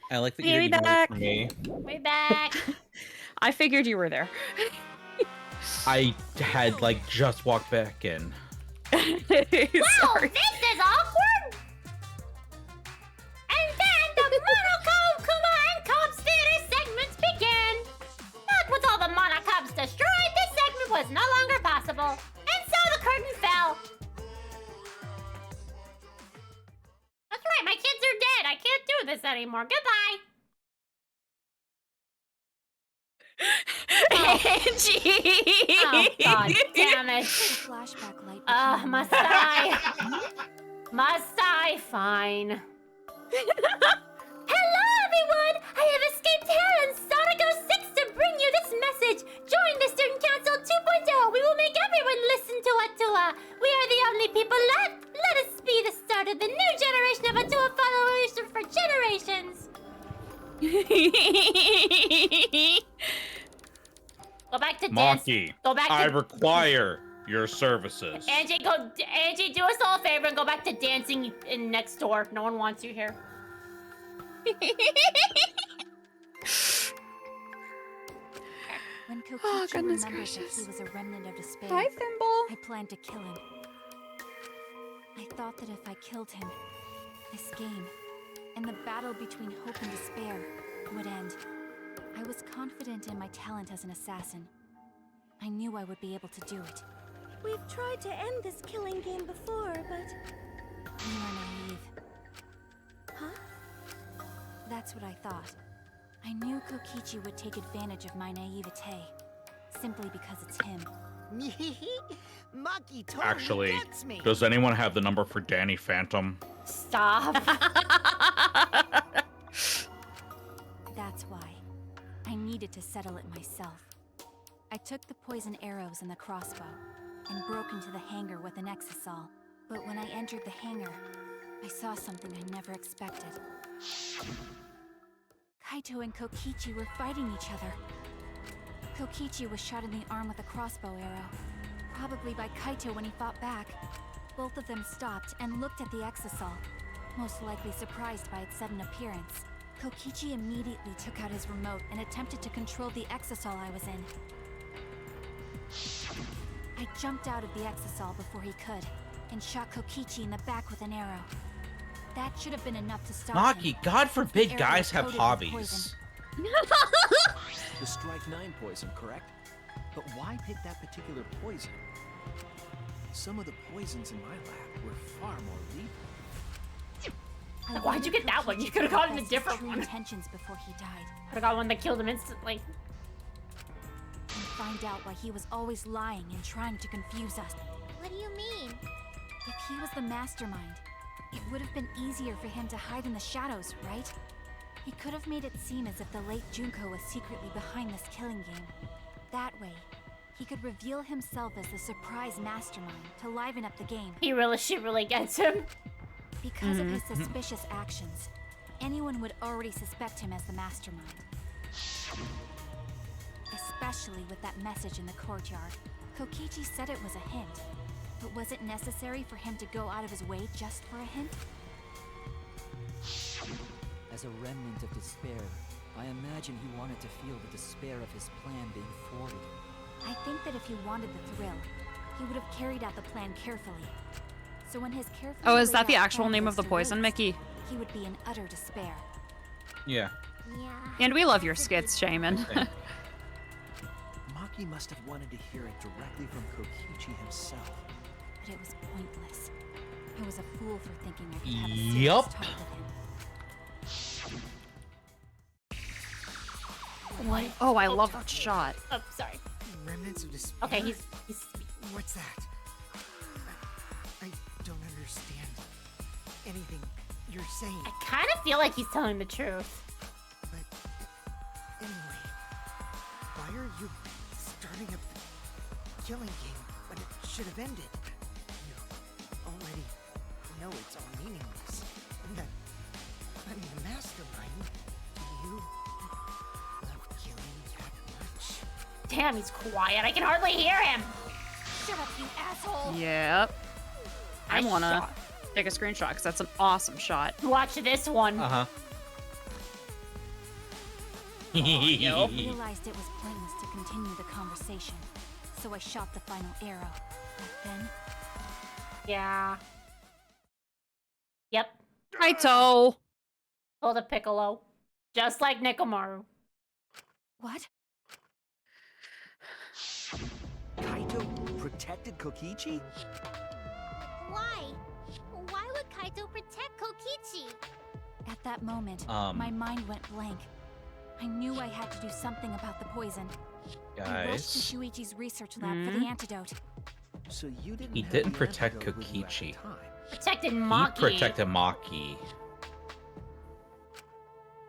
I like that Hey, you're we getting back. away from me. We back. I figured you were there. I had like just walked back in. Wow, Sorry. this is awkward. And then the Monochrome Kuma and Cubs did anymore. Goodbye. Angie! Oh, God damn it. The flashback light. Must I? Must I? Fine. Hello, everyone! I have escaped hell and Sonic 06 to bring you this message. Join the Student Council 2.0. We will make everyone listen to Atua. We are the only people left. Let us be the start of the new generation of Atua followers for generations. Go back to dance. Maki, Go back I to require your services. Angie, do us all a favor and go back to dancing in next door. No one wants you here. When Kokichi Oh, goodness remembered gracious. that he was a remnant of despair, Hi, Thimble. I planned to kill him. I thought that if I killed him, this game, and the battle between hope and despair, would end. I was confident in my talent as an assassin. I knew I would be able to do it. We've tried to end this killing game before, but... You are naive. Huh? That's what I thought. I knew Kokichi would take advantage of my naivete, simply because it's him. Maki totally Actually, gets me. does anyone have the number for Danny Phantom? Stop. That's why. I needed to settle it myself. I took the poison arrows and the crossbow, and broke into the hangar with an exisal. But when I entered the hangar, I saw something I never expected. Kaito and Kokichi were fighting each other. Kokichi was shot in the arm with a crossbow arrow, probably by Kaito when he fought back. Both of them stopped and looked at the exisal, most likely surprised by its sudden appearance. Kokichi immediately took out his remote and attempted to control the exisal I was in. I jumped out of the exisal before he could, and shot Kokichi in the back with an arrow. That should have been enough to stop him. Maki, God forbid The arrow guys was have coated with hobbies. poison. The Strike 9 poison, correct? But why pick that particular poison? Some of the poisons in my lab were far more lethal. Why'd you get that one? You could have gotten a different true one. intentions before he died, Could have got one that killed him instantly. and find out why he was always lying and trying to confuse us. What do you mean? If he was the mastermind, it would have been easier for him to hide in the shadows, right? He could have made it seem as if the late Junko was secretly behind this killing game. That way, he could reveal himself as the surprise mastermind to liven up the game. She really gets him. Because of his suspicious actions, anyone would already suspect him as the mastermind. Especially with that message in the courtyard. Kokichi said it was a hint, but was it necessary for him to go out of his way just for a hint? As a remnant of despair, I imagine he wanted to feel the despair of his plan being thwarted. I think that if he wanted the thrill, he would have carried out the plan carefully. So when his carefully Oh, is that laid the out actual plan name goes of the to poison, waste, Mickey? he would be in utter despair. Yeah. Yeah. And we love your skits, Shaman. Maki must have wanted to hear it directly from Kokichi himself. But it was pointless. I was a fool for thinking I could have a Yup. serious talk with him. What? Oh, I love that shot. Oh, sorry. Remnants of despair? Okay, he's What's that? I don't understand anything you're saying. I kind of feel like he's telling the truth. But anyway, why are you starting a killing game when it should have ended? You already know it's all meaningless, and that I'm the mastermind. Do you love killing that much? Damn, he's quiet. I can hardly hear him. Shut up, you asshole! Yep. I Nice wanna shot. take a screenshot because that's an awesome shot. Watch this one. Uh huh. I realized it was pointless to continue the conversation, so I shot the final arrow. But then, Yeah. Yep. Kaito! Pulled a Piccolo. Just like Nekomaru. what? Kaito protected Kokichi? Why? Why would Kaito protect Kokichi? At that moment, my mind went blank. I knew I had to do something about the poison. I rushed to Guys, Shuichi's research lab for the antidote. So you didn't he have didn't the protect antidote with you at the Kokichi. time. Protected He Maki. protected Maki.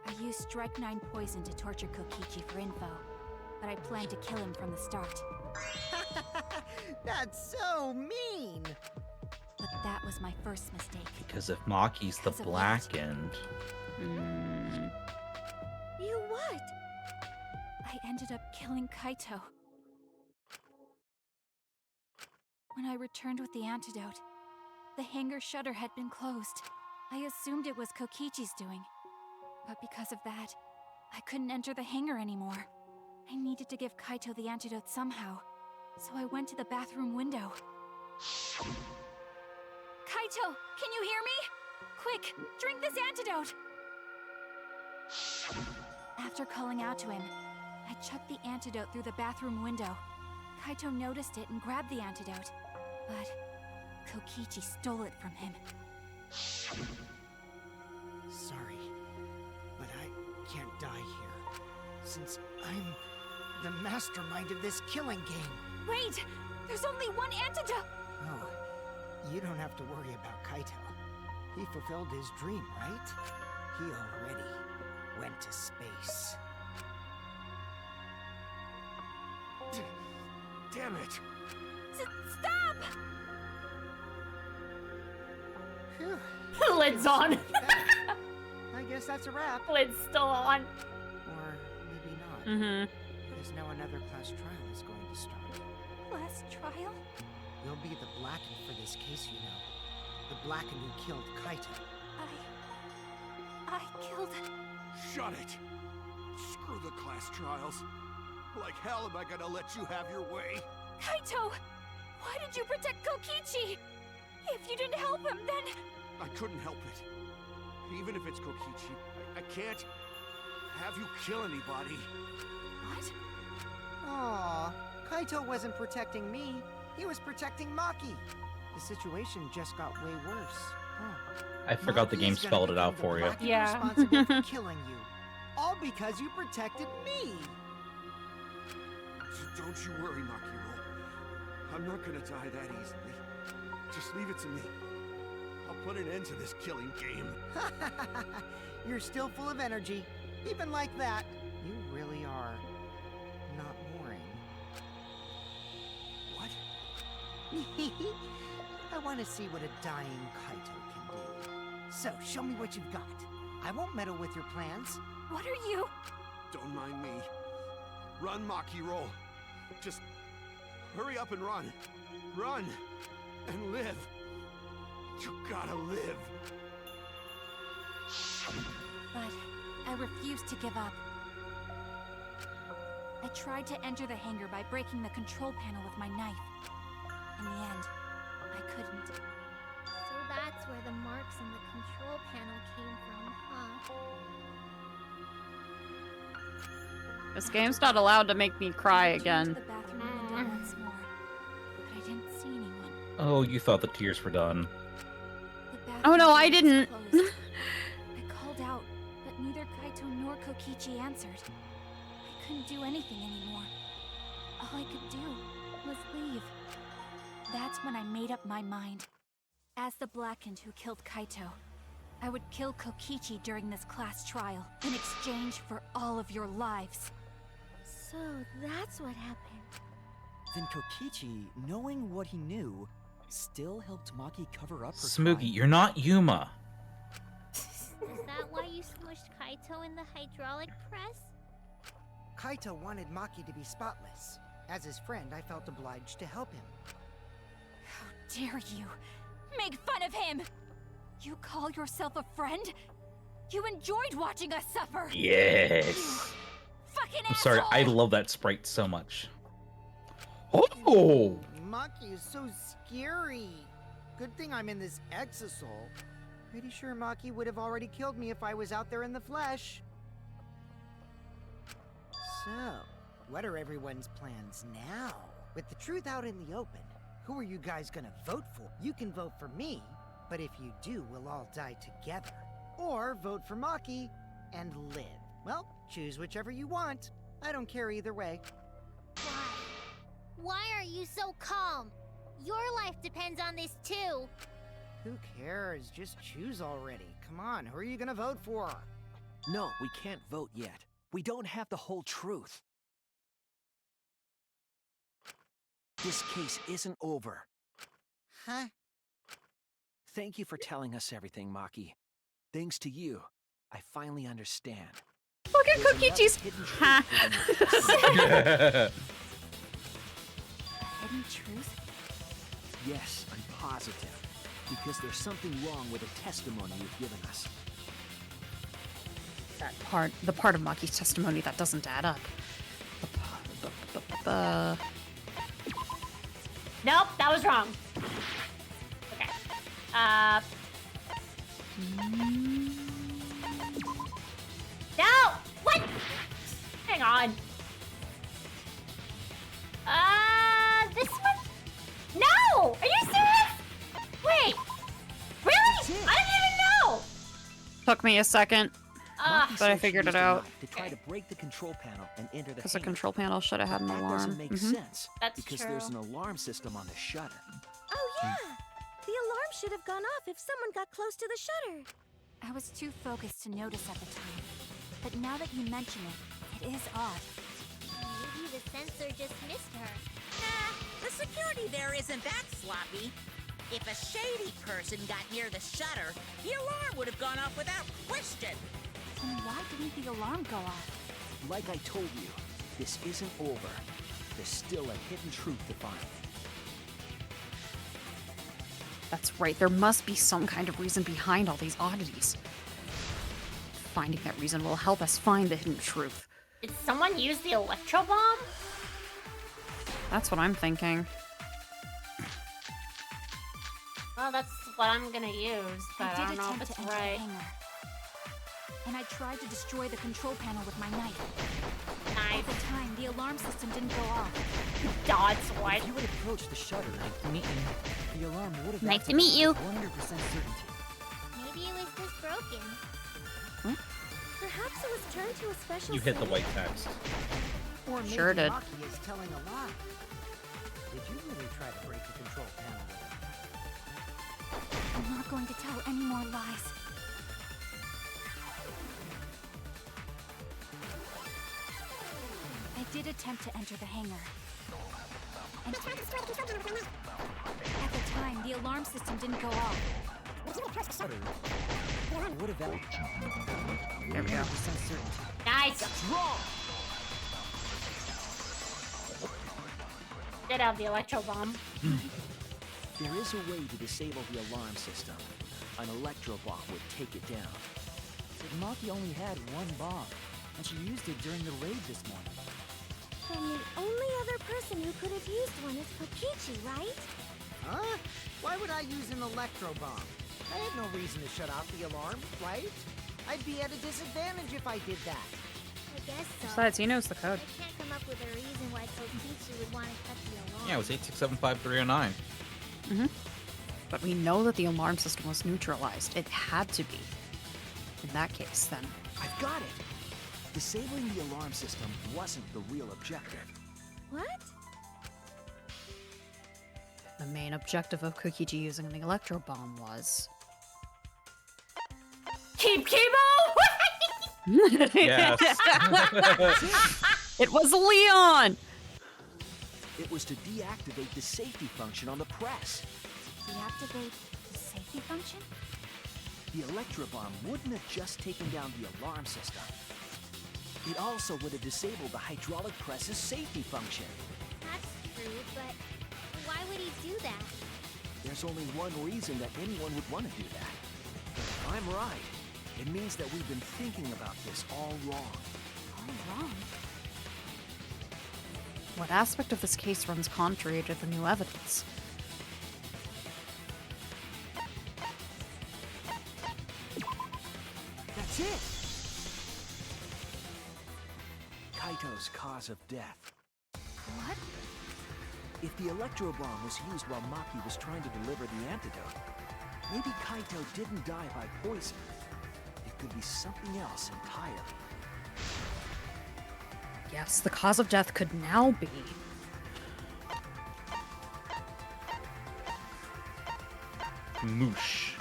I used strychnine poison to torture Kokichi for info, but I planned to kill him from the start. That's so mean! But that was my first mistake. Because if Maki's the Because of blackened, You what? I ended up killing Kaito. When I returned with the antidote, the hangar shutter had been closed. I assumed it was Kokichi's doing. But because of that, I couldn't enter the hangar anymore. I needed to give Kaito the antidote somehow, so I went to the bathroom window. Kaito, can you hear me? Quick, drink this antidote! After calling out to him, I chucked the antidote through the bathroom window. Kaito noticed it and grabbed the antidote, but Kokichi stole it from him. Sorry, but I can't die here, since I'm the mastermind of this killing game. Wait! There's only one antidote! Oh, you don't have to worry about Kaito. He fulfilled his dream, right? He already went to space. Damn it! Stop! Phew. Lid's on. I guess that's a wrap. Lid's still on. Or maybe not. Because now another class trial is going to start. Last trial? You'll be the blackened for this case, you know. The blackened who killed Kaito. I killed... Shut it! Screw the class trials. Like hell am I gonna let you have your way? Kaito! Why did you protect Kokichi? If you didn't help him, then... I couldn't help it. Even if it's Kokichi, I can't have you kill anybody. What? Aw, Kaito wasn't protecting me. He was protecting Maki. The situation just got way worse. Huh. I forgot the game Maki's gonna spelled it out become for the you. blackened Yeah. responsible for killing you. All because you protected me. Don't you worry, Makiro. I'm not gonna die that easily. Just leave it to me. I'll put an end to this killing game. You're still full of energy. Even like that, you really are not boring. What? I want to see what a dying Kaito can do. So, show me what you've got. I won't meddle with your plans. What are you? Don't mind me. Run, Makiro. Just hurry up and run. Run and live. You gotta live. But I refused to give up. I tried to enter the hangar by breaking the control panel with my knife. In the end, I couldn't. So that's where the marks on the control panel came from, huh? This game's not allowed to make me cry I returned again. to the bathroom window once more, but I didn't see anyone. Oh, you thought the tears were done. The Oh no, bathroom I door was didn't. closed. I called out, but neither Kaito nor Kokichi answered. I couldn't do anything anymore. All I could do was leave. That's when I made up my mind. As the blackened who killed Kaito, I would kill Kokichi during this class trial in exchange for all of your lives. So that's what happened. Then Kokichi, knowing what he knew, still helped Maki cover up her Smoogie, crime. you're not Yuma. Is that why you smushed Kaito in the hydraulic press? Kaito wanted Maki to be spotless. As his friend, I felt obliged to help him. How dare you make fun of him? You call yourself a friend? You enjoyed watching us suffer. Yes. Fucking I'm sorry, I asshole! love that sprite so much. Oh! Maki is so scary. Good thing I'm in this exosol. Pretty sure Maki would have already killed me if I was out there in the flesh. So, what are everyone's plans now? With the truth out in the open, who are you guys gonna vote for? You can vote for me, but if you do, we'll all die together. or vote for Maki and live. Well, choose whichever you want. I don't care either way. Why? Why are you so calm? Your life depends on this too. Who cares? Just choose already. Come on, who are you gonna vote for? No, we can't vote yet. We don't have the whole truth. This case isn't over. Huh? Thank you for telling us everything, Maki. Thanks to you, I finally understand. Look at Kokichi's. Ha. Hidden truth? Yes, I'm positive. Because there's something wrong with the testimony you've given us. The part of Maki's testimony that doesn't add up. Nope, that was wrong. Okay. No! What? Hang on. This one? No! Are you serious? Wait. Really? I didn't even know! Took me a second, Maki but I said she figured used it a out. knife to try to break the control panel and enter the Because the hangar. control panel should have had an That alarm. doesn't make sense. That's because true. there's an alarm system on the shutter. Oh, yeah! The alarm should have gone off if someone got close to the shutter. I was too focused to notice at the time. But now that you mention it, it is odd. Maybe the sensor just missed her. Nah, the security there isn't that sloppy. If a shady person got near the shutter, the alarm would have gone off without question. Then why didn't the alarm go off? Like I told you, this isn't over. There's still a hidden truth to find. That's right, there must be some kind of reason behind all these oddities. Finding that reason will help us find the hidden truth. Did someone use the electro bomb? That's what I'm thinking. Well, that's what I'm gonna use, but I I don't did know if attempt it's to enter right. the hangar. And I tried to destroy the control panel with my knife. At the time, the alarm system didn't go off. Dots, what? If you had approached the shutter, the alarm would have Nice to meet you. activated with 100% certainty. Maybe it was just broken. Perhaps it was turned to a special You hit the setting. white text. Or maybe Sure did. Maki is telling a lie. Did you really try to break the control panel with it? I'm not going to tell any more lies. I did attempt to enter the hangar. And at the time, the alarm system didn't go off. Shutter. The alarm would have activated There we go. 100% certainty. Nice! Did have the electro bomb. There is a way to disable the alarm system. An electro bomb would take it down. But Maki only had one bomb, and she used it during the raid this morning. Then the only other person who could have used one is Kokichi, right? Huh? Why would I use an electro bomb? I had no reason to shut off the alarm, right? I'd be at a disadvantage if I did that. I guess so. Besides, he knows the code. I can't come up with a reason why Kokichi would want to cut the alarm. Yeah, it was 8675309. But we know that the alarm system was neutralized. It had to be. In that case, then. I've got it! Disabling the alarm system wasn't the real objective. What? The main objective of Kokichi using the electro bomb was... Keep chemo! Yes. It was Leon! It was to deactivate the safety function on the press. Deactivate the safety function? The electro bomb wouldn't have just taken down the alarm system. It also would have disabled the hydraulic press's safety function. That's true, but why would he do that? There's only one reason that anyone would want to do that. If I'm right, it means that we've been thinking about this all wrong. All wrong. What aspect of this case runs contrary to the new evidence? That's it! Kaito's cause of death. What? If the electro bomb was used while Maki was trying to deliver the antidote, maybe Kaito didn't die by poison. could be something else entirely. Yes, the cause of death could now be... Moosh.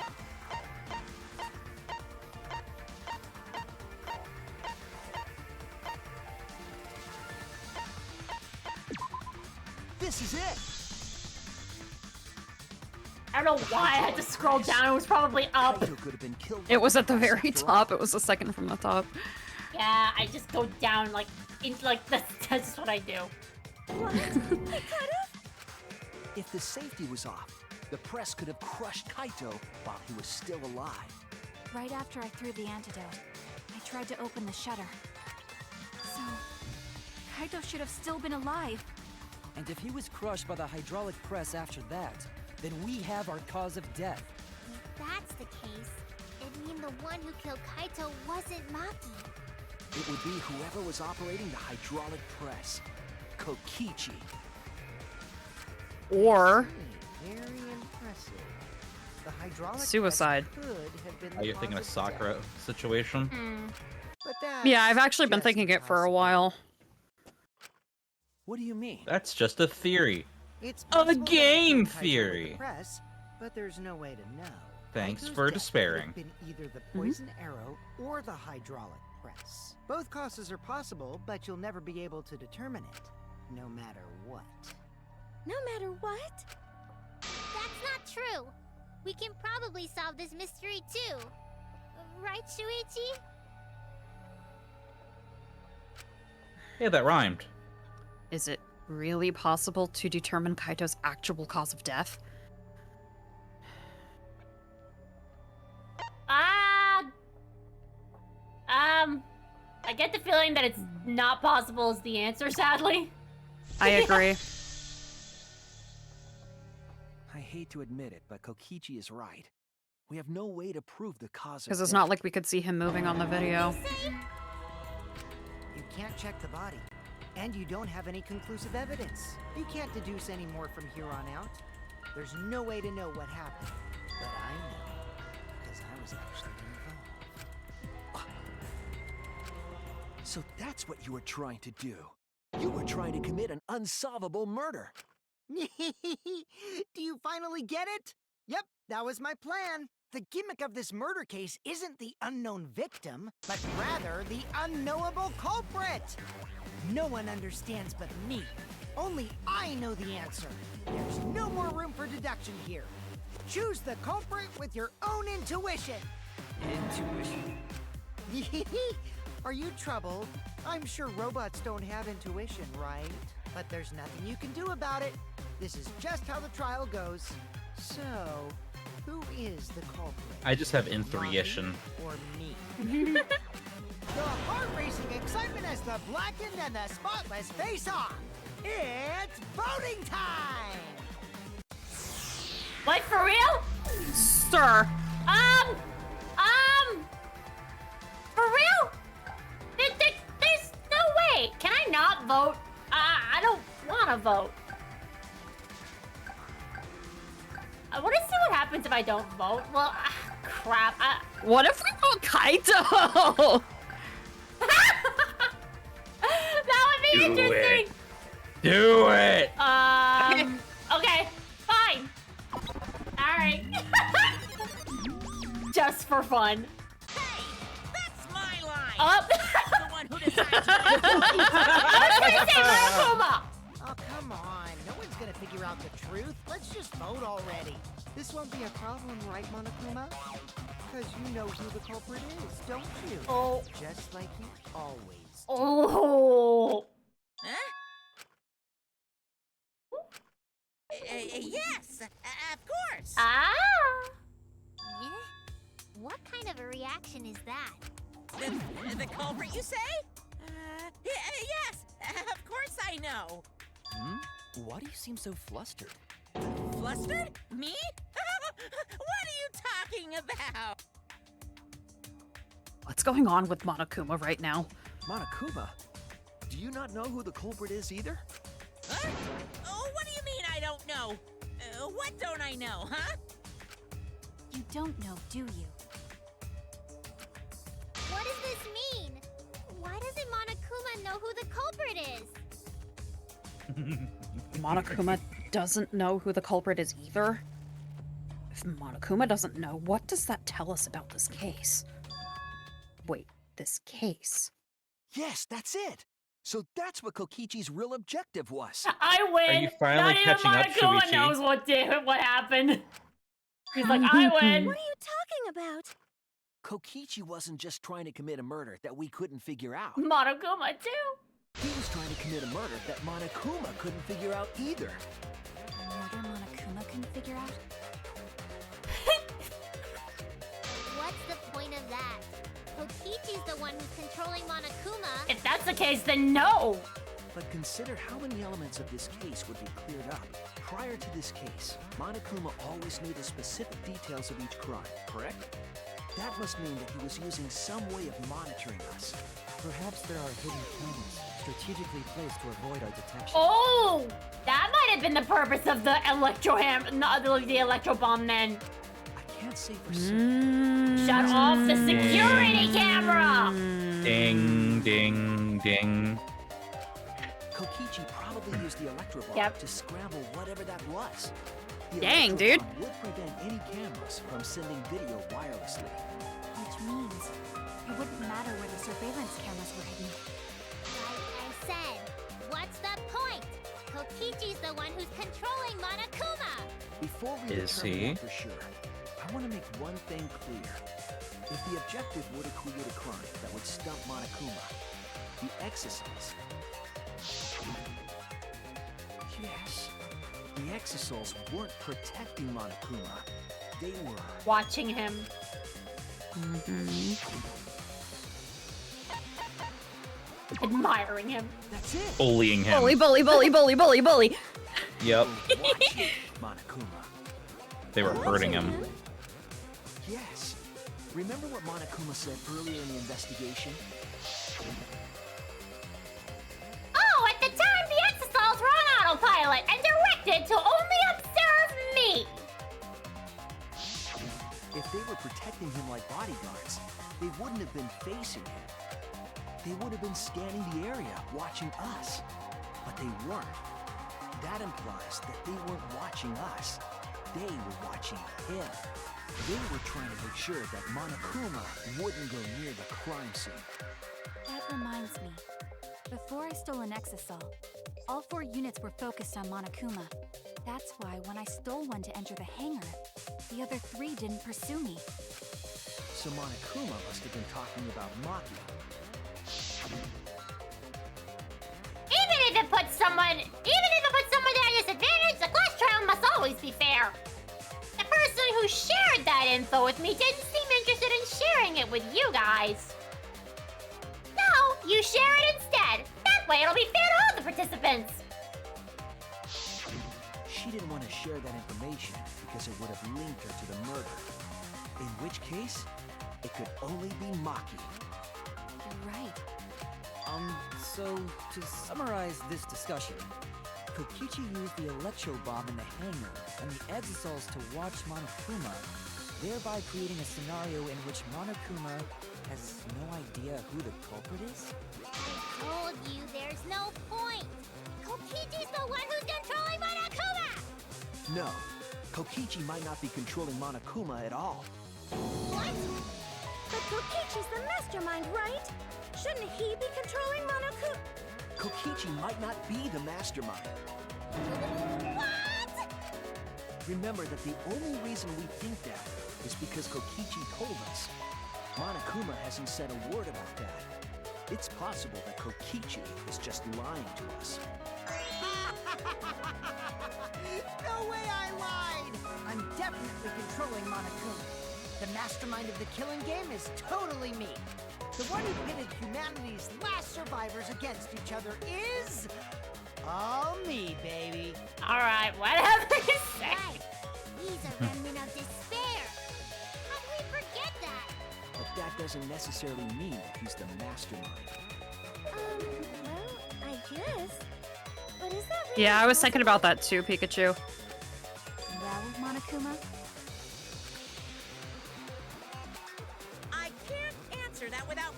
This is it! I don't know why I had to scroll down. It was probably up. Kaito could have been killed It by was the at the press very after all. top. It was the second from the top. Yeah, I just go down like that's just what I do. If the safety was off, the press could have crushed Kaito while he was still alive. Right after I threw the antidote, I tried to open the shutter. So, Kaito should have still been alive. And if he was crushed by the hydraulic press after that, then we have our cause of death. If that's the case, it'd mean the one who killed Kaito wasn't Maki. It would be whoever was operating the hydraulic press. Kokichi. Or Very impressive. The hydraulic Suicide. press could have been Are the you thinking a cause of death. Sakura situation? But yeah, I've that's actually been just thinking it for a while. What do you mean? That's just a theory. It's A possible that game it killed Kaito with the theory. press, but there's no way to know. Thanks Kaito's for death despairing. could have been either the poison arrow or the hydraulic press. Both causes are possible, but you'll never be able to determine it, no matter what. No matter what? That's not true. We can probably solve this mystery too. Right, Shuichi? Yeah, that rhymed. Is it really possible to determine Kaito's actual cause of death? I get the feeling that it's not possible is the answer, sadly. I agree. I hate to admit it, but Kokichi is right. We have no way to prove the cause of Because it's death. not like we could see him moving on the video. You can't check the body, and you don't have any conclusive evidence. You can't deduce any more from here on out. There's no way to know what happened, but I know, because I was actually involved. So that's what you were trying to do. You were trying to commit an unsolvable murder. Do you finally get it? Yep, that was my plan. The gimmick of this murder case isn't the unknown victim, but rather the unknowable culprit. No one understands but me. Only I know the answer. There's no more room for deduction here. Choose the culprit with your own intuition. Intuition. Are you troubled? I'm sure robots don't have intuition, right? But there's nothing you can do about it. This is just how the trial goes. So, who is the culprit? I just have intuition. Or me? The heart-racing excitement as the blackened and the spotless face off. It's voting time! What, for real? Sir. For real? There's no way. Can I not vote? I don't want to vote. I want to see what happens if I don't vote. Well, crap. What if we vote Kaito? That would be interesting. Do it! Okay, fine. Alright. Just for fun. Hey, that's my line. Up. The one who decides. I was gonna say Monokuma. Oh, come on. No one's gonna figure out the truth. Let's just vote already. This won't be a problem, right, Monokuma? Because you know who the culprit is, don't you? Oh. Just like you always. Oh. Huh? Yes, of course. Ah. Eh? What kind of a reaction is that? The culprit, you say? Yes, of course I know. Why do you seem so flustered? Flustered? Me? What are you talking about? What's going on with Monokuma right now? Monokuma? Do you not know who the culprit is either? Huh? Oh, what do you mean I don't know? What don't I know, huh? You don't know, do you? does this mean? Why doesn't Monokuma know who the culprit is? Monokuma doesn't know who the culprit is either? If Monokuma doesn't know, what does that tell us about this case? Wait, this case? Yes, that's it. So that's what Kokichi's real objective was. I win. Are you finally Not even catching up, Monokuma Shuichi? knows what happened. He's like, I win. What are you talking about? Kokichi wasn't just trying to commit a murder that we couldn't figure out. Monokuma too. He was trying to commit a murder that Monokuma couldn't figure out either. A murder Monokuma couldn't figure out? What's the point of that? Kokichi's the one who's controlling Monokuma. If that's the case, then no. But consider how many elements of this case would be cleared up. Prior to this case, Monokuma always knew the specific details of each crime, correct? That must mean that he was using some way of monitoring us. Perhaps there are hidden cameras strategically placed to avoid our detection. Oh, that might have been the purpose of the the electro bomb then. I can't say for certain. Shut off the security camera. Ding, ding, ding. Kokichi probably used the electro bomb to scramble whatever that was. The Dang, electro dude. bomb would prevent any cameras from sending video wirelessly. Which means it wouldn't matter where the surveillance cameras were hidden. Like I said, what's the point? Kokichi's the one who's controlling Monokuma. Before we Is determine he? that for sure, I want to make one thing clear. If the objective were to create a crime that would stump Monokuma, the exosols... Yes, the exosols weren't protecting Monokuma. They were... Watching him. Admiring him. That's it! Bullying him. Bully, bully, bully, bully, bully, bully. Yep. Watching Monokuma. They were hurting him. Yes. Remember what Monokuma said earlier in the investigation? Oh, at the time, the exosols were on autopilot and directed to only observe me. If they were protecting him like bodyguards, they wouldn't have been facing him. They would have been scanning the area, watching us. But they weren't. That implies that they weren't watching us. They were watching him. They were trying to make sure that Monokuma wouldn't go near the crime scene. That reminds me. Before I stole an exosol, all 4 units were focused on Monokuma. That's why when I stole one to enter the hangar, the other 3 didn't pursue me. So Monokuma must have been talking about Maki. Even if it puts someone at a disadvantage, the class trial must always be fair. The person who shared that info with me didn't seem interested in sharing it with you guys. No, you share it instead. That way it'll be fair to all the participants. She didn't want to share that information because it would have linked her to the murder. In which case, it could only be Maki. You're right. So to summarize this discussion, Kokichi used the electro bomb in the hangar and the exosols to watch Monokuma, thereby creating a scenario in which Monokuma has no idea who the culprit is? I told you there's no point. Kokichi's the one who's controlling Monokuma. No, Kokichi might not be controlling Monokuma at all. What? But Kokichi's the mastermind, right? Shouldn't he be controlling Monokuma? Kokichi might not be the mastermind. What? Remember that the only reason we think that is because Kokichi told us. Monokuma hasn't said a word about that. It's possible that Kokichi is just lying to us. No way I lied! I'm definitely controlling Monokuma. The mastermind of the killing game is totally me. The one who pitted humanity's last survivors against each other is... all me, baby. All right, whatever you say. Right. He's a remnant of despair. How do we forget that? But that doesn't necessarily mean that he's the mastermind. Well, I guess. But is that really Yeah, I was thinking about that too, Pikachu. Well, Monokuma? I can't answer that without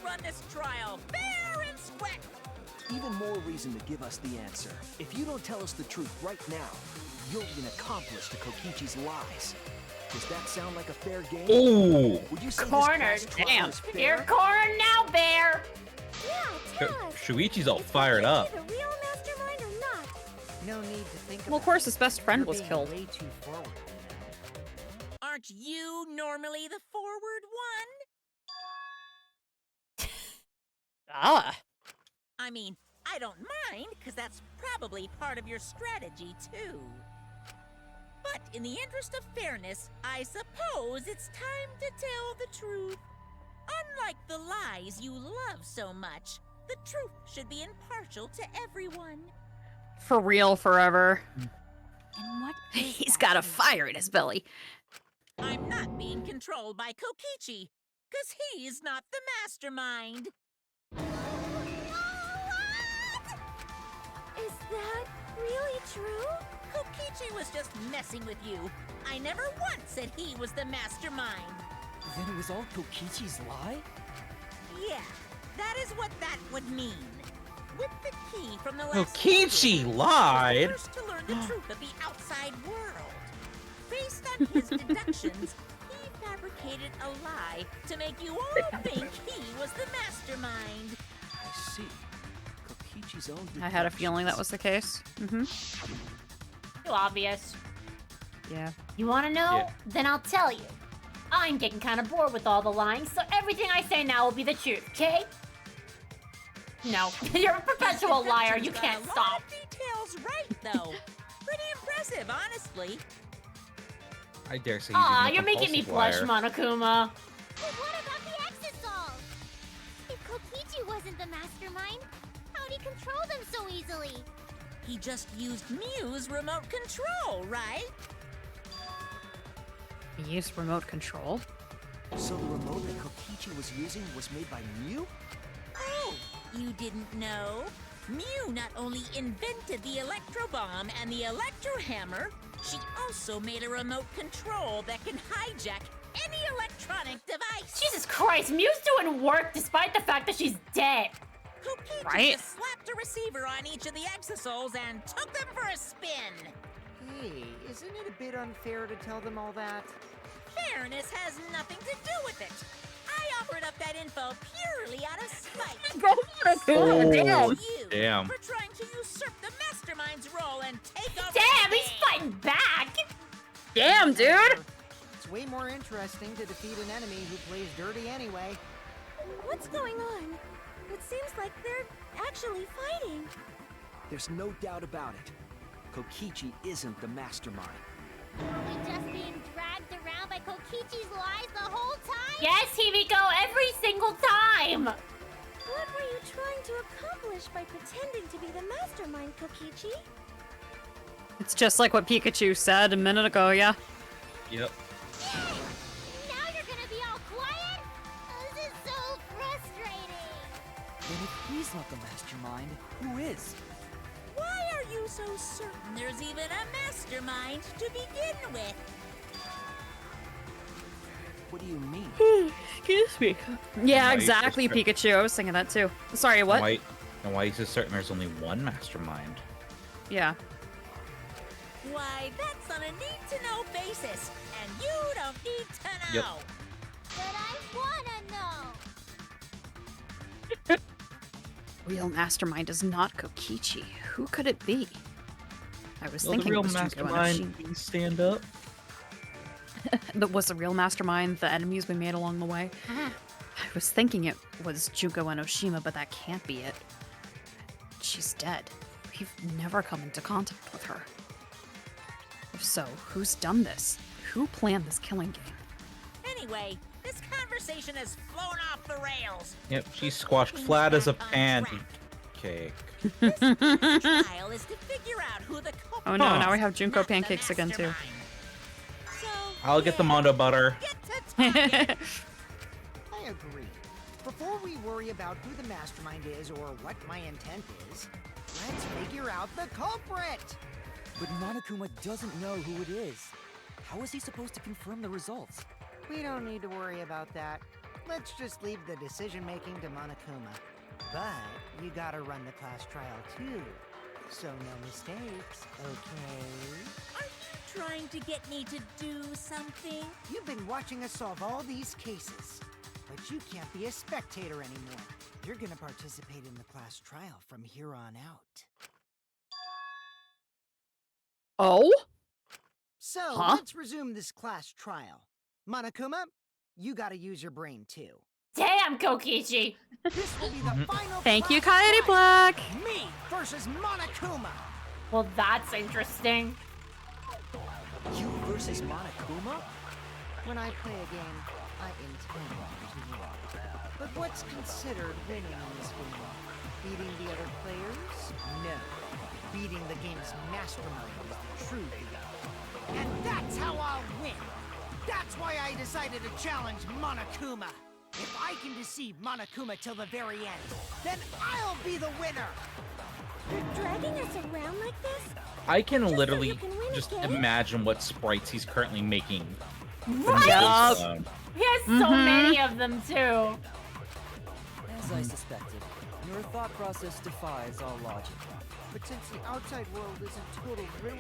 run this trial fair and square. Even more reason to give us the answer. If you don't tell us the truth right now, you'll be an accomplice to Kokichi's lies. Does that sound like a fair game? Ooh. Would you say this Cornered. class trial Damn. is fair? You're cornered now, Bear. Yeah, tell us. Shuichi's all Is fired Kokichi up. the real mastermind or not? No need to think Well, of about course, it. his best friend You're was being killed. Way too forward. Aren't you normally the forward one? Ah. I mean, I don't mind, because that's probably part of your strategy, too. But in the interest of fairness, I suppose it's time to tell the truth. Unlike the lies you love so much, the truth should be impartial to everyone. For real, forever. And what is He's that got a truth? fire in his belly. I'm not being controlled by Kokichi, because he's not the mastermind. Is that really true? Kokichi was just messing with you. I never once said he was the mastermind. Then it was all Kokichi's lie? Yeah, that is what that would mean. With the key from the last Kokichi video, lied? he was the first to learn the truth of the outside world. Based on his deductions, he fabricated a lie to make you all think he was the mastermind. I see. Kokichi's own I had a feeling that deductions. was the case. Mm-hmm. Too obvious. Yeah. You want to know? Yeah. Then I'll tell you. I'm getting kind of bored with all the lying, so everything I say now will be the truth, okay? No, you're a perpetual liar. You Deductions got can't a lot stop. of details right, though. Pretty impressive, honestly. I dare say he's Aw, even a you're making me blush, compulsive liar. Monokuma. But what about the exit dolls? If Kokichi wasn't the mastermind, how'd he control them so easily? He just used Mew's remote control, right? He used remote control. So the remote that Kokichi was using was made by Mew? Oh, you didn't know? Mew not only invented the electro bomb and the electro hammer, she also made a remote control that can hijack any electronic device. Jesus Christ, Mew's doing work despite the fact that she's dead. Kokichi Right? just slapped a receiver on each of the exosols and took them for a spin. Hey, isn't it a bit unfair to tell them all that? Fairness has nothing to do with it. I offered up that info purely out of spite. Go for it, Oh, damn. You damn. for trying to usurp the mastermind's role and take over. Damn, the he's game. fighting back. Damn, dude! It's way more interesting to defeat an enemy who plays dirty anyway. What's going on? It seems like they're actually fighting. There's no doubt about it. Kokichi isn't the mastermind. Were we just being dragged around by Kokichi's lies the whole time? Yes, Himiko, every single time. What were you trying to accomplish by pretending to be the mastermind, Kokichi? It's just like what Pikachu said a minute ago, yeah? Yep. Yay! Now you're gonna be all quiet? This is so frustrating. Then if he's not the mastermind, who is? Why are you so certain there's even a mastermind to begin with? What do you mean? Excuse me. Yeah, Why exactly, is this- Pikachu. I was thinking that too. Sorry, what? And why is it certain there's only one mastermind? Yeah. Why, that's on a need-to-know basis, and you don't need to Yep. know. But I wanna know. Real mastermind is not Kokichi. Who could it be? I was Well, the thinking real it was Junko mastermind, please stand up. But was the real mastermind the enemies we made along the way? I was thinking it was Junko and Oshima, but that can't be it. She's dead. We've never come into contact with her. If so, who's done this? Who planned this killing game? Anyway, this conversation has flown off the rails. Yep, she's squashed flat as a Back on pancake. This trial is to figure out who the culprit Oh no, Huh. now we have is, Junko not the pancakes again too. mastermind. So, I'll get the yeah, Mondo butter. get to talking. I agree. Before we worry about who the mastermind is or what my intent is, let's figure out the culprit! But Monokuma doesn't know who it is. How is he supposed to confirm the results? We don't need to worry about that. let's just leave the decision-making to Monokuma. But you gotta run the class trial too, so no mistakes, okay? Are you trying to get me to do something? You've been watching us solve all these cases, but you can't be a spectator anymore. You're gonna participate in the class trial from here on out. Oh? So, Huh? let's resume this class trial. Monokuma, you gotta use your brain too. Damn, Kokichi! This will be the final Thank you, class Coyote trial. Black. Me versus Monokuma. Well, that's interesting. You versus Monokuma? When I play a game, I intend to win. But what's considered winning in this game? Beating the other players? No. Beating the game's mastermind is the true deal. And that's how I'll win! That's why I decided to challenge Monokuma! If I can deceive Monokuma till the very end, then I'll be the winner! You're dragging us around like this? I can Just so literally you can win just again? imagine what sprites he's currently making. Right? Yup. He has so many of them, too. As I suspected, your thought process defies all logic. But since the outside world is in total ruin,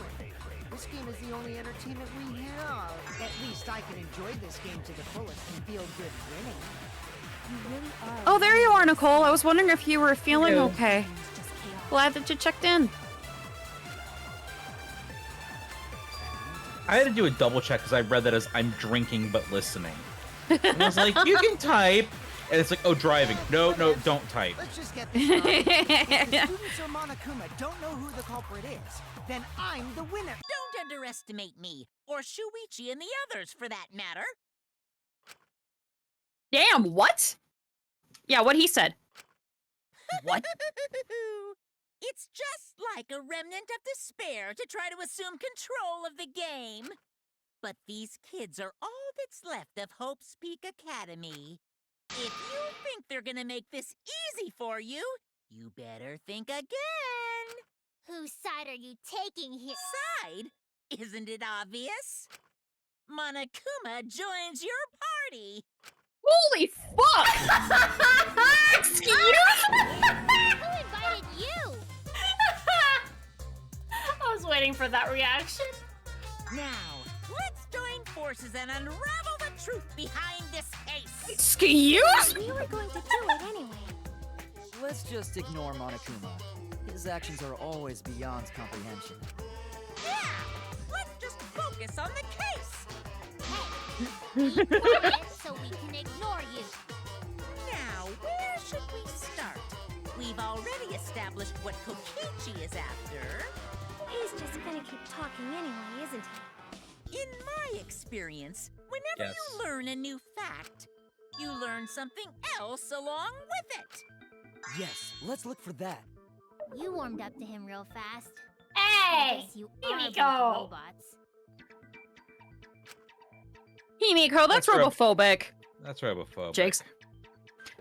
this game is the only entertainment we have. At least I can enjoy this game to the fullest and feel good winning. You really are. Oh, there you are, Nicole. I was wondering if you were feeling Yeah. okay. Just chaos. Glad that you checked in. I had to do a double check because I read that as I'm drinking but listening. And I was like, you can type. And it's like, oh, driving. No, don't type. Let's just get this started. If the students or Monokuma don't know who the culprit is, then I'm the winner. Don't underestimate me, or Shuichi and the others for that matter. Damn, what? Yeah, what he said. What? It's just like a remnant of despair to try to assume control of the game. But these kids are all that's left of Hope's Peak Academy. If you think they're gonna make this easy for you, you better think again. Whose side are you taking here? Side? Isn't it obvious? Monokuma joins your party. Holy fuck! Excuse me? Who invited you? I was waiting for that reaction. Now, let's join forces and unravel the truth behind this case. Excuse me? We were going to do it anyway. Let's just ignore Monokuma. His actions are always beyond comprehension. Yeah, let's just focus on the case. Hey, be quiet so we can ignore you. Now, where should we start? We've already established what Kokichi is after. He's just gonna keep talking anyway, isn't he? In my experience, whenever you learn a new fact, you learn something else along with it. Yes, let's look for that. You warmed up to him real fast. I Hey! guess you are a bunch Himiko! of robots. Himiko, that's That's rob- robophobic. That's robophobic. Jakes.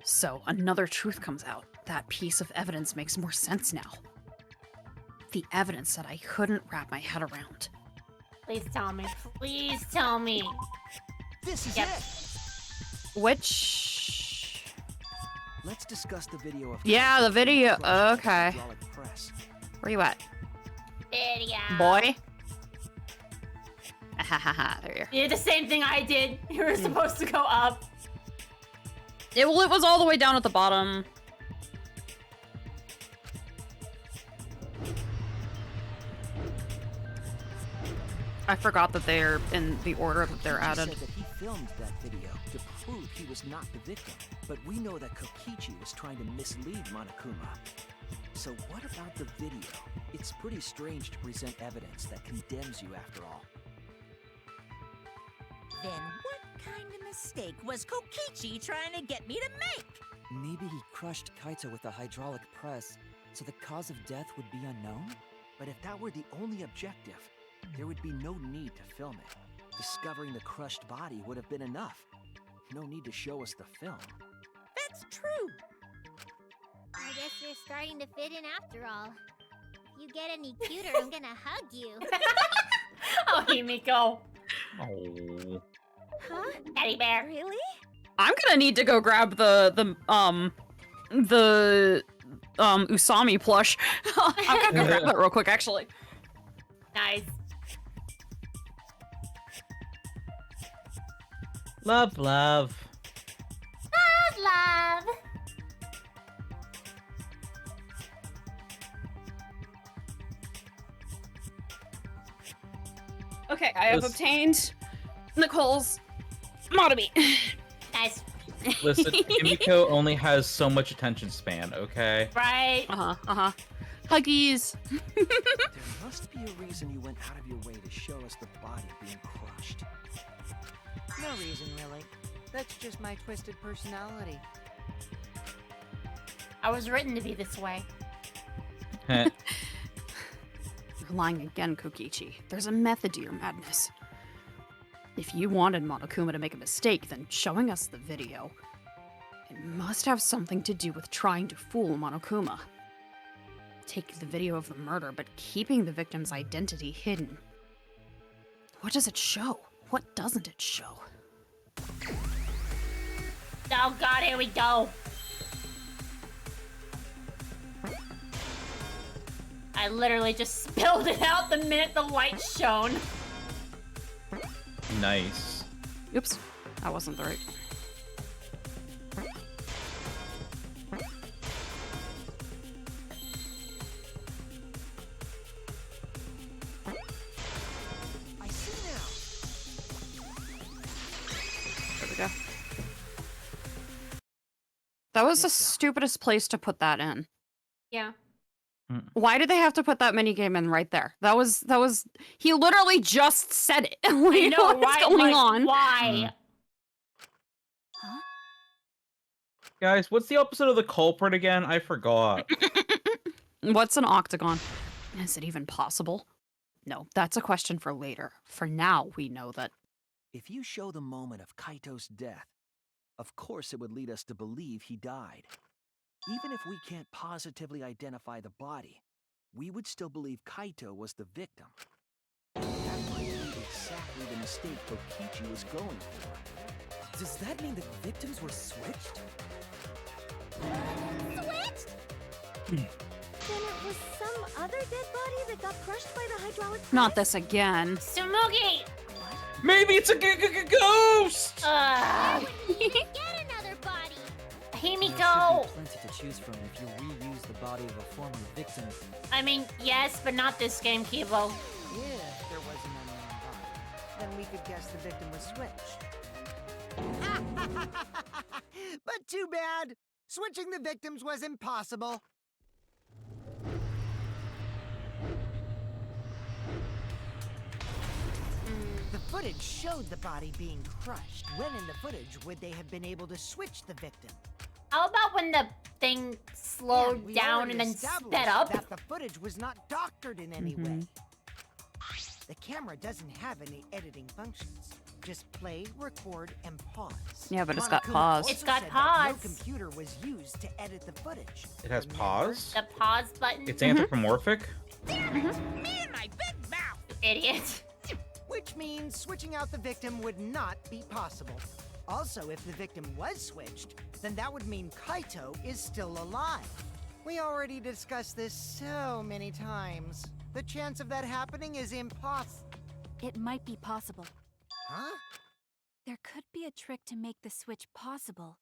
So, another truth comes out. That piece of evidence makes more sense now. The evidence that I couldn't wrap my head around. Please tell me. Please tell me. This is Yep. it! Which... Let's discuss the video of Yeah, the video. Crushed Okay. hydraulic press. Where you at? Video. Boy? Ahahaha, there you are. You did the same thing I did. You were supposed to go up. It was all the way down at the bottom. I forgot that they're in the order that they're Kokichi added. said that he filmed that video to prove he was not the victim, but we know that Kokichi was trying to mislead Monokuma. So what about the video? It's pretty strange to present evidence that condemns you after all. Then what kind of mistake was Kokichi trying to get me to make? Maybe he crushed Kaito with the hydraulic press, so the cause of death would be unknown? But if that were the only objective, there would be no need to film it. Discovering the crushed body would have been enough. No need to show us the film. That's true. I guess you're starting to fit in after all. If you get any cuter, I'm gonna hug you. Oh, Himiko. Oh. Huh? Teddy bear. Really? I'm gonna need to go grab the Usami plush. I'm gonna go grab that real quick, actually. Nice. Love, love. Love. Okay, I have obtained Nicole's Motobi. Nice. Listen, Kimiko only has so much attention span, okay? Right. Huggies. There must be a reason you went out of your way to show us the body being crushed. No reason, really. That's just my twisted personality. I was written to be this way. You're lying again, Kokichi. There's a method to your madness. If you wanted Monokuma to make a mistake, then showing us the video, it must have something to do with trying to fool Monokuma. Taking the video of the murder, but keeping the victim's identity hidden. What does it show? What doesn't it show? Oh god, here we go. I literally just spilled it out the minute the light shone. Nice. Oops, that wasn't the right. I see now. There we go. That was the stupidest place to put that in. Yeah. Why did they have to put that minigame in right there? That was he literally just said it. I know, What's right? going Like, on? Why? Huh? Guys, what's the opposite of the culprit again? I forgot. What's an octagon? Is it even possible? No, that's a question for later. For now, we know that. If you show the moment of Kaito's death, of course it would lead us to believe he died. Even if we can't positively identify the body, we would still believe Kaito was the victim. That might be exactly the mistake Kokichi was going for. Does that mean the victims were switched? Switched? Then it was some other dead body that got crushed by the hydraulic press? Not this again. Sumugi! Maybe it's a ghost! Get another body! Himiko! Plenty to choose from if you reuse the body of a former victim. I mean, yes, but not this game, Kibo. If there was an unknown body, then we could guess the victim was switched. But too bad. Switching the victims was impossible. The footage showed the body being crushed. When in the footage would they have been able to switch the victim? How about when the thing slowed we down already and then established sped up? that the footage was not doctored in any way. The camera doesn't have any editing functions. Just play, record, and pause. Yeah, but it's got Monokuma pause. also It's got said that pause. No computer was used to edit the footage. It has pause? The pause button? It's anthropomorphic? Me and my big mouth! Idiot. Which means switching out the victim would not be possible. Also, if the victim was switched, then that would mean Kaito is still alive. We already discussed this so many times. The chance of that happening is impossible. It might be possible. Huh? There could be a trick to make the switch possible.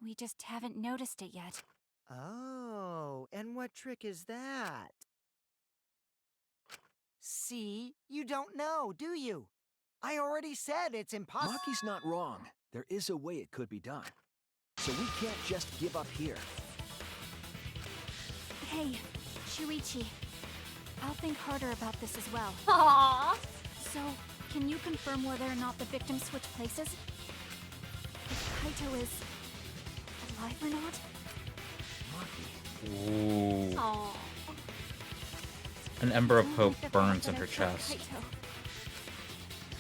We just haven't noticed it yet. Oh, and what trick is that? See, you don't know, do you? I already said it's impossible. Maki's not wrong. There is a way it could be done. So we can't just give up here. Hey, Shuichi. I'll think harder about this as well. Aww. So, can you confirm whether or not the victims switch places? If Kaito is alive or not? Maki. Ooh. Aww. An ember of I don't hope like the burns fact in her that I killed chest. Kaito.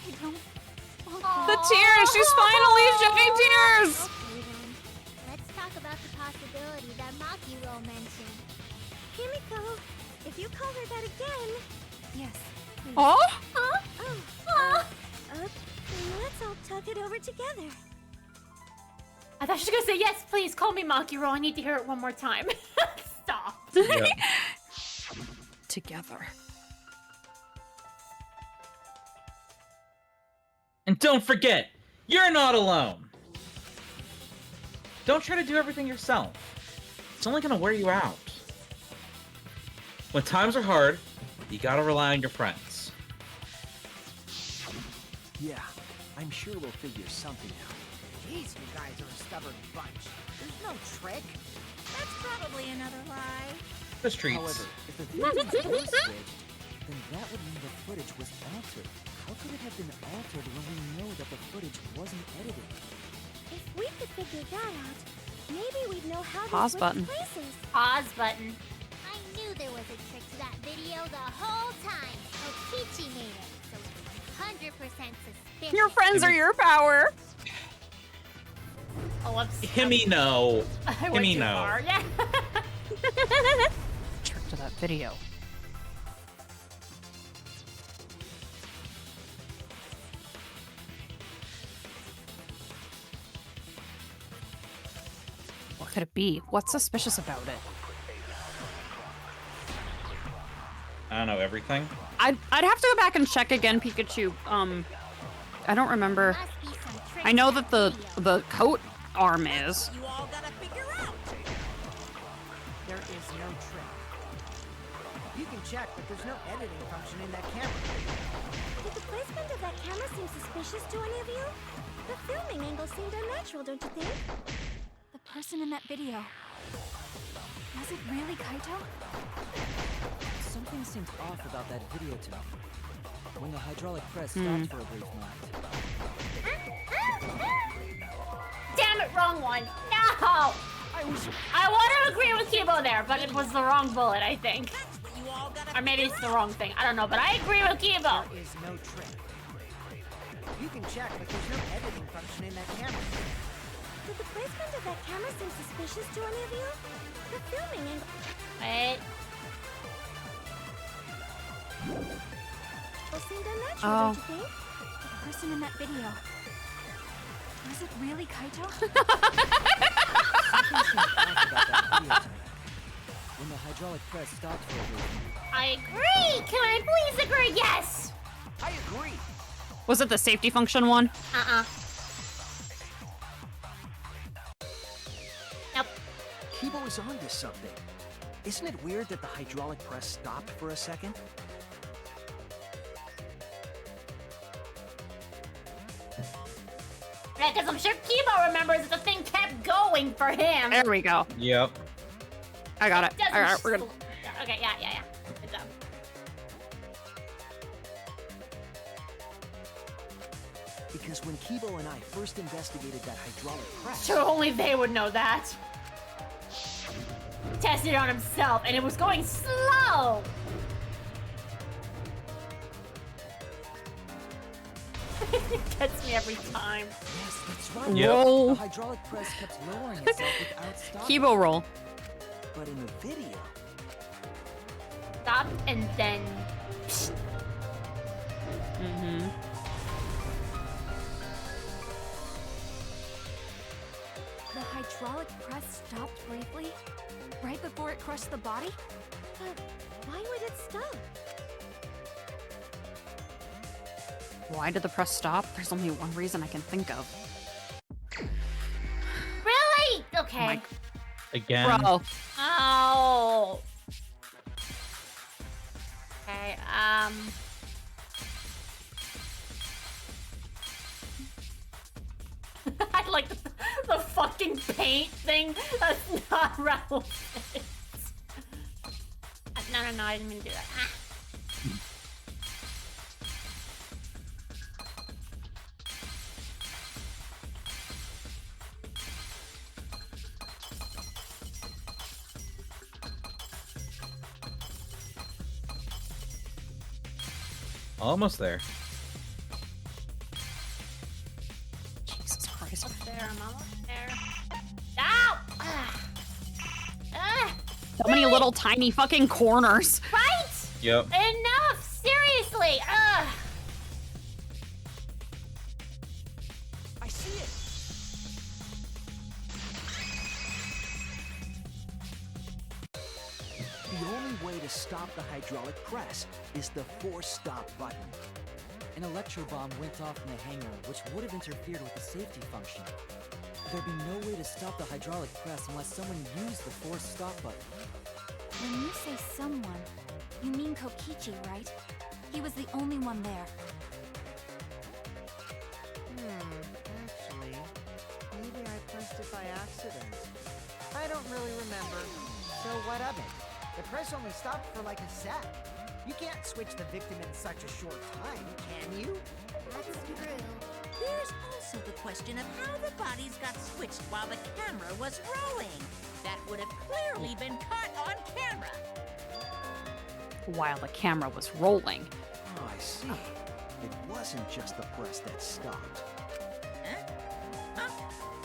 I don't want The tears! She's finally shedding tears! Okay then. Let's talk about the possibility that Maki will mention. Himiko, if you call her that again... Yes, please. Oh? let's all talk it over together. I thought she was gonna say, yes, please, call me Makiro. I need to hear it one more time. Stop. Yeah. Together. And don't forget, you're not alone. Don't try to do everything yourself. It's only gonna wear you out. When times are hard, you gotta rely on your friends. Yeah, I'm sure we'll figure something out. Jeez, you guys are a stubborn bunch. There's no trick. That's probably another lie. Just treats. However, if the video was switched, then that would mean the footage was altered. How could it have been altered when we know that the footage wasn't edited? If we could figure that out, maybe we'd know how Pause to button. switch places. Pause button. I knew there was a trick to that video the whole time. Kokichi made it, so it's 100% suspicious. Your friends are your power. Oh, whoops. Himmy no. I went Himmy too no. far. Yeah. Trick to that video. What could it be? What's suspicious about it? I don't know, everything. I'd have to go back and check again, Pikachu. I don't remember. Must be some trick I know to that the video. coat arm is. You all gotta figure out. There is no trick. You can check, but there's no editing function in that camera. Did the placement of that camera seem suspicious to any of you? The filming angle seemed unnatural, don't you think? The person in that video. Was it really Kaito? Something seemed off about that video to me. When the hydraulic press stopped for a brief moment. Damn it, wrong one. No! I want to agree with Kibo there, but it was the wrong bullet, I think. That's what you all gotta Or maybe it's figure the wrong thing. I don't know, but I agree with Kibo. There is no trick. You can check, but there's no editing function in that camera. Did the placement of that camera seem suspicious to any of you? The filming angle Wait. seemed unnatural, Oh. don't you think? The person in that video. Was it really Kaito? Something seemed off about that video to me. When the hydraulic press stopped for a brief moment. I agree! Can I please agree? Yes! I agree. Was it the safety function one? Uh-uh. Nope. Kibo is onto something. Isn't it weird that the hydraulic press stopped for a second? Yeah, because I'm sure Kibo remembers that the thing kept going for him. There we go. Yep. I got it. Doesn't All right, we're good. Okay, yeah. Good job. Because when Kibo and I first investigated that hydraulic press, Sure, only they would know that. Tested it on himself, and it was going slow. It gets me every time. yes, that's right. Yep. Roll. The hydraulic press kept lowering itself without stopping. Kibo roll. But in the video, Stopped and then. Mm-hmm. The hydraulic press stopped briefly, right before it crushed the body? But why would it stop? Why did the press stop? There's only one reason I can think of. Really? Okay. my- Again. Bro. Oh. Okay. I like the fucking paint thing. That's not relevant. No, I didn't mean to do that. Ah. Almost there. Jesus Christ. Almost there, I'm almost there. Ow! Ah. Ah. So many little tiny fucking corners. Right? Yep. Enough! Seriously! Ugh! I see it. The only way to stop the hydraulic press is the force stop button. An electro bomb went off in the hangar, which would have interfered with the safety function. There'd be no way to stop the hydraulic press unless someone used the force stop button. When you say someone, you mean Kokichi, right? He was the only one there. Actually, maybe I pressed it by accident. I don't really remember. So what of it? The press only stopped for like a sec. You can't switch the victim in such a short time, can you? That's true. There's also the question of how the bodies got switched while the camera was rolling. That would have clearly been caught on camera. While the camera was rolling. Oh, I see. It wasn't just the press that stopped. Huh?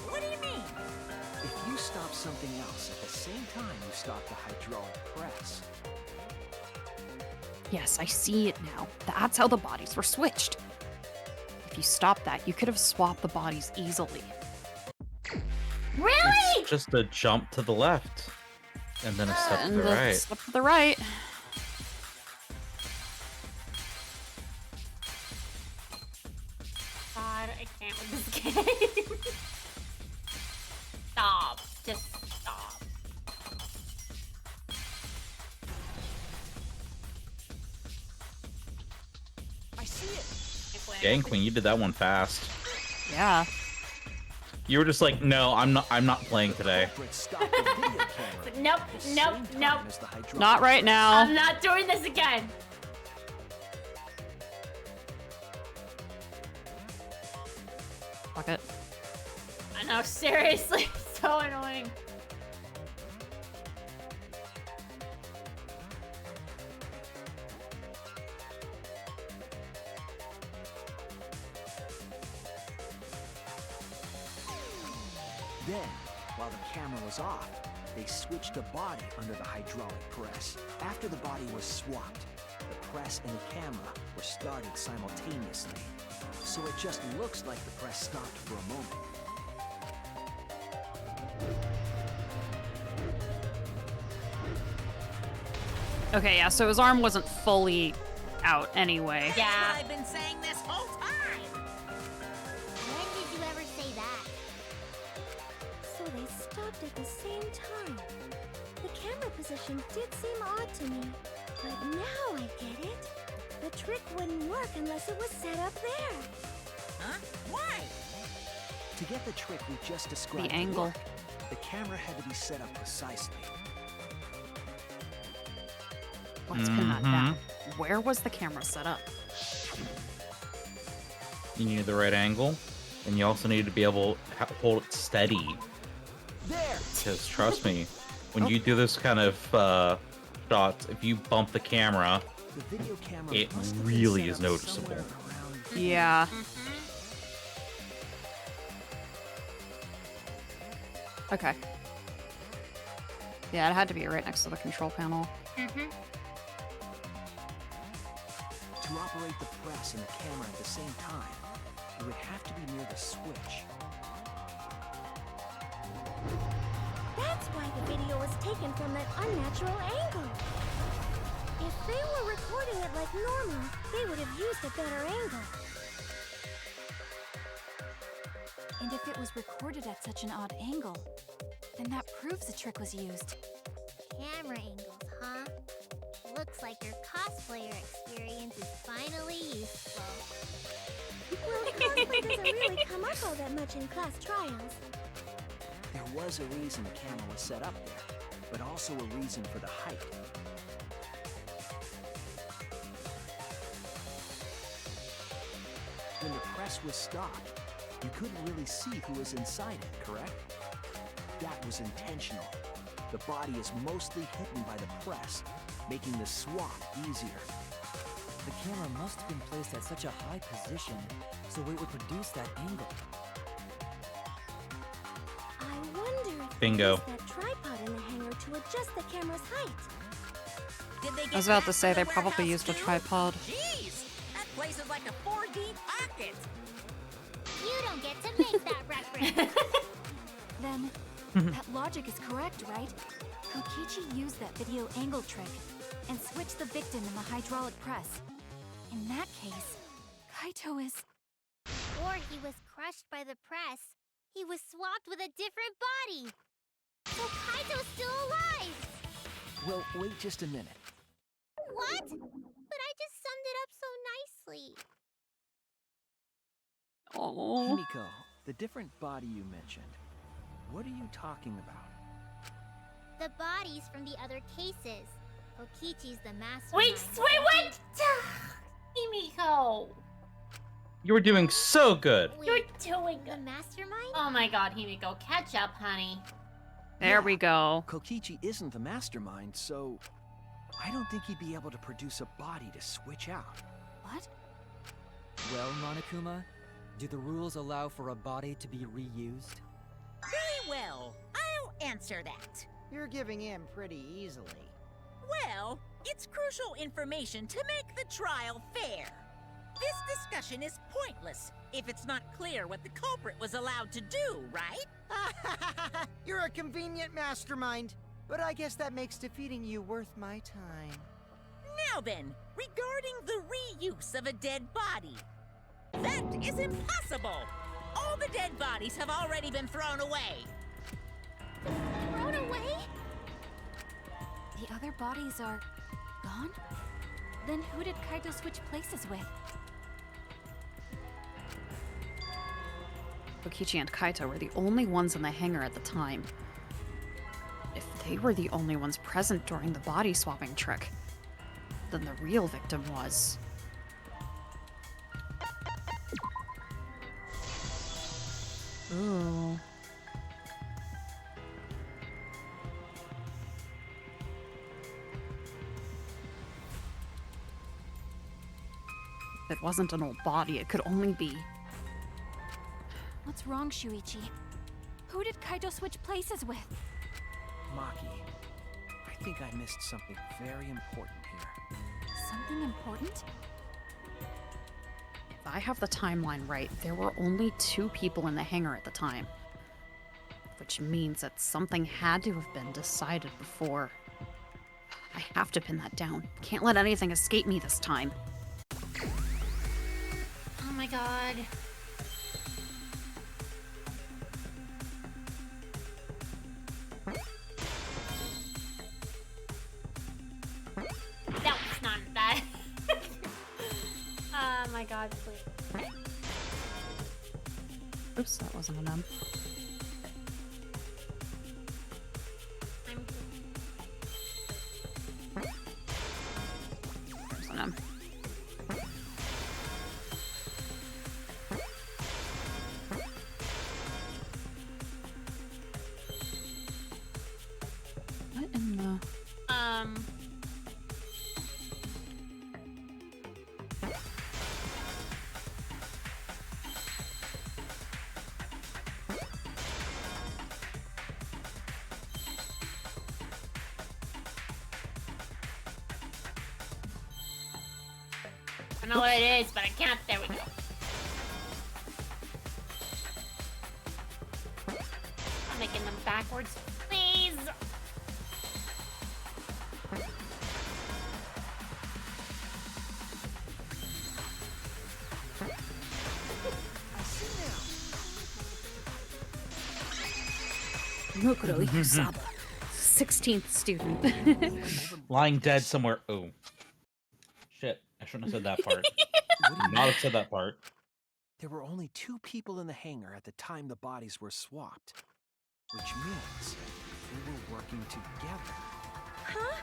What do you mean? If you stop something else at the same time you stop the hydraulic press. Yes, I see it now. That's how the bodies were switched. If you stopped that, you could have swapped the bodies easily. Really? It's just a jump to the left, and then a step to And the the right. step to the right. God, I can't with this game. Stop. Just stop. I see it. Dang, Queen, you did that one fast. Yeah. You were just like, no, I'm not playing today. Culprit stopped the video camera Nope, at the nope, same nope. time as the hydraulic Not right now. I'm not doing this again. Fuck it. I know, seriously, so annoying. Then, while the camera was off, they switched the body under the hydraulic press. After the body was swapped, the press and the camera were started simultaneously. So it just looks like the press stopped for a moment. Okay, yeah, so his arm wasn't fully out anyway. That's what I've been saying this whole time. When did you ever say that? So they stopped at the same time. The camera position did seem odd to me, but now I get it. The trick wouldn't work unless it was set up there. Huh? Why? To get the trick we just described The to angle. work, the camera had to be set up precisely. Let's pin that down. Where was the camera set up? You need the right angle, and you also need to be able to hold it steady. There! Because trust me, when you do this kind of shots, if you bump the camera, The video camera it must have been really set is up noticeable. somewhere around Yeah. Okay. Yeah, it had to be right next to the control panel. To operate the press and the camera at the same time, it would have to be near the switch. That's why the video was taken from that unnatural angle. If they were recording it like normal, they would have used a better angle. And if it was recorded at such an odd angle, then that proves the trick was used. Camera angles, huh? Looks like your cosplayer experience is finally useful. Well, cosplay doesn't really come up all that much in class trials. There was a reason the camera was set up there, but also a reason for the height. When the press was stopped, you couldn't really see who was inside it, correct? That was intentional. The body is mostly hidden by the press, making the swap easier. The camera must have been placed at such a high position, so it would produce that angle. I wonder if Bingo. they used that tripod in the hangar to adjust the camera's height. Did they get I was about to that say from they the probably warehouse used a too? tripod. Jeez, that place is like a 4D pocket. You don't get to make that reference. Then, that logic is correct, right? Kokichi used that video angle trick and switched the victim in the hydraulic press. In that case, Kaito is... Or he was crushed by the press. He was swapped with a different body. So Kaito's still alive! Well, wait just a minute. What? But I just summed it up so nicely. Oh. Himiko, the different body you mentioned, what are you talking about? The bodies from the other cases. Kokichi's the mastermind. Wait, what? Himiko! You were doing so good. You're doing The good. mastermind? Oh my god, Himiko, catch up, honey. There we go. Kokichi isn't the mastermind, so I don't think he'd be able to produce a body to switch out. What? Well, Monokuma, do the rules allow for a body to be reused? Very well. I'll answer that. You're giving in pretty easily. Well, it's crucial information to make the trial fair. This discussion is pointless if it's not clear what the culprit was allowed to do, right? You're a convenient mastermind, but I guess that makes defeating you worth my time. Now then, regarding the reuse of a dead body. That is impossible! All the dead bodies have already been thrown away. Thrown away? The other bodies are... gone? Then who did Kaito switch places with? Kokichi and Kaito were the only ones in the hangar at the time. If they were the only ones present during the body swapping trick, then the real victim was... Ooh. If it wasn't an old body, it could only be... What's wrong, Shuichi? Who did Kaito switch places with? Maki, I think I missed something very important here. Something important? If I have the timeline right, there were only 2 people in the hangar at the time. Which means that something had to have been decided before. I have to pin that down. Can't let anything escape me this time. Oh my god. That was not that. Oh my god, please. Oops, that wasn't an M. I'm There's an M. What in the... I know what it is, but I can't. There we go. I'm making them backwards, please. Mukuro Yusaba, 16th student. Lying dead somewhere. Oh. Shit. I shouldn't have said that part. Not have said that part. There were only 2 people in the hangar at the time the bodies were swapped. Which means they were working together. Huh?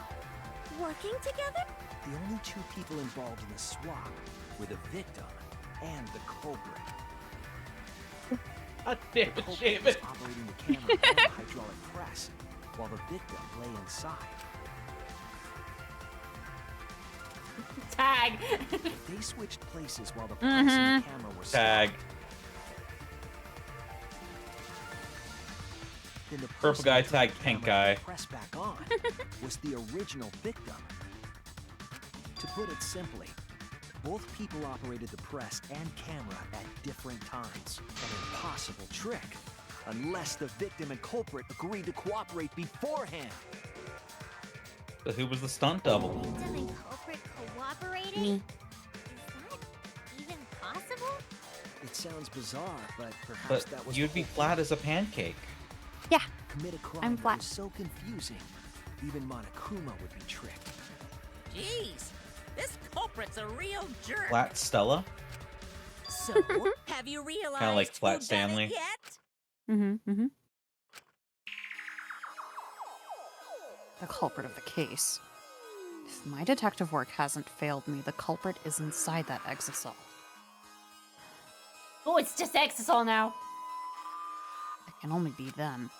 Working together? The only 2 people involved in the swap were the victim and the culprit. God damn The it, culprit was Shaman. operating the camera and the hydraulic press, while the victim lay inside. Tag. If they switched places while the press and the camera were Tag. swapped, then the Purple person guy who tagged turned the pink camera and guy. press back on was the original victim. To put it simply, both people operated the press and camera at different times. An impossible trick, unless the victim and culprit agreed to cooperate beforehand. So who was the stunt double? Victim and culprit cooperating? Me. Is that even possible? It sounds bizarre, but perhaps But that was you'd the be whole flat as a pancake. Yeah. Commit a crime I'm that flat. was so confusing. Even Monokuma would be tricked. Jeez, this culprit's a real jerk. Flat Stella? So, have you realized like Flat who done Stanley. it yet? Mm-hmm. Mm-hmm. The culprit of the case. If my detective work hasn't failed me, the culprit is inside that exisal. Oh, it's just Exisol now. It can only be them.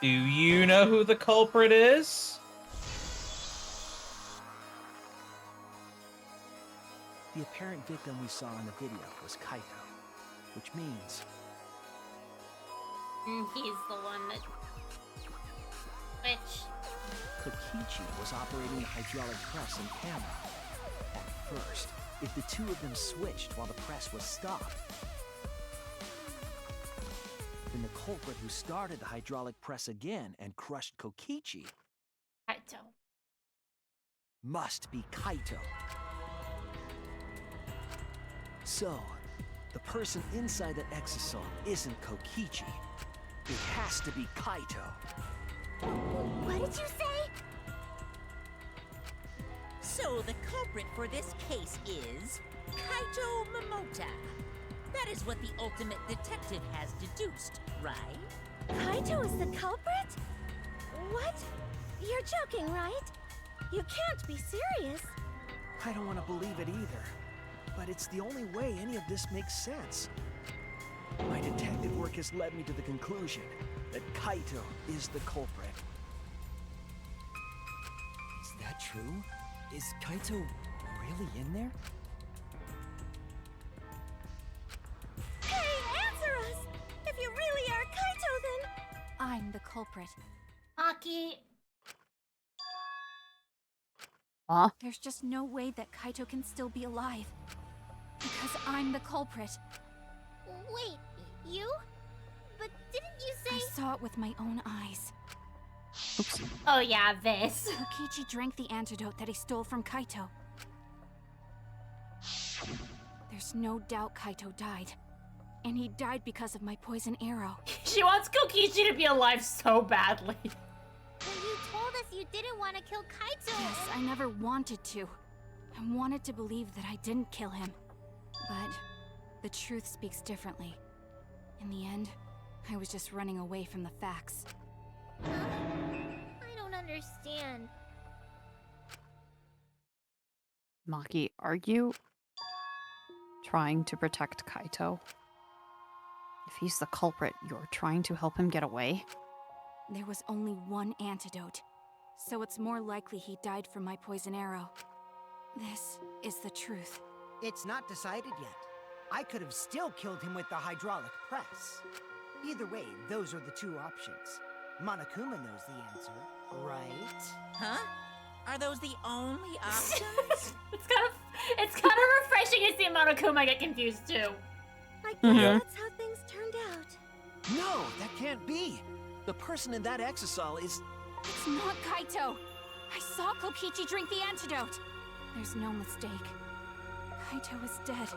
Do you know who the culprit is? The apparent victim we saw in the video was Kaito, which means He's the one that... Which... Kokichi was operating the hydraulic press and camera. At first, if the two of them switched while the press was stopped, then the culprit who started the hydraulic press again and crushed Kokichi Kaito. must be Kaito. So, the person inside that exisal isn't Kokichi. It has to be Kaito. What did you say? So, the culprit for this case is Kaito Momota. That is what the ultimate detective has deduced, right? Kaito is the culprit? What? You're joking, right? You can't be serious. I don't want to believe it either, but it's the only way any of this makes sense. My detective work has led me to the conclusion that Kaito is the culprit. Is that true? Is Kaito really in there? Hey, answer us! If you really are Kaito, then... I'm the culprit. Aki. Huh? There's just no way that Kaito can still be alive. Because I'm the culprit. Wait, you? But didn't you I say... saw it with my own eyes. Oh yeah, this. Kokichi drank the antidote that he stole from Kaito. There's no doubt Kaito died. And he died because of my poison arrow. She wants Kokichi to be alive so badly. When you told us you didn't want to kill Kaito... Yes, I never wanted to. I wanted to believe that I didn't kill him. But the truth speaks differently. In the end, I was just running away from the facts. I don't understand. Maki, are you trying to protect Kaito? If he's the culprit, you're trying to help him get away? There was only one antidote, so it's more likely he died from my poison arrow. This is the truth. It's not decided yet. I could have still killed him with the hydraulic press. Either way, those are the two options. Monokuma knows the answer, right? Huh? Are those the only options? It's kind of refreshing to see Monokuma get confused too. I guess Yeah. that's how things turned out. No, that can't be. The person in that exisal is... It's not Kaito! I saw Kokichi drink the antidote! There's no mistake. Kaito is dead.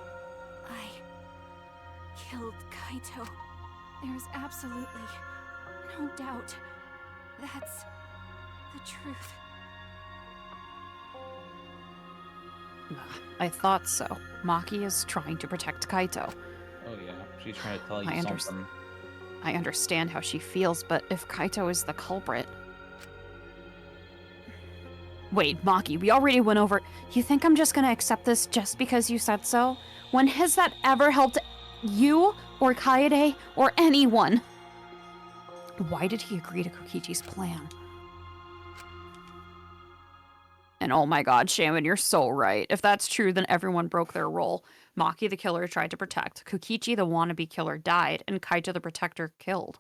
I killed Kaito. There's absolutely no doubt. That's the truth. I thought so. Maki is trying to protect Kaito. Oh yeah, she's trying to tell you I understand. something. I understand how she feels, but if Kaito is the culprit... Wait, Maki, we already went over... You think I'm just gonna accept this just because you said so? When has that ever helped you, or Kaede, or anyone? Why did he agree to Kokichi's plan? And oh my god, Shaman, you're so right. If that's true, then everyone broke their role. Maki, the killer, tried to protect. Kokichi, the wannabe killer, died. And Kaito, the protector, killed.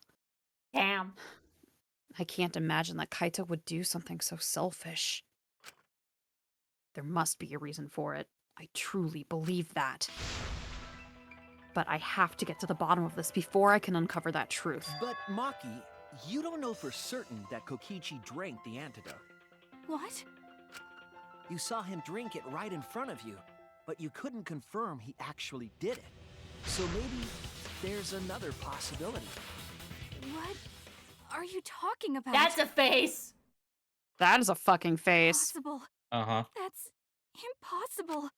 Damn. I can't imagine that Kaito would do something so selfish. There must be a reason for it. I truly believe that. But I have to get to the bottom of this before I can uncover that truth. But Maki, You don't know for certain that Kokichi drank the antidote. What? You saw him drink it right in front of you, but you couldn't confirm he actually did it. So maybe there's another possibility. What are you talking about? That's a face. That is a fucking face. Impossible. Uh-huh. That's impossible.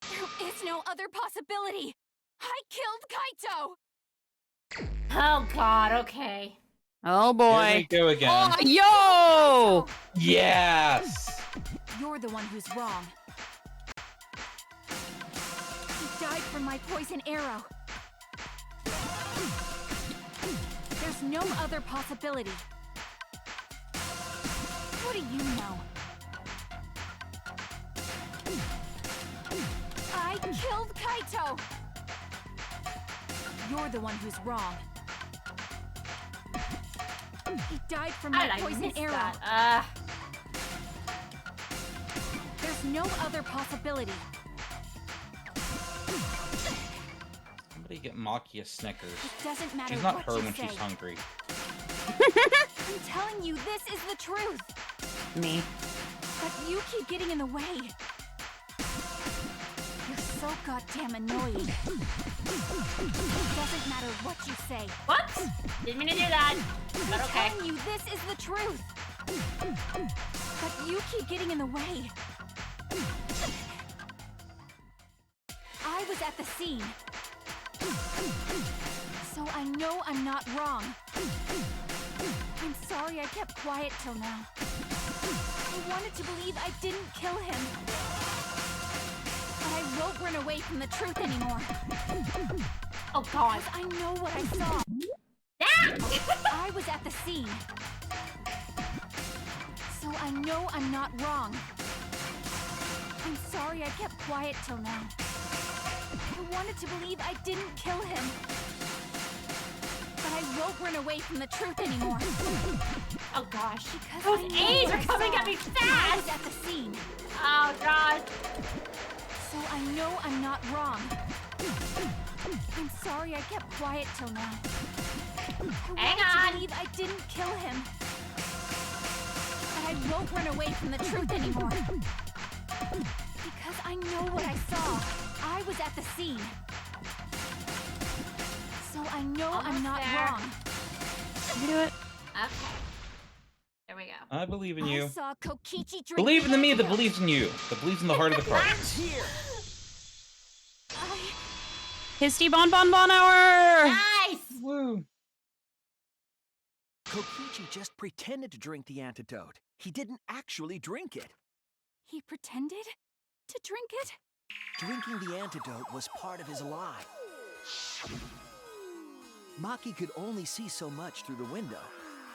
There is no other possibility. I killed Kaito. Oh god, okay. Oh Here boy. we go again. Oh, yo! Yes! You're the one who's wrong. He died from my poison arrow. There's no other possibility. What do you know? I killed Kaito! You're the one who's wrong. He died from my poison arrow. That? There's no other possibility. Somebody get Maki a Snickers. It doesn't matter She's not what her you when say. she's hungry. I'm telling you, this is the truth. Me. But you keep getting in the way. You're so goddamn annoying. It doesn't matter what you say. What? Didn't mean to do that. I'm But okay. telling you, this is the truth. But you keep getting in the way. I was at the scene. So I know I'm not wrong. I'm sorry I kept quiet till now. I wanted to believe I didn't kill him. But I won't run away from the truth anymore. Oh god. Because I know what I saw. I was at the scene. So I know I'm not wrong. I'm sorry I kept quiet till now. I wanted to believe I didn't kill him. But I won't run away from the truth anymore. Oh gosh. Because Those I know A's what are I coming saw. at me I fast! was at the scene. Oh god. So I know I'm not wrong. I'm sorry I kept quiet till now. I Hang wanted on. to believe I didn't kill him. But I won't run away from the truth anymore. Because I know what I saw. I was at the scene. So I know I'm Almost not there. wrong. Can you do it? Okay. There we go. I believe in I you. saw Kokichi drink Believe in the me that antidote. believes in you. That believes in the heart of the cards. It's here! Histy Bon Bon Bon Hour! Nice! Woo. Kokichi just pretended to drink the antidote. He didn't actually drink it. He pretended to drink it? Drinking the antidote was part of his lie. Maki could only see so much through the window.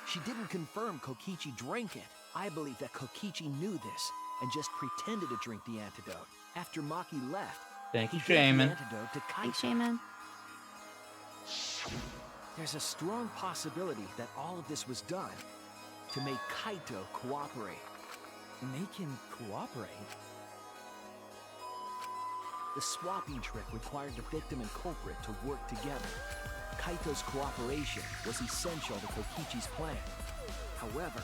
She didn't confirm Kokichi drank it. I believe that Kokichi knew this and just pretended to drink the antidote. After Maki left, Thank you, he gave the Shaman. antidote to Thanks, Kaito. Shaman. There's a strong possibility that all of this was done to make Kaito cooperate. Make him cooperate? The swapping trick required the victim and culprit to work together. Kaito's cooperation was essential to Kokichi's plan. However,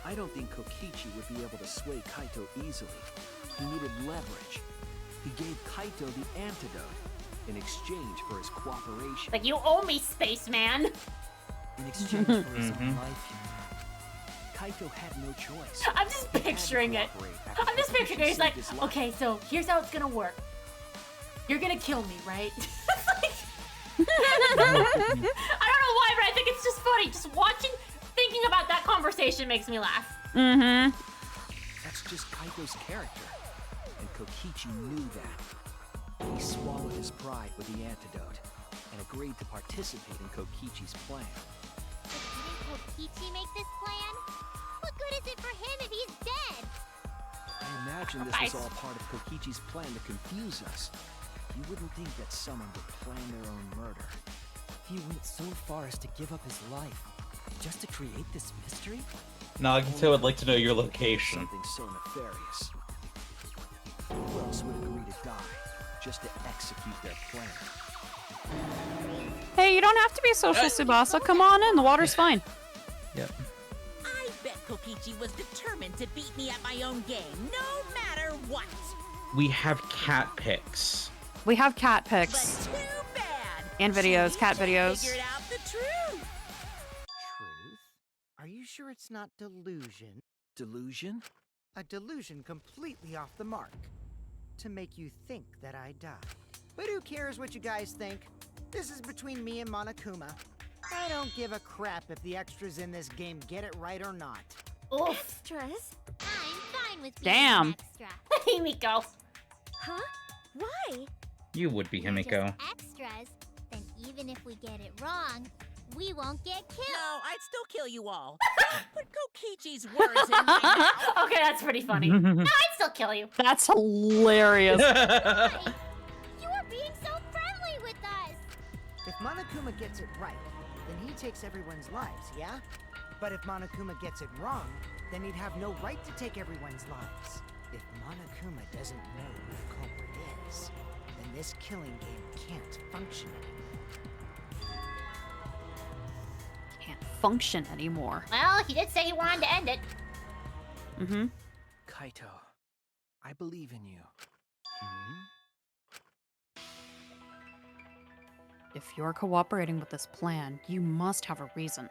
I don't think Kokichi would be able to sway Kaito easily. He needed leverage. He gave Kaito the antidote in exchange for his cooperation. Like, you owe me, spaceman. In exchange for his own life, you mean? Kaito had no choice. I'm just He had to picturing it. cooperate after I'm just Kokichi picturing it. He's saved like, his life. okay, so here's how it's gonna work. You're gonna kill me, right? It's like, I don't know why, but I think it's just funny. Just watching, thinking about that conversation makes me laugh. Mm-hmm. That's just Kaito's character, and Kokichi knew that. He swallowed his pride with the antidote and agreed to participate in Kokichi's plan. But didn't Kokichi make this plan? What good is it for him if he's dead? I imagine this was all part of Kokichi's plan to confuse us. You wouldn't think that someone would plan their own murder. He went so far as to give up his life, just to create this mystery? Nagito would like to know your location. Something so nefarious. Who else would agree to die just to execute their plan? Hey, you don't have to be social, Tsubasa. Come on in. The water's fine. Yep. I bet Kokichi was determined to beat me at my own game, no matter what. We have cat pics. We have cat But pics too bad. and videos, She cat just videos. Figured out the truth. Truth? Are you sure it's not delusion? Delusion? A delusion completely off the mark. To make you think that I died. But who cares what you guys think? This is between me and Monokuma. I don't give a crap if the extras in this game get it right or not. Oof. Extras? I'm fine with being Damn. an extra. Himiko. Huh? Why? You would be We're Himiko. just extras. Then even if we get it wrong, we won't get killed. No, I'd still kill you all. Put Kokichi's words in my mouth. Okay, that's pretty funny. No, I'd still kill you. That's hilarious. Hey, you are being so friendly with us. If Monokuma gets it right, then he takes everyone's lives, yeah? But if Monokuma gets it wrong, then he'd have no right to take everyone's lives. If Monokuma doesn't know who the culprit is, then this killing game can't function anymore. Can't function anymore. Well, he did say he wanted to end it. Mm-hmm. Kaito, I believe in you. If you're cooperating with this plan, you must have a reason.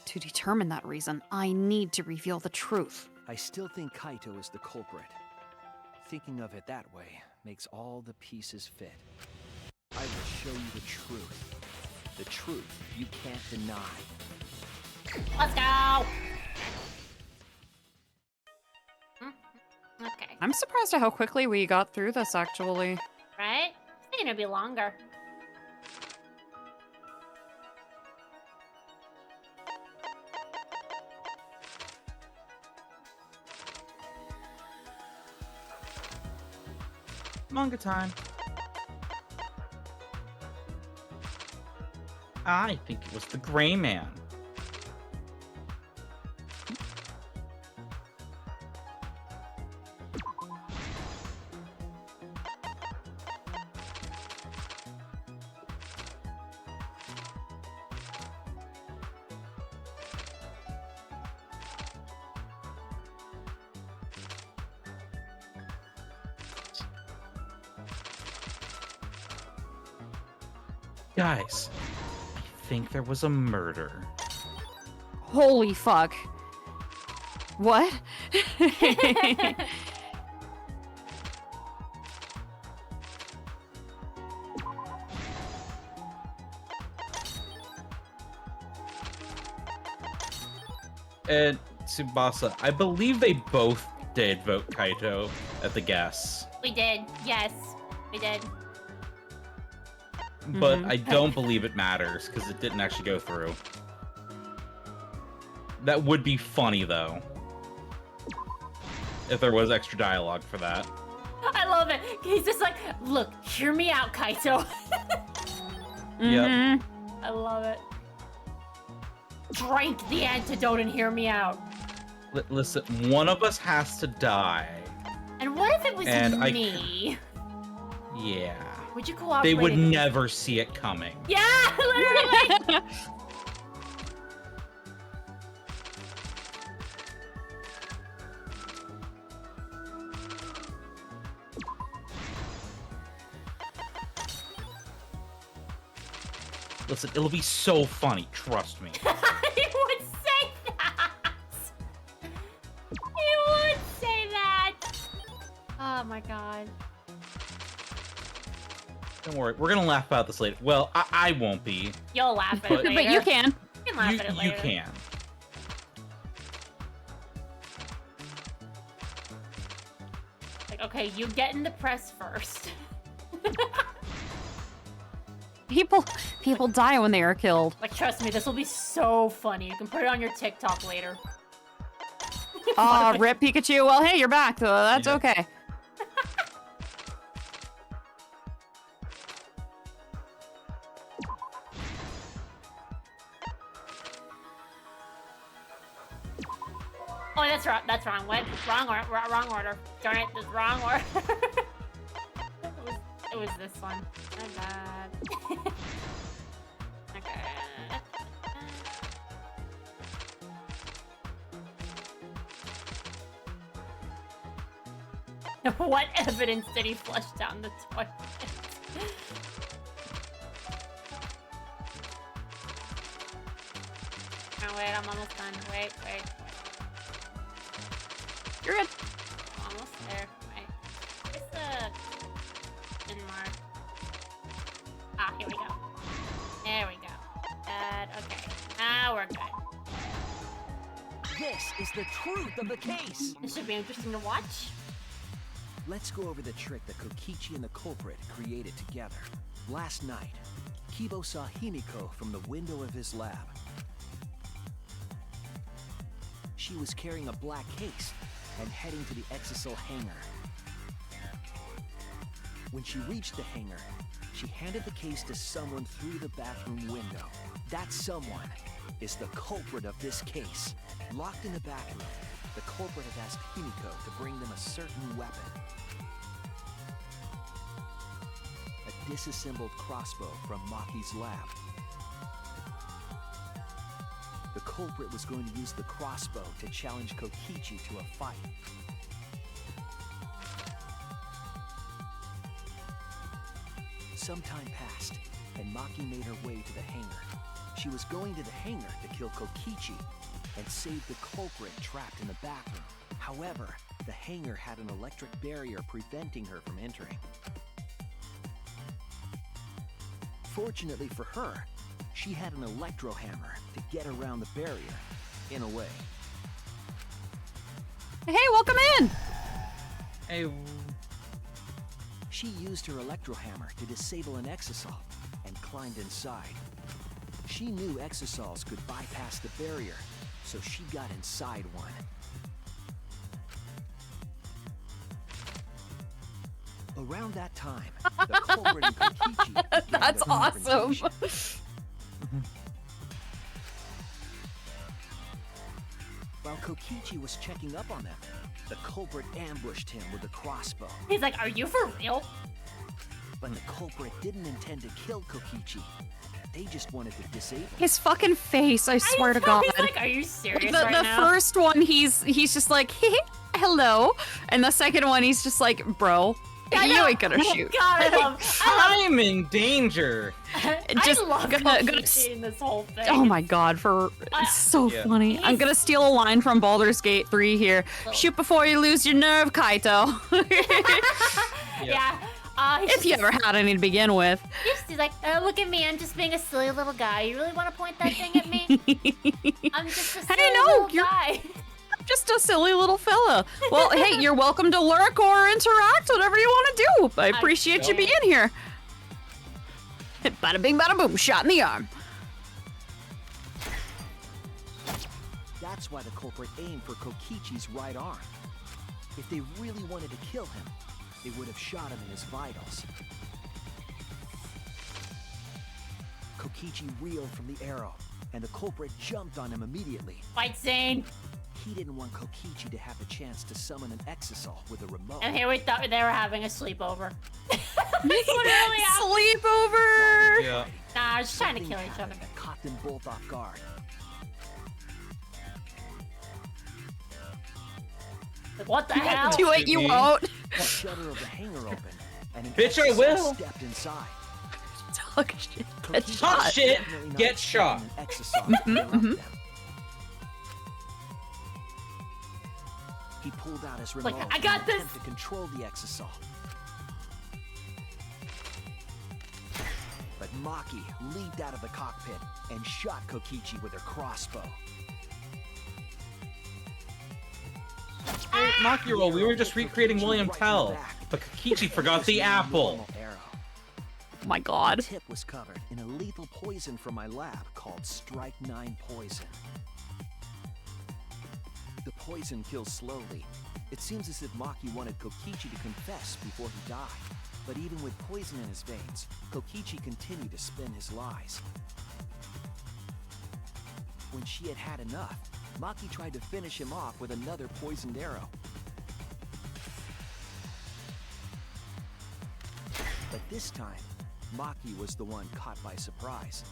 To determine that reason, I need to reveal the truth. I still think Kaito is the culprit. Thinking of it that way makes all the pieces fit. I will show you the truth. The truth you can't deny. Let's go. Okay. I'm surprised at how quickly we got through this, actually. Right? I think it'd be longer. Manga time. I think it was the Gray Man. Guys, I think there was a murder. Holy fuck. What? And Tsubasa, I believe they both did vote Kaito at the guess. We did. Yes, we did. But Mhm. I don't believe it matters, because it didn't actually go through. That would be funny, though. If there was extra dialogue for that. I love it. He's just like, look, hear me out, Kaito. Yep. I love it. Drink the antidote and hear me out. Listen, one of us has to die. And what if it was And me? Yeah. Would you cooperate? They would if- never see it coming. Yeah, literally. Listen, it'll be so funny, trust me. He would say that. He would say that. Oh my god. Don't worry, we're gonna laugh about this later. Well, I won't be. You'll laugh at it But later. you can. You can laugh at it You later. can. Like, okay, you get in the press first. People die when they are killed. Like, trust me, this will be so funny. You can put it on your TikTok later. Aw, rip Pikachu. Well, hey, you're back, though. That's Yeah. okay. Oh, that's wrong. That's wrong. What? Wrong order. Wrong order. Darn it. This wrong order. it was this one. My bad. Okay. What evidence did he flush down the toilet? Oh, wait, I'm almost done. Wait. You're good. Almost there. Wait. Where's the pin mark? Ah, here we go. There we go. Okay. Now we're good. This is the truth of the case. This should be interesting to watch. Let's go over the trick that Kokichi and the culprit created together. Last night, Kibo saw Himiko from the window of his lab. She was carrying a black case and heading to the Exisal hangar. When she reached the hangar, she handed the case to someone through the bathroom window. That someone is the culprit of this case. Locked in the bathroom, the culprit had asked Himiko to bring them a certain weapon. A disassembled crossbow from Maki's lab. The culprit was going to use the crossbow to challenge Kokichi to a fight. Some time passed, and Maki made her way to the hangar. She was going to the hangar to kill Kokichi and save the culprit trapped in the bathroom. However, the hangar had an electric barrier preventing her from entering. Fortunately for her, she had an electro hammer to get around the barrier, in a way. Hey, welcome in! Hey, She used her electro hammer to disable an exisal and climbed inside. She knew exisals could bypass the barrier, so she got inside one. Around that time, the culprit and Kokichi began That's their awesome. confrontation. While Kokichi was checking up on them, the culprit ambushed him with a crossbow. He's like, are you for real? But the culprit didn't intend to kill Kokichi. They just wanted to disable him. His fucking face, I swear to God. He's like, are you serious the right the now? first one, he's just like, hello. And the second one, he's just like, bro, I you know. ain't gonna shoot. God, I'm in danger. Just I love gonna Kokichi in this whole thing. Oh my God, it's so Yeah. funny. I'm gonna steal a line from Baldur's Gate 3 here. Shoot before you lose your nerve, Kaito. Yeah. If you ever had any to begin with. He's like, look at me, I'm just being a silly little guy. You really want to point that thing at me? I'm just a silly little guy. Just a silly little fella. Well, hey, you're welcome to lurk or interact, whatever you want to do. I appreciate you being here. Bada bing, bada boom, shot in the arm. That's why the culprit aimed for Kokichi's right arm. If they really wanted to kill him, they would have shot him in his vitals. Kokichi reeled from the arrow, and the culprit jumped on him immediately. Fight scene. He didn't want Kokichi to have the chance to summon an exisal with a remote. And here we thought they were having a sleepover. That's what really happened. Sleepover! Yeah. Nah, I was just trying to Something kill each other. happened that caught them both off guard. Like, what the hell? Do it, you won't. The shutter of the hangar opened, and an Bitch, I exisal will. stepped inside. Talk shit. Get Kokichi shot. was Shit, definitely not get shot. expecting an exisal to interrupt them. He pulled out his remote I got in an this. attempt to control the exisal. But Maki leaped out of the cockpit and shot Kokichi with her crossbow. Hey, Maki roll. We were just recreating William Tell, but Kokichi forgot the apple. Normal arrow. Oh my God. The tip was covered in a lethal poison from my lab called Strike 9 poison. The poison kills slowly. It seems as if Maki wanted Kokichi to confess before he died. But even with poison in his veins, Kokichi continued to spin his lies. When she had had enough, Maki tried to finish him off with another poisoned arrow. But this time, Maki was the one caught by surprise.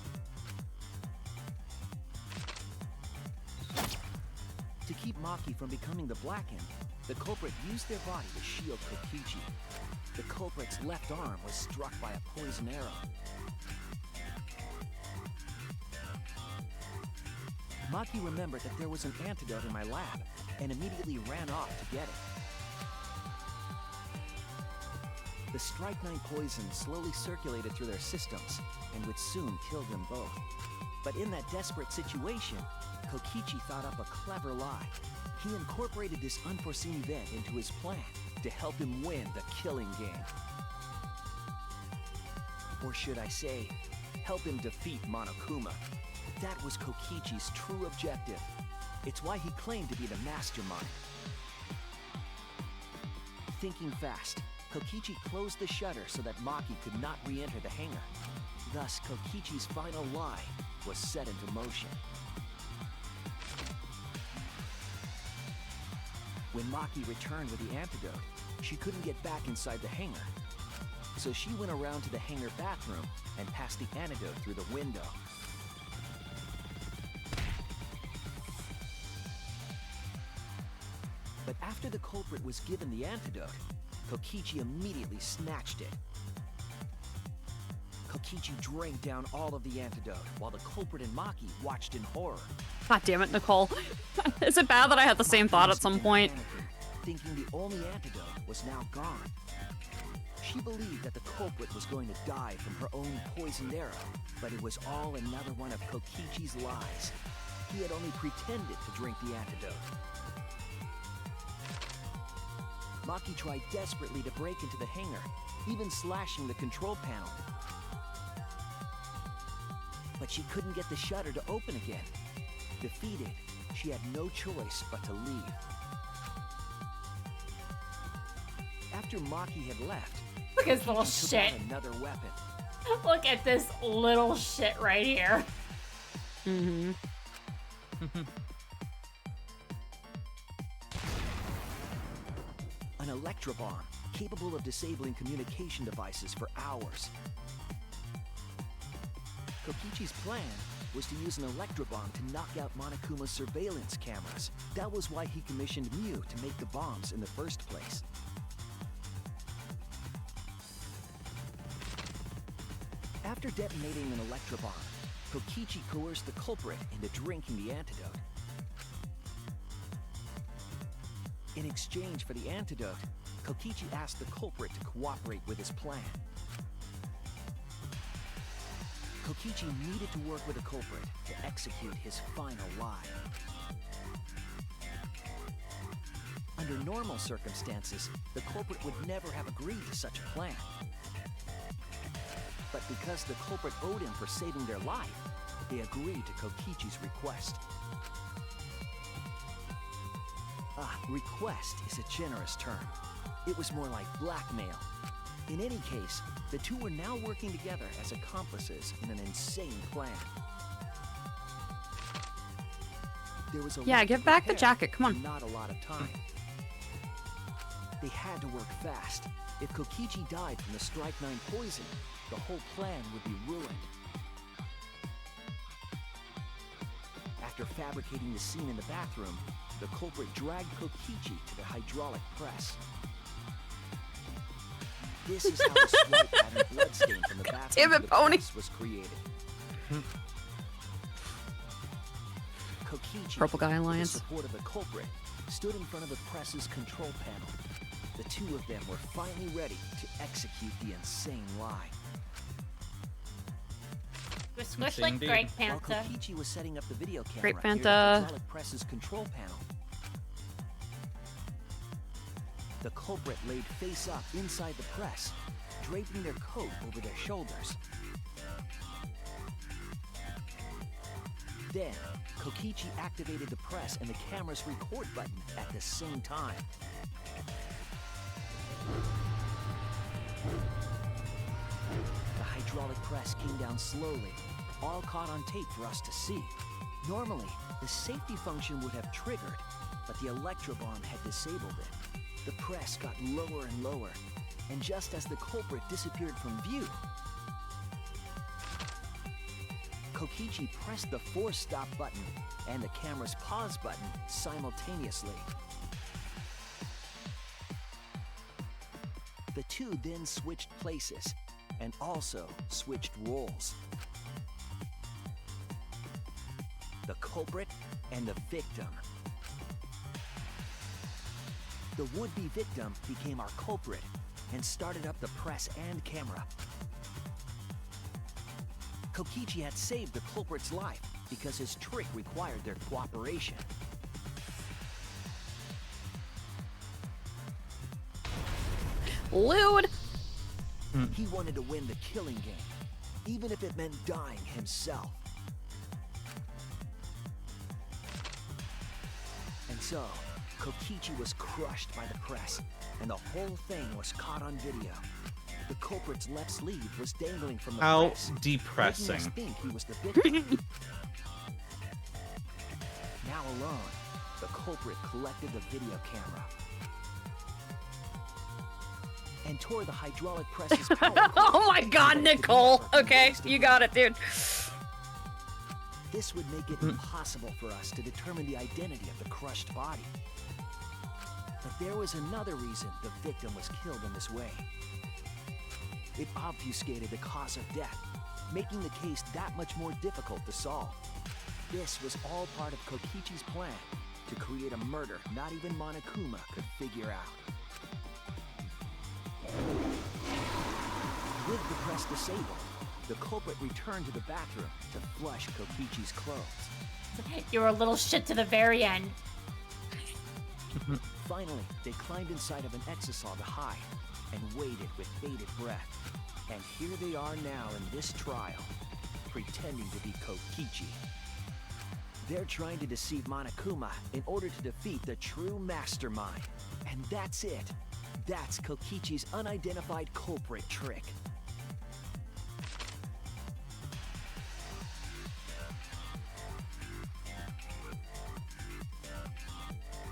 To keep Maki from becoming the Blackened, the culprit used their body to shield Kokichi. The culprit's left arm was struck by a poison arrow. Maki remembered that there was an antidote in my lab and immediately ran off to get it. The strychnine poison slowly circulated through their systems and would soon kill them both. But in that desperate situation, Kokichi thought up a clever lie. He incorporated this unforeseen event into his plan to help him win the killing game. Or should I say, help him defeat Monokuma. That was Kokichi's true objective. It's why he claimed to be the mastermind. Thinking fast, Kokichi closed the shutter so that Maki could not re-enter the hangar. Thus, Kokichi's final lie was set into motion. When Maki returned with the antidote, she couldn't get back inside the hangar. So she went around to the hangar bathroom and passed the antidote through the window. But after the culprit was given the antidote, Kokichi immediately snatched it. Kokichi drank down all of the antidote, while the culprit and Maki watched in horror. God damn it, Nicole. Is it bad that I had the same thought at some point? Thinking the only antidote was now gone. She believed that the culprit was going to die from her own poisoned arrow, but it was all another one of Kokichi's lies. He had only pretended to drink the antidote. Maki tried desperately to break into the hangar, even slashing the control panel. But she couldn't get the shutter to open again. Defeated, she had no choice but to leave. After Maki had left, Look at this little she took shit. out another weapon. Look at this little shit right here. Mm-hmm. An electrobomb, capable of disabling communication devices for hours. Kokichi's plan was to use an electrobomb to knock out Monokuma's surveillance cameras. That was why he commissioned Mew to make the bombs in the first place. After detonating an electrobomb, Kokichi coerced the culprit into drinking the antidote. In exchange for the antidote, Kokichi asked the culprit to cooperate with his plan. Kokichi needed to work with the culprit to execute his final lie. Under normal circumstances, the culprit would never have agreed to such a plan. But because the culprit owed him for saving their life, they agreed to Kokichi's request. Request is a generous term. It was more like blackmail. In any case, the two were now working together as accomplices in an insane plan. There was a Yeah, lot give to back the prepare, jacket, come on. and not a lot of time. They had to work fast. If Kokichi died from the strychnine poison, the whole plan would be ruined. After fabricating the scene in the bathroom, the culprit dragged Kokichi to the hydraulic press. This is how the swipe pattern bloodstain from the bathroom damn it, to the Pony. press was created. Kokichi, Purple Guy with Alliance. the support of the culprit, stood in front of the press's control panel. The two of them were finally ready to execute the insane lie. Squish, squish Insane like indeed. Greg While Panther. Kokichi was setting up the video camera Great near the Fanta. hydraulic press's control panel, the culprit laid face up inside the press, draping their coat over their shoulders. Then, Kokichi activated the press and the camera's record button at the same time. The hydraulic press came down slowly, all caught on tape for us to see. Normally, the safety function would have triggered, but the electrobomb had disabled it. The press got lower and lower, and just as the culprit disappeared from view, Kokichi pressed the force stop button and the camera's pause button simultaneously. The two then switched places and also switched roles. The culprit and the victim. The would-be victim became our culprit and started up the press and camera. Kokichi had saved the culprit's life because his trick required their cooperation. Lewd! He wanted to win the killing game, even if it meant dying himself. And so, Kokichi was crushed by the press, and the whole thing was caught on video. The culprit's left sleeve was dangling from the How press, depressing. making us think he was the victim. Now alone, the culprit collected the video camera and tore the hydraulic press's power cord. Oh my god, Nicole! Okay, you got it, dude. This would make it impossible for us to determine the identity of the crushed body. But there was another reason the victim was killed in this way. It obfuscated the cause of death, making the case that much more difficult to solve. This was all part of Kokichi's plan to create a murder not even Monokuma could figure out. With the press disabled, the culprit returned to the bathroom to flush Kokichi's clothes. You were a little shit to the very end. Finally, they climbed inside of an exisal to hide and waited with bated breath. And here they are now in this trial, pretending to be Kokichi. They're trying to deceive Monokuma in order to defeat the true mastermind. And that's it. That's Kokichi's unidentified culprit trick.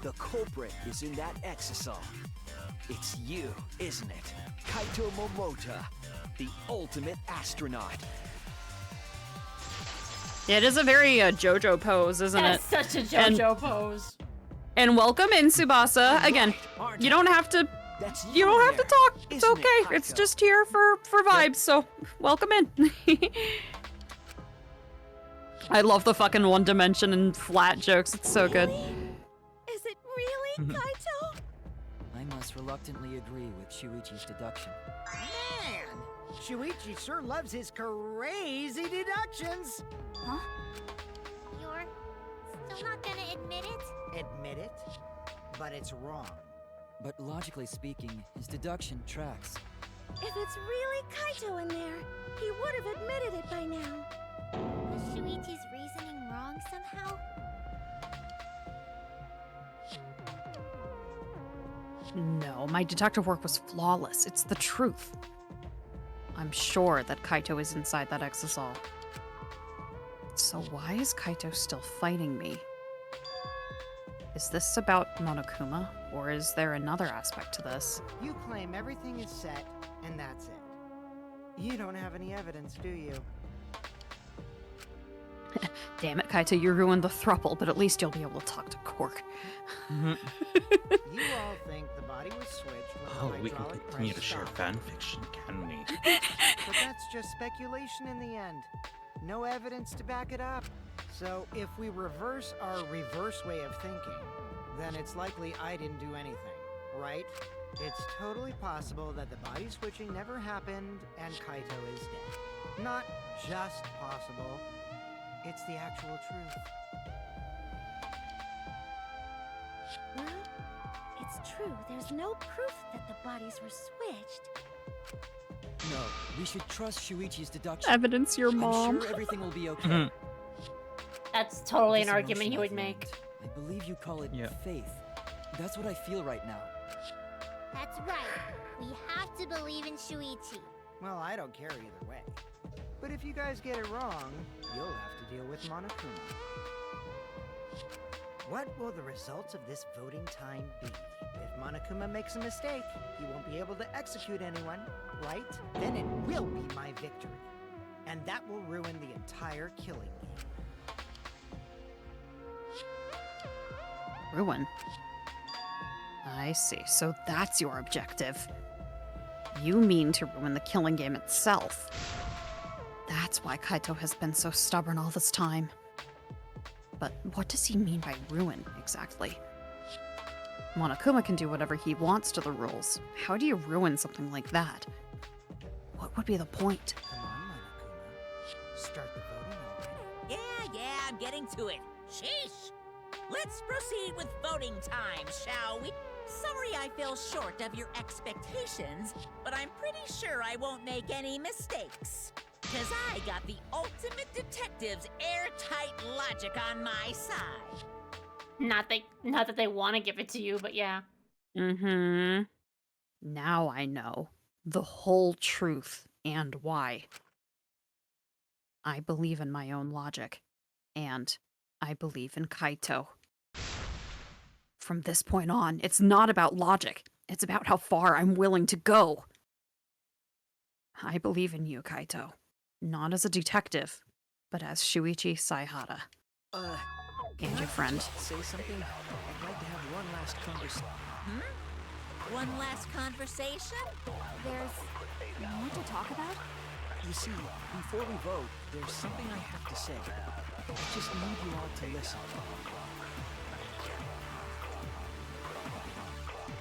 The culprit is in that exisal. It's you, isn't it? Kaito Momota, the ultimate astronaut. It is a very JoJo pose, isn't That's it? such a JoJo pose. And welcome in, Tsubasa. Again, you don't have to. You don't have to talk. It's okay. It's just here for vibes. So welcome in. I love the fucking one dimension and flat jokes. It's so good. Is it really, Kaito? I must reluctantly agree with Shuichi's deduction. Man, Shuichi sure loves his crazy deductions. Huh? You're still not gonna admit it? Admit it? But it's wrong. But logically speaking, his deduction tracks. If it's really Kaito in there, he would have admitted it by now. Was Shuichi's reasoning wrong somehow? No, my detective work was flawless. It's the truth. I'm sure that Kaito is inside that exisal. So why is Kaito still fighting me? Is this about Monokuma, or is there another aspect to this? You claim everything is set, and that's it. You don't have any evidence, do you? Damn it, Kaito, you ruined the throuple, but at least you'll be able to talk to Cork. You all think the body was switched when the Oh, we can hydraulic continue to press share stopped. fan fiction, can we? But that's just speculation in the end. No evidence to back it up. So if we reverse our reverse way of thinking, then it's likely I didn't do anything, right? It's totally possible that the body switching never happened and Kaito is dead. Not just possible, it's the actual truth. Well, it's true. There's no proof that the bodies were switched. No, we should trust Shuichi's deduction. Evidence your mom. I'm sure everything will be okay. That's totally an This argument he emotion would I've make. learned, I believe you call it Yeah. faith. That's what I feel right now. That's right. We have to believe in Shuichi. Well, I don't care either way. But if you guys get it wrong, you'll have to deal with Monokuma. What will the results of this voting time be? If Monokuma makes a mistake, he won't be able to execute anyone, right? Then it will be my victory. and that will ruin the entire killing game. Ruin? I see. So that's your objective. You mean to ruin the killing game itself. That's why Kaito has been so stubborn all this time. But what does he mean by ruin, exactly? Monokuma can do whatever he wants to the rules. How do you ruin something like that? What would be the point? Come on, Monokuma. Start the voting already. Yeah, I'm getting to it. Sheesh! Let's proceed with voting time, shall we? Sorry I fell short of your expectations, but I'm pretty sure I won't make any mistakes. Cause I got the ultimate detective's airtight logic on my side. Not that they want to give it to you, but yeah. Mm-hmm. Now I know the whole truth and why. I believe in my own logic, and I believe in Kaito. From this point on, it's not about logic. It's about how far I'm willing to go. I believe in you, Kaito. Not as a detective, but as Shuichi Saihara. And your friend. Say something? I'd like to have one last conversation. One last conversation? There's more to talk about? You see, before we vote, there's something I have to say. I just need you all to listen.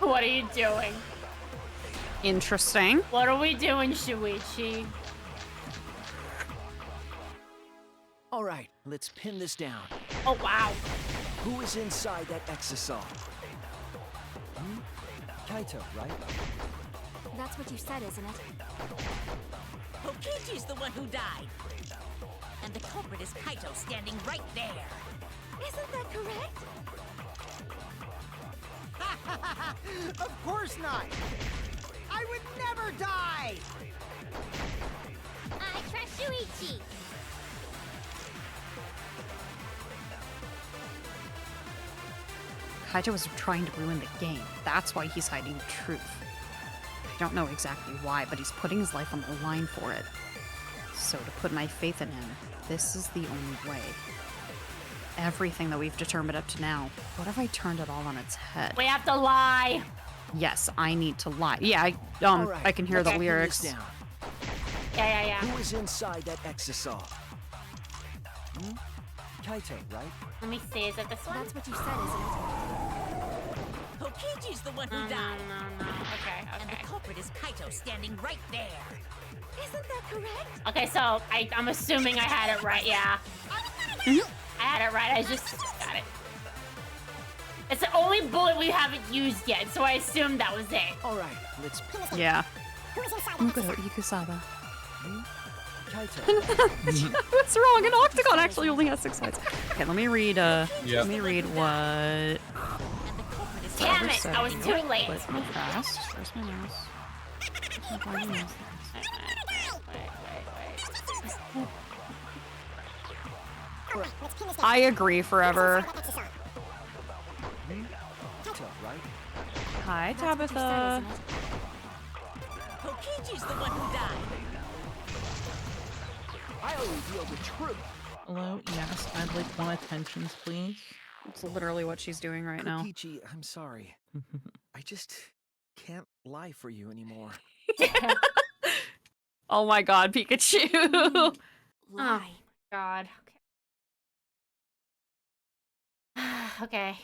What are you doing? Interesting. What are we doing, Shuichi? All right, let's pin this down. Oh, wow. Who is inside that exisal? Kaito, right? That's what you said, isn't it? Kokichi's the one who died. And the culprit is Kaito standing right there. Isn't that correct? Of course not! I would never die! I trust Shuichi. Kaito was trying to ruin the game. That's why he's hiding the truth. I don't know exactly why, but he's putting his life on the line for it. So to put my faith in him, this is the only way. Everything that we've determined up to now, what if I turned it all on its head? We have to lie. Yes, I need to lie. Yeah, Right, I can hear the let's pin this lyrics. down. Yeah. Who is inside that exisal? Kaito, right? Let me see. Is it this one? That's what you said, isn't it? Kokichi's the one who died. No. Okay. And the culprit is Kaito standing right there. Isn't that correct? Okay, so I'm assuming I had it right. Yeah. I had it right. I just got it. It's the only bullet we haven't used yet, so I assumed that was it. All right, let's pin this down. Yeah. Ikusaba. Kaito. What's wrong? An octagon actually only has 6 sides. Okay, let me read. Let me read what. And the culprit is Damn it! I was too late. Where's my fast? Where's my mouse? Where's my mouse? I agree forever. Kaito, right? Hi, That's what you said, Tabitha. isn't it? Kokichi's the one who died. I'll reveal the truth. Hello, yes, I'd like one attentions, please. It's literally what she's doing right now. Kokichi, I'm sorry. I just can't lie for you anymore. Oh my god, Pikachu! Lie. God. Okay.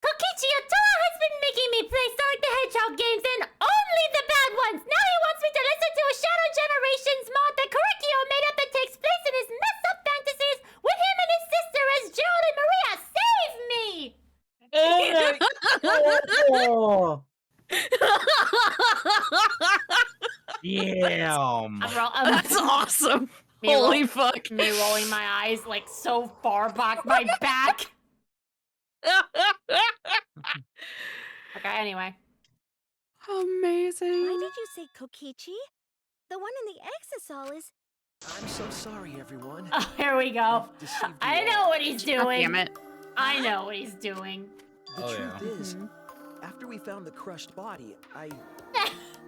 Kokichi Otoa has been making me play Sonic the Hedgehog games and only the bad ones. Now he wants me to listen to a Shadow Generations mod that Kurikyo made up that takes place in his messed up fantasies with him and his sister as Gerald and Maria. Save me! Damn. That's awesome. Holy fuck. Me rolling my eyes like so far back my back. Okay, anyway. Amazing. Why did you say Kokichi? The one in the exisal is... I'm so sorry, everyone. Oh, here we go. I've deceived you I all. know what he's God doing. damn it. I know what he's doing. The Oh, truth yeah. is, after we found the crushed body, I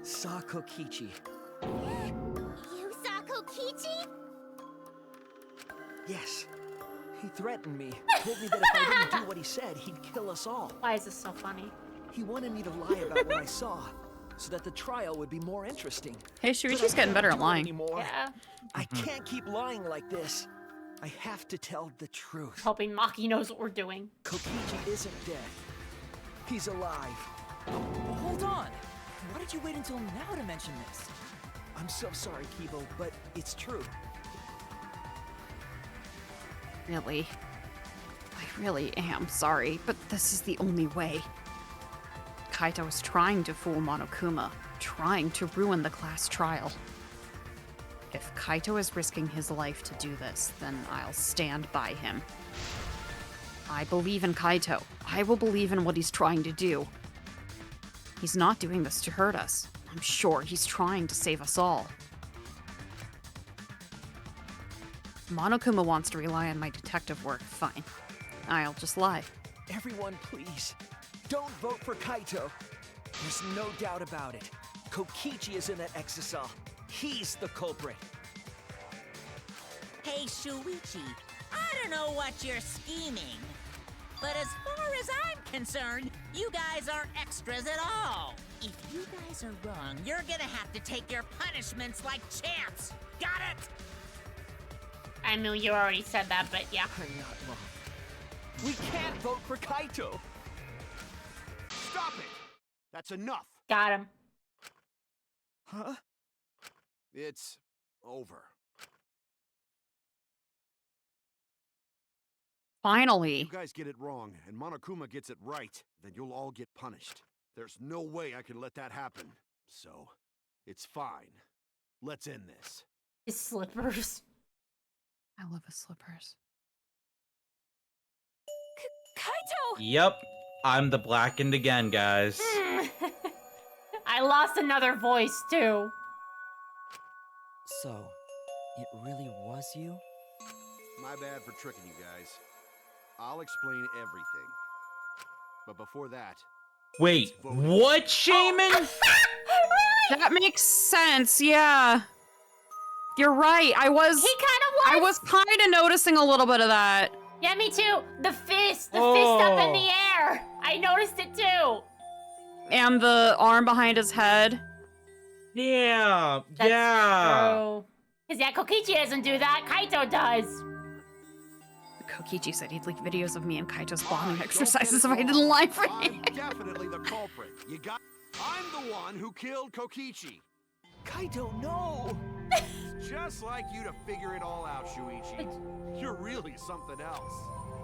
saw Kokichi. You saw Kokichi? Yes. He threatened me, told me that if I didn't do what he said, he'd kill us all. Why is this so funny? He wanted me to lie about what I saw, so that the trial would be more interesting. Hey, Shuichi's getting better at lying. Yeah. I can't keep lying like this. I have to tell the truth. Hoping Maki knows what we're doing. Kokichi isn't dead. He's alive. Hold on. Why did you wait until now to mention this? I'm so sorry, Kibo, but it's true. Really? I really am sorry, but this is the only way. Kaito is trying to fool Monokuma, trying to ruin the class trial. If Kaito is risking his life to do this, then I'll stand by him. I believe in Kaito. I will believe in what he's trying to do. He's not doing this to hurt us. I'm sure he's trying to save us all. Monokuma wants to rely on my detective work. Fine. I'll just lie. Everyone, please, don't vote for Kaito. There's no doubt about it. Kokichi is in that exisal. He's the culprit. Hey, Shuichi, I don't know what you're scheming, but as far as I'm concerned, you guys aren't extras at all. If you guys are wrong, you're gonna have to take your punishments like champs. Got it? I mean, you already said that, but yeah. I'm not wrong. We can't vote for Kaito. Stop it! That's enough. Got him. Huh? It's over. Finally. You guys get it wrong, and Monokuma gets it right, then you'll all get punished. There's no way I can let that happen. So, it's fine. Let's end this. His slippers. I love his slippers. Kaito! Yep, I'm the blackened again, guys. I lost another voice, too. So, it really was you? My bad for tricking you guys. I'll explain everything. But before that... Wait, what, Shaman? That makes sense, yeah. You're right, He kind of was. I was kind of noticing a little bit of that. Yeah, me too. The fist up in the air. I noticed it too. And the arm behind his head. Yeah, That's yeah. true. Because yeah, Kokichi doesn't do that. Kaito does. Kokichi said he'd leak videos of me and Kaito's bonding exercises if I didn't lie for him. I'm definitely the culprit. You got... I'm the one who killed Kokichi. Kaito, no! It's just like you to figure it all out, Shuichi. You're really something else.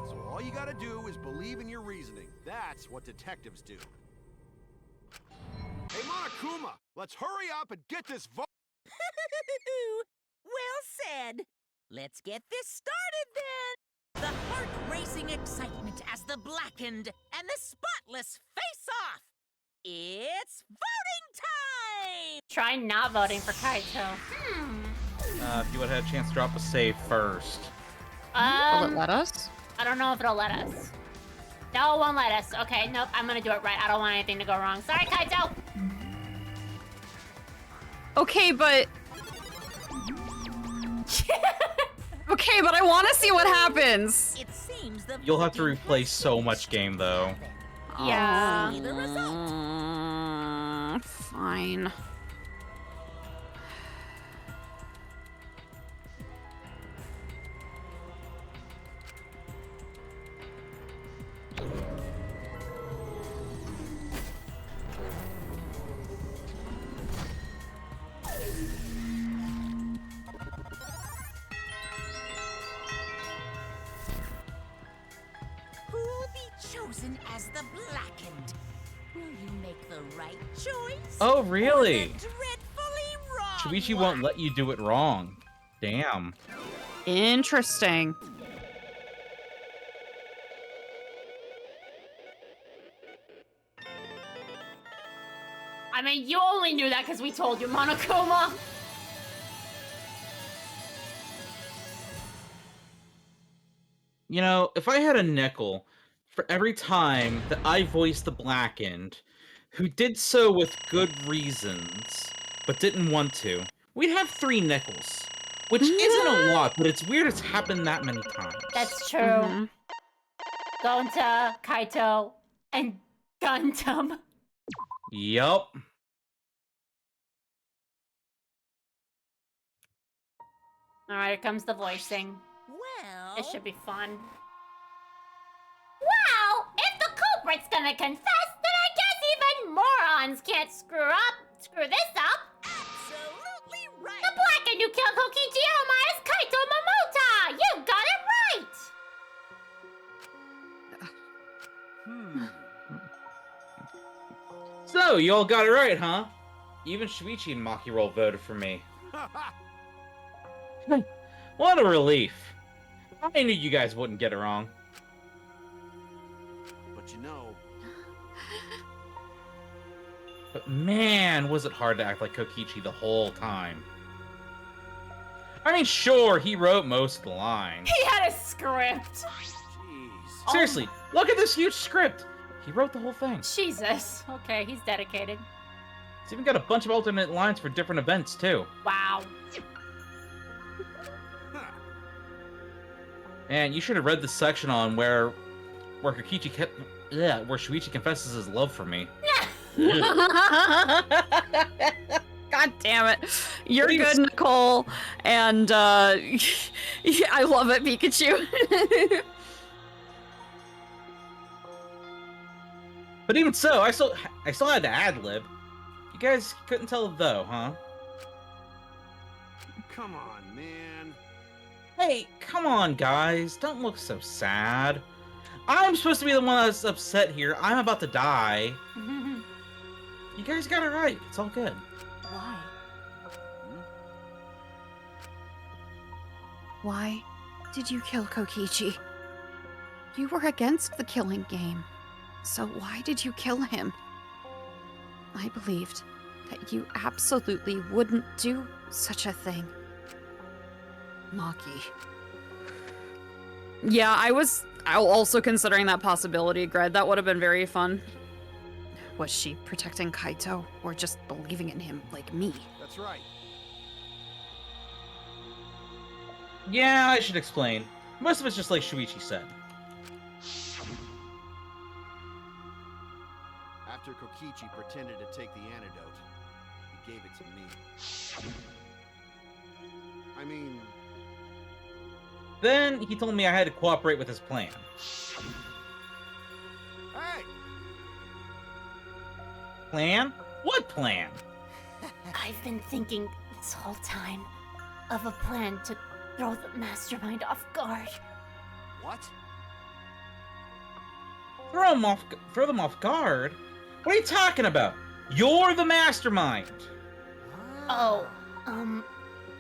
So all you gotta do is believe in your reasoning. That's what detectives do. Hey, Monokuma, let's hurry up and get this vote. Well said. Let's get this started then. The heart-racing excitement as the blackened and the spotless face off. It's voting time! Try not voting for Kaito. If you would have had a chance to drop a save first. Will it let us? I don't know if it'll let us. No, it won't let us. Okay, nope, I'm gonna do it right. I don't want anything to go wrong. Sorry, Kaito! Okay, but... Okay, but I want to see what happens. It seems the You'll have to voting replay has so finished. much game, though. Yeah. See the result. Fine. Who'll be chosen as the blackened? Will you make the right choice? Oh, Or really? the dreadfully wrong Shuichi one? won't let you do it wrong. Damn. Interesting. I mean, you only knew that because we told you, Monokuma. You know, if I had a nickel for every time that I voiced the blackened, who did so with good reasons, but didn't want to, we'd have 3 nickels. Which isn't a lot, but it's weird it's happened that many times. That's true. Gonta, Kaito, and Gundam. Yup. Alright, here comes the voicing. Well... This should be fun. Well, if the culprit's gonna confess, then I guess even morons can't screw this up. Absolutely right. The blackened who killed Kokichi Oma is Kaito Momota! You got it right! So, you all got it right, huh? Even Shuichi and Maki Roll voted for me. What a relief. I knew you guys wouldn't get it wrong. But you know... But man, was it hard to act like Kokichi the whole time. I mean, sure, he wrote most of the lines. He had a script. Jeez. Seriously, look at this huge script. He wrote the whole thing. Jesus. Okay, he's dedicated. He's even got a bunch of alternate lines for different events, too. Wow. And you should have read the section on where Kokichi where Shuichi confesses his love for me. God damn it. You're good, Nicole. And I love it, Pikachu. But even so, I still had to ad-lib. You guys couldn't tell though, huh? Come on, man. Hey, come on, guys. Don't look so sad. I'm supposed to be the one that's upset here. I'm about to die. You guys got it right. It's all good. Why? Why did you kill Kokichi? You were against the killing game. So why did you kill him? I believed that you absolutely wouldn't do such a thing. Maki. Yeah, I was also considering that possibility, Gred. That would have been very fun. Was she protecting Kaito, or just believing in him like me? That's right. Yeah, I should explain. Most of it's just like Shuichi said. After Kokichi pretended to take the antidote, he gave it to me. I mean... Then he told me I had to cooperate with his plan. Hey! Plan? What plan? I've been thinking this whole time of a plan to throw the mastermind off guard. What? Throw them off guard? What are you talking about? You're the mastermind! Oh,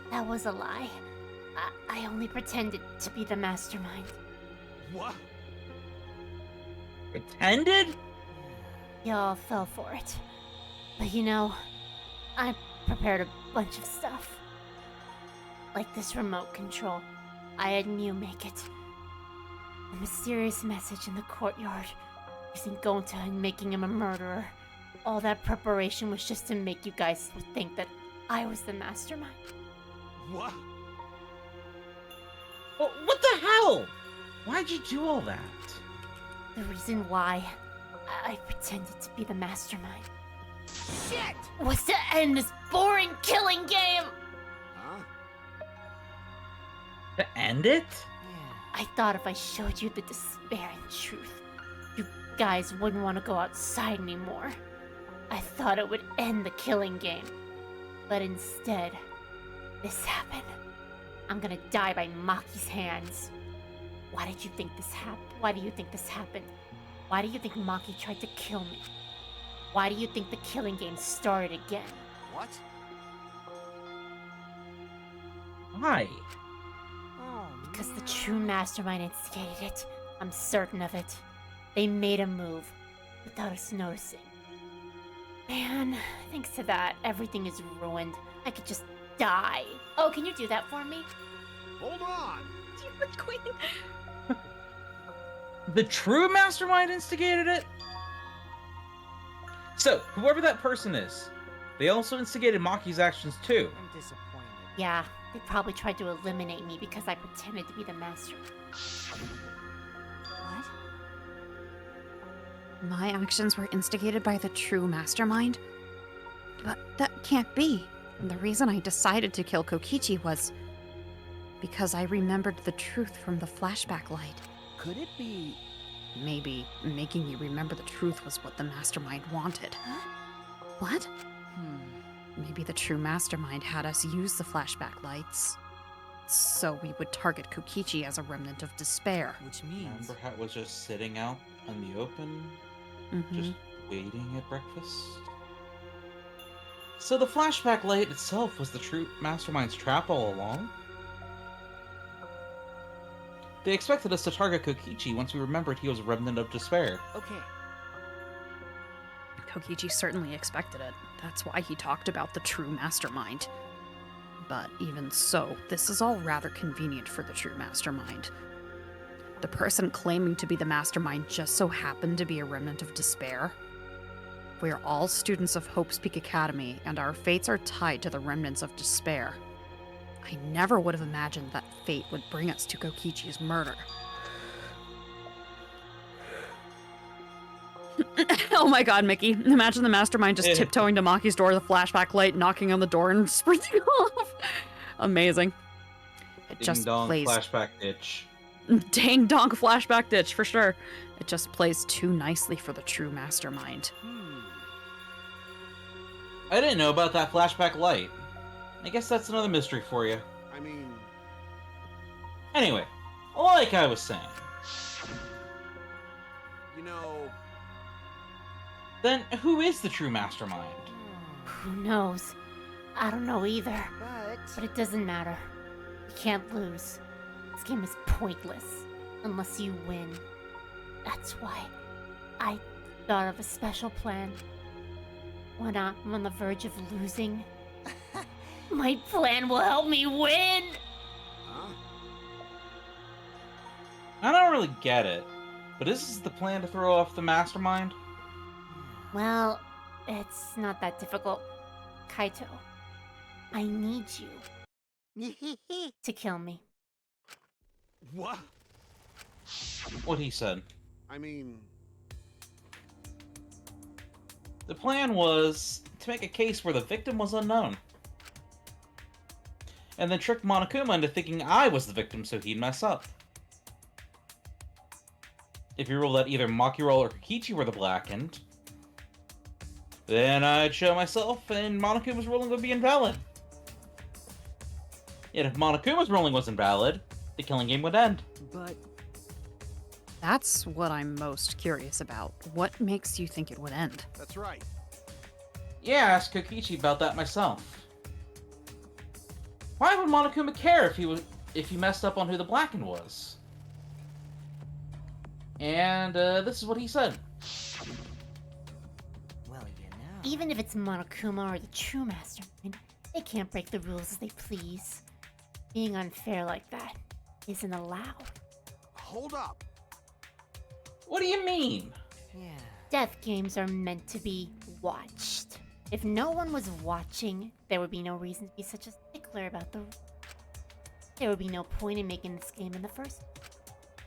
that was a lie. I only pretended to be the mastermind. What? Pretended? Y'all fell for it. But you know, I prepared a bunch of stuff. Like this remote control. I had you make it. A mysterious message in the courtyard. Using Gonta and making him a murderer. All that preparation was just to make you guys think that I was the mastermind. What? What the hell? Why'd you do all that? The reason why I pretended to be the mastermind Shit! was to end this boring killing game! Huh? To end it? I thought if I showed you the despairing truth, you guys wouldn't want to go outside anymore. I thought it would end the killing game. But instead, this happened. I'm gonna die by Maki's hands. Why did you think this happened? Why do you think this happened? Why do you think Maki tried to kill me? Why do you think the killing game started again? What? Why? Because the true mastermind instigated it. I'm certain of it. They made a move without us noticing. Man, thanks to that, everything is ruined. I could just die. Oh, can you do that for me? Hold on! Queen. The true mastermind instigated it? So, whoever that person is, they also instigated Maki's actions too. I'm disappointed. Yeah, They probably tried to eliminate me because I pretended to be the master. What? My actions were instigated by the true mastermind? But that can't be. The reason I decided to kill Kokichi was because I remembered the truth from the flashback light. Could it be... Maybe making you remember the truth was what the mastermind wanted. What? Maybe the true mastermind had us use the flashback lights so we would target Kokichi as a remnant of despair. Which means... Remember how it was just sitting out in the open, just waiting at breakfast? So the flashback light itself was the true mastermind's trap all along? They expected us to target Kokichi once we remembered he was a remnant of despair. Okay. Kokichi certainly expected it. That's why he talked about the true mastermind. But even so, this is all rather convenient for the true mastermind. The person claiming to be the mastermind just so happened to be a remnant of despair. We are all students of Hope's Peak Academy, and our fates are tied to the remnants of despair. I never would have imagined that fate would bring us to Kokichi's murder. Oh my god, Mickey. Imagine the mastermind just tiptoeing to Maki's door, the flashback light, knocking on the door, and sprinting off. Amazing. It just plays... flashback ditch. Dang donk flashback ditch, for sure. It just plays too nicely for the true mastermind. I didn't know about that flashback light. I guess that's another mystery for you. I mean... Anyway, like I was saying. You know... Then who is the true mastermind? Who knows? I don't know either. But... But it doesn't matter. You can't lose. This game is pointless unless you win. That's why I thought of a special plan. When I'm on the verge of losing, my plan will help me win! Huh? I don't really get it, but is this the plan to throw off the mastermind? Well, it's not that difficult. Kaito, I need you to kill me. What? What he said. I mean... The plan was to make a case where the victim was unknown. And then trick Monokuma into thinking I was the victim so he'd mess up. If you rule that either Makiro or Kokichi were the blackened, then I'd show myself and Monokuma's ruling would be invalid. Yet if Monokuma's ruling was invalid, the killing game would end. But... That's what I'm most curious about. What makes you think it would end? That's right. Yeah, I asked Kokichi about that myself. Why would Monokuma care if he messed up on who the blackened was? And this is what he said. Well, you know... Even if it's Monokuma or the true mastermind, they can't break the rules as they please. Being unfair like that isn't allowed. Hold up. What do you mean? Yeah. Death games are meant to be watched. If no one was watching, there would be no reason to be such a stickler about the rules. There would be no point in making this game in the first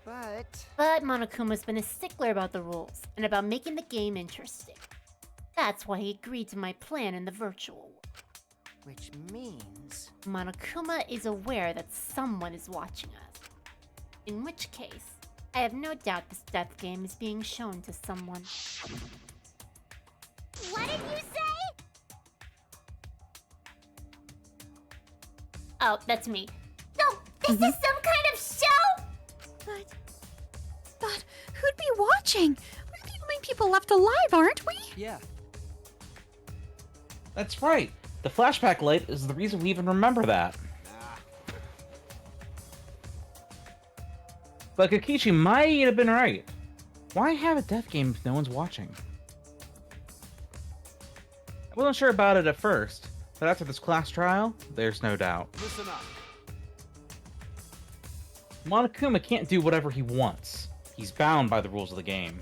place. But Monokuma's been a stickler about the rules, and about making the game interesting. That's why he agreed to my plan in the virtual world. Which means... Monokuma is aware that someone is watching us. In which case, I have no doubt this death game is being shown to someone. What did you say? Oh, that's me. No, this is some kind of show? But who'd be watching? We're the only people left alive, aren't we? Yeah. That's right. The flashback light is the reason we even remember that. But Kokichi might have been right. Why have a death game if no one's watching? I wasn't sure about it at first, but after this class trial, there's no doubt. Listen up. Monokuma can't do whatever he wants. He's bound by the rules of the game.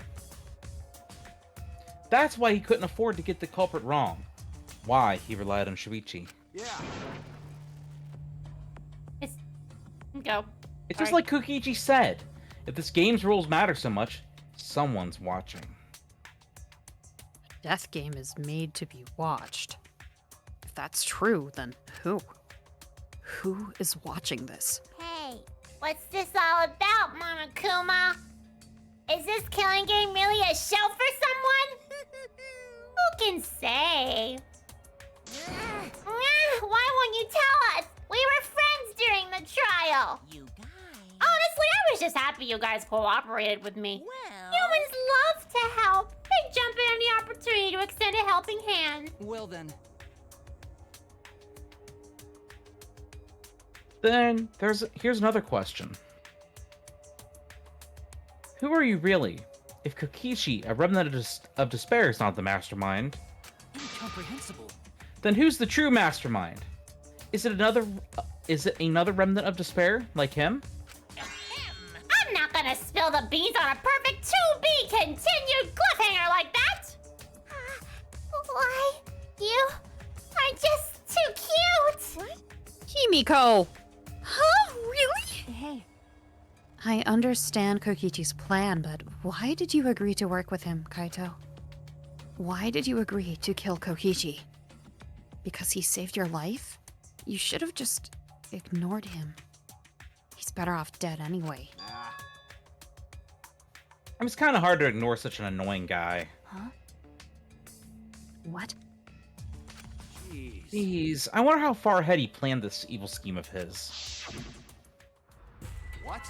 That's why he couldn't afford to get the culprit wrong. Why he relied on Shuichi. Yeah. go. It's just Sorry. like Kokichi said. If this game's rules matter so much, someone's watching. A death game is made to be watched. If that's true, then who? Who is watching this? Hey, what's this all about, Monokuma? Is this killing game really a show for someone? Who can say? Why won't you tell us? We were friends during the trial. You guys. Honestly, I was just happy you guys cooperated with me. Well. Humans love to help. They jump at any opportunity to extend a helping hand. Well then, Then here's another question. Who are you really? If Kokichi, a remnant of despair, is not the mastermind, incomprehensible. then who's the true mastermind? Is it another remnant of despair like him? I'm not gonna spill the beans on a perfect to-be continued cliffhanger like that! Why? You are just too cute. What? Himiko! Huh? Really? Hey. I understand Kokichi's plan, but why did you agree to work with him, Kaito? Why did you agree to kill Kokichi? Because he saved your life? You should have just ignored him. He's better off dead anyway. I mean, it's kind of hard to ignore such an annoying guy. Huh? What? Jeez, I wonder how far ahead he planned this evil scheme of his. What?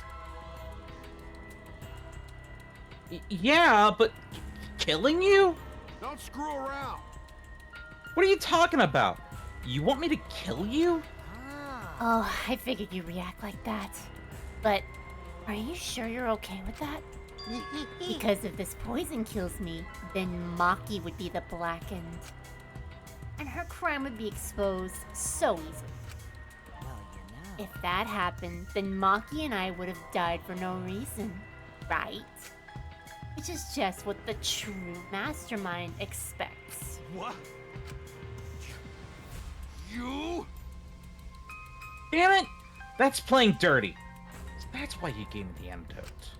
Yeah, but killing you? Don't screw around. What are you talking about? You want me to kill you? Oh, I figured you'd react like that. But are you sure you're okay with that? Because if this poison kills me, then Maki would be the blackened. And her crime would be exposed so easily. Well, you know. If that happened, then Maki and I would have died for no reason, right? Which is just what the true mastermind expects. What? You? Damn it! That's playing dirty. That's why you gave me the antidote.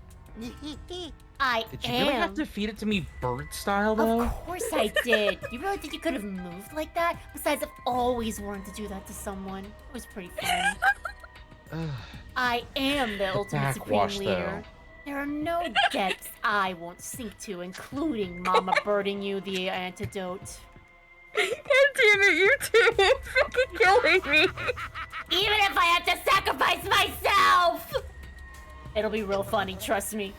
I Did you am. really have to feed it to me bird style, though? Of course I did. You really think you could have moved like that? Besides, I've always wanted to do that to someone. It was pretty fun. I am the ultimate supreme Backwash, leader. There are no depths I won't sink to, including Mama birding you the antidote. God damn it, you two! You're fucking killing me! Even if I have to sacrifice myself! It'll be real funny, trust me.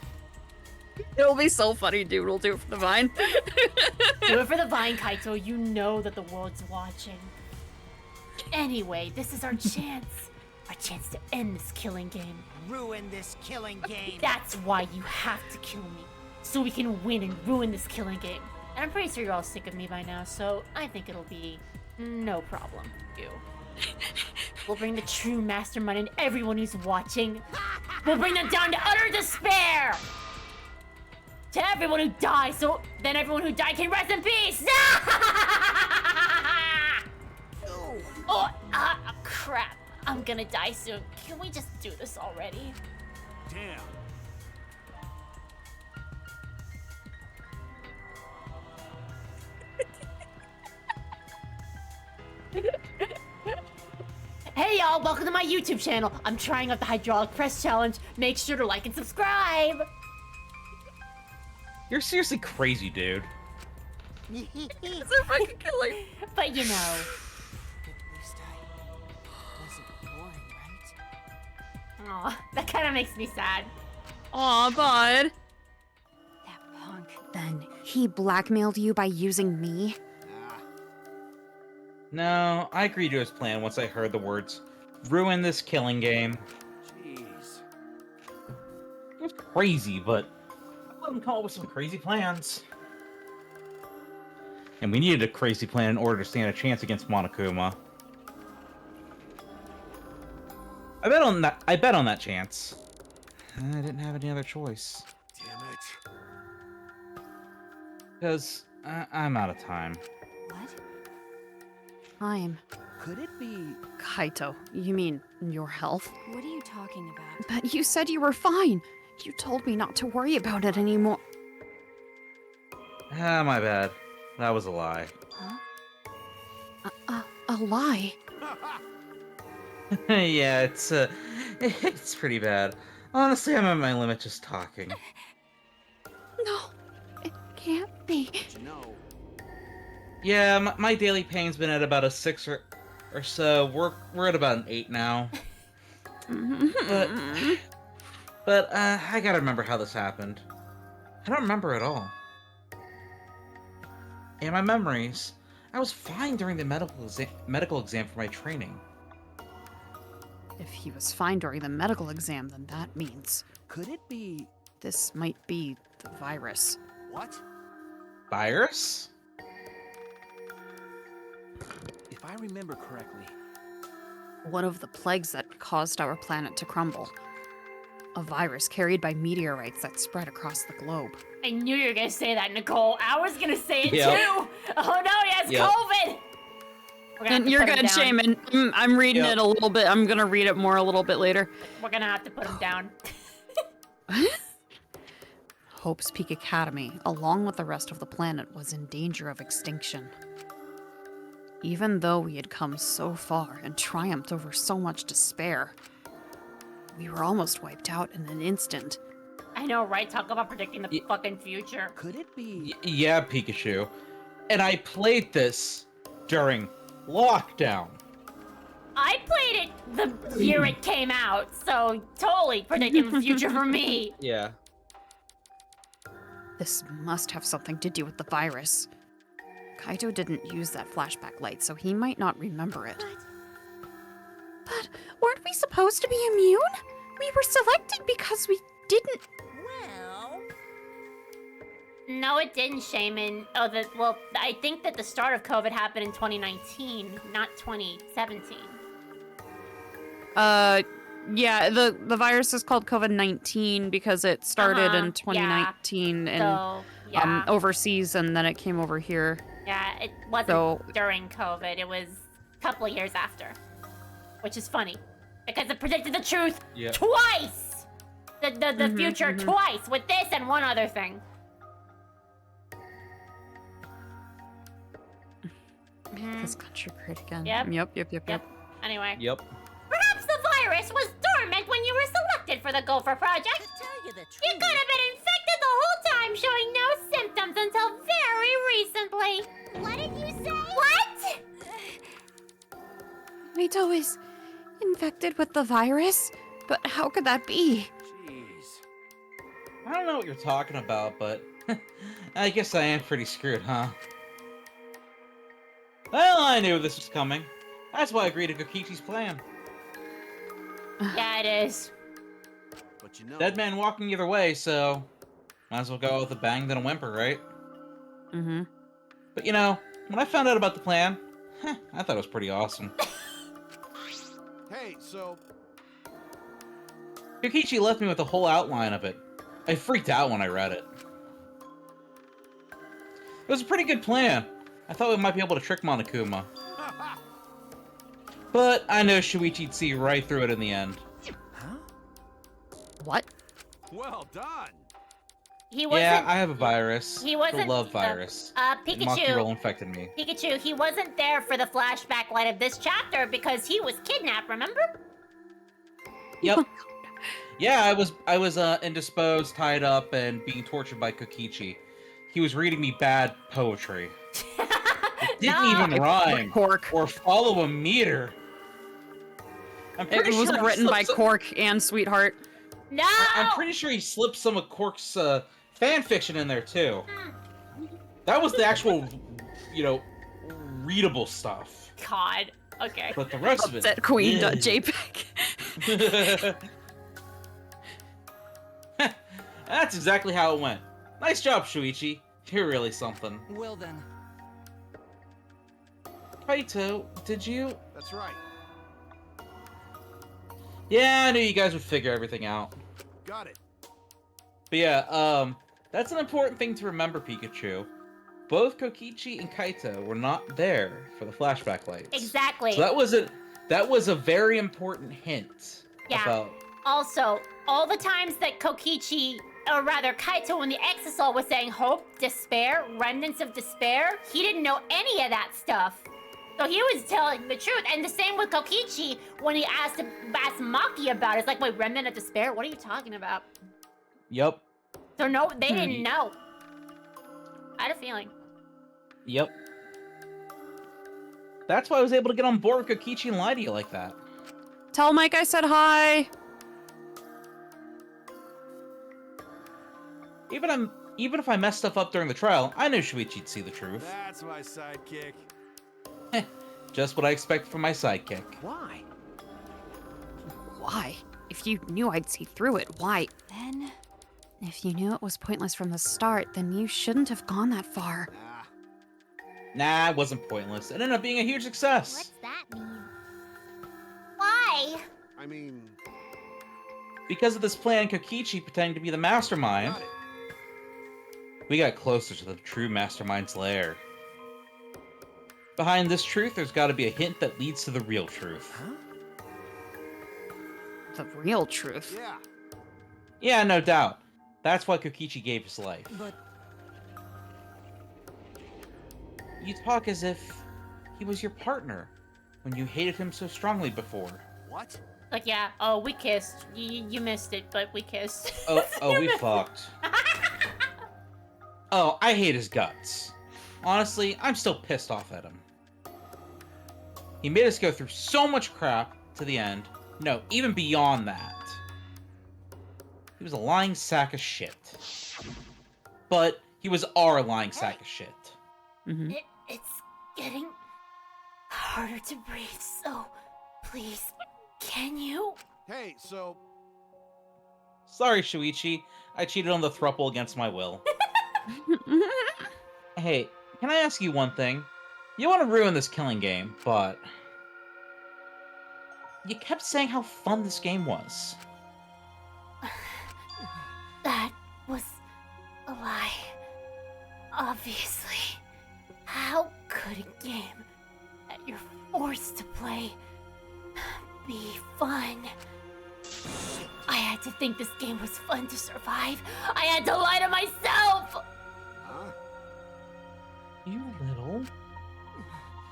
It'll be so funny, dude. We'll do it for the Vine. Do it for the Vine, Kaito. You know that the world's watching. Anyway, this is our chance. Our chance to end this killing game. Ruin this killing game. That's why you have to kill me. So we can win and ruin this killing game. And I'm pretty sure you're all sick of me by now, so I think it'll be no problem for you. We'll bring the true mastermind and everyone who's watching. We'll bring them down to utter despair! To everyone who dies, so then everyone who died can rest in peace! Crap. I'm gonna die soon. Can we just do this already? Damn. Hey y'all, welcome to my YouTube channel. I'm trying out the hydraulic press challenge. Make sure to like and subscribe. You're seriously crazy, dude. It's a fucking killing. But you know. At least I wasn't boring, right? Aw, that kind of makes me sad. Aw, bud. That punk. Then he blackmailed you by using me? No, I agreed to his plan once I heard the words, ruin this killing game. Jeez. It was crazy, but I let him come up with some crazy plans. And we needed a crazy plan in order to stand a chance against Monokuma. I bet on that chance. I didn't have any other choice. Damn it. Because I'm out of time. What? Time. Could it be... Kaito, you mean your health? What are you talking about? But you said you were fine. You told me not to worry about it anymore. Ah, my bad. That was a lie. Huh? A lie? Yeah, it's pretty bad. Honestly, I'm at my limit just talking. No, it can't be. But you know, Yeah, my daily pain's been at about a 6 or so. We're at about an 8 now. But I gotta remember how this happened. I don't remember at all. In my memories, I was fine during the medical exam for my training. If he was fine during the medical exam, then that means Could it be... this might be the virus. what? Virus? If I remember correctly, One of the plagues that caused our planet to crumble. A virus carried by meteorites that spread across the globe. I knew you were gonna say that, Nicole. I was gonna say it Yep. too. Oh no, he has Yep. COVID. We're gonna have And to you're put him good, down. Shaman. I'm reading Yep. it a little bit. I'm gonna read it more a little bit later. We're gonna have to put him down. Hope's Peak Academy, along with the rest of the planet, was in danger of extinction. Even though we had come so far and triumphed over so much despair, we were almost wiped out in an instant. I know, right? Talk about predicting the fucking future. could it be... Yeah, Pikachu. And I played this during lockdown. I played it the year it came out, so totally predicting the future for me. Yeah. This must have something to do with the virus. Kaito didn't use that flashback light, so he might not remember it. But weren't we supposed to be immune? We were selected because we didn't... Well, No, it didn't, Shaman. Oh, well, I think that the start of COVID happened in 2019, not 2017. Yeah, the virus is called COVID-19 because it started in 2019 and So, yeah. overseas, and then it came over here. Yeah, it wasn't So- during COVID. It was a couple of years after. Which is funny. Because it predicted the truth Yeah. twice! The future twice, with this and one other thing. This country great again. Yep. Yep. Anyway. Yep. Perhaps the virus was dormant when you were selected for the Gopher Project. to tell you the truth... You could have been infected the whole time, showing no symptoms until very recently. What did you say? What? Kaito is infected with the virus? But how could that be? Jeez. I don't know what you're talking about, but I guess I am pretty screwed, huh? Well, I knew this was coming. That's why I agreed to Kokichi's plan. Yeah, it is. But you know, Dead man walking either way, so might as well go out with a bang than a whimper, right? Mm-hmm. But you know, when I found out about the plan, I thought it was pretty awesome. hey, so Kokichi left me with the whole outline of it. I freaked out when I read it. It was a pretty good plan. I thought we might be able to trick Monokuma. But I know Shuichi'd see right through it in the end. Huh? What? well done. He wasn't. Yeah, I have a virus. He wasn't. The love virus. Pikachu. Monkey Roll infected me. Pikachu, he wasn't there for the flashback light of this chapter because he was kidnapped, remember? Yep. Yeah, I was indisposed, tied up, and being tortured by Kokichi. He was reading me bad poetry. It didn't No. even rhyme Cork. or follow a meter. I'm It pretty was sure he written by slipped some- Cork and Sweetheart. No! I'm pretty sure he slipped some of Cork's fan fiction in there too. That was the actual, you know, readable stuff. God. Okay. But the rest of it. Upset Queen.jpg. That's exactly how it went. Nice job, Shuichi. You're really something. Well then, Kaito, did you? That's right. Yeah, I knew you guys would figure everything out. Got it. But yeah, that's an important thing to remember, Pikachu. both Kokichi and Kaito were not there for the flashback lights. Exactly. So that was a very important hint about. Also, all the times that Kokichi, or rather Kaito in the Exisal was saying hope, despair, remnants of despair, he didn't know any of that stuff. So he was telling the truth. And the same with Kokichi when he asked Maki about it. It's like, wait, remnant of despair? What are you talking about? Yep. So no, they didn't know. I had a feeling. Yep. That's why I was able to get on board with Kokichi and lie to you like that. Tell Mike I said hi. Even if I messed stuff up during the trial, I knew Shuichi'd see the truth. That's my sidekick. Just what I expect from my sidekick. Why? Why? If you knew I'd see through it, why? Then, If you knew it was pointless from the start, then you shouldn't have gone that far. Nah, it wasn't pointless. It ended up being a huge success. What's that mean? Why? I mean... Because of this plan, Kokichi pretending to be the mastermind, Got it. we got closer to the true mastermind's lair. Behind this truth, there's got to be a hint that leads to the real truth. Huh? The real truth. Yeah. Yeah, no doubt. That's why Kokichi gave his life. But You talk as if he was your partner when you hated him so strongly before. What? Like, yeah, oh, we kissed. You missed it, but we kissed. Oh, we fucked. Oh, I hate his guts. Honestly, I'm still pissed off at him. He made us go through so much crap to the end. No, even beyond that. He was a lying sack of shit. But he was our lying sack of shit. Mm-hmm. It's getting harder to breathe, so please, can you? Hey, so... Sorry, Shuichi. I cheated on the throuple against my will. Hey, can I ask you one thing? You want to ruin this killing game, but... You kept saying how fun this game was. That was a lie. Obviously. How could a game that you're forced to play be fun? I had to think this game was fun to survive. I had to lie to myself! Huh? You little...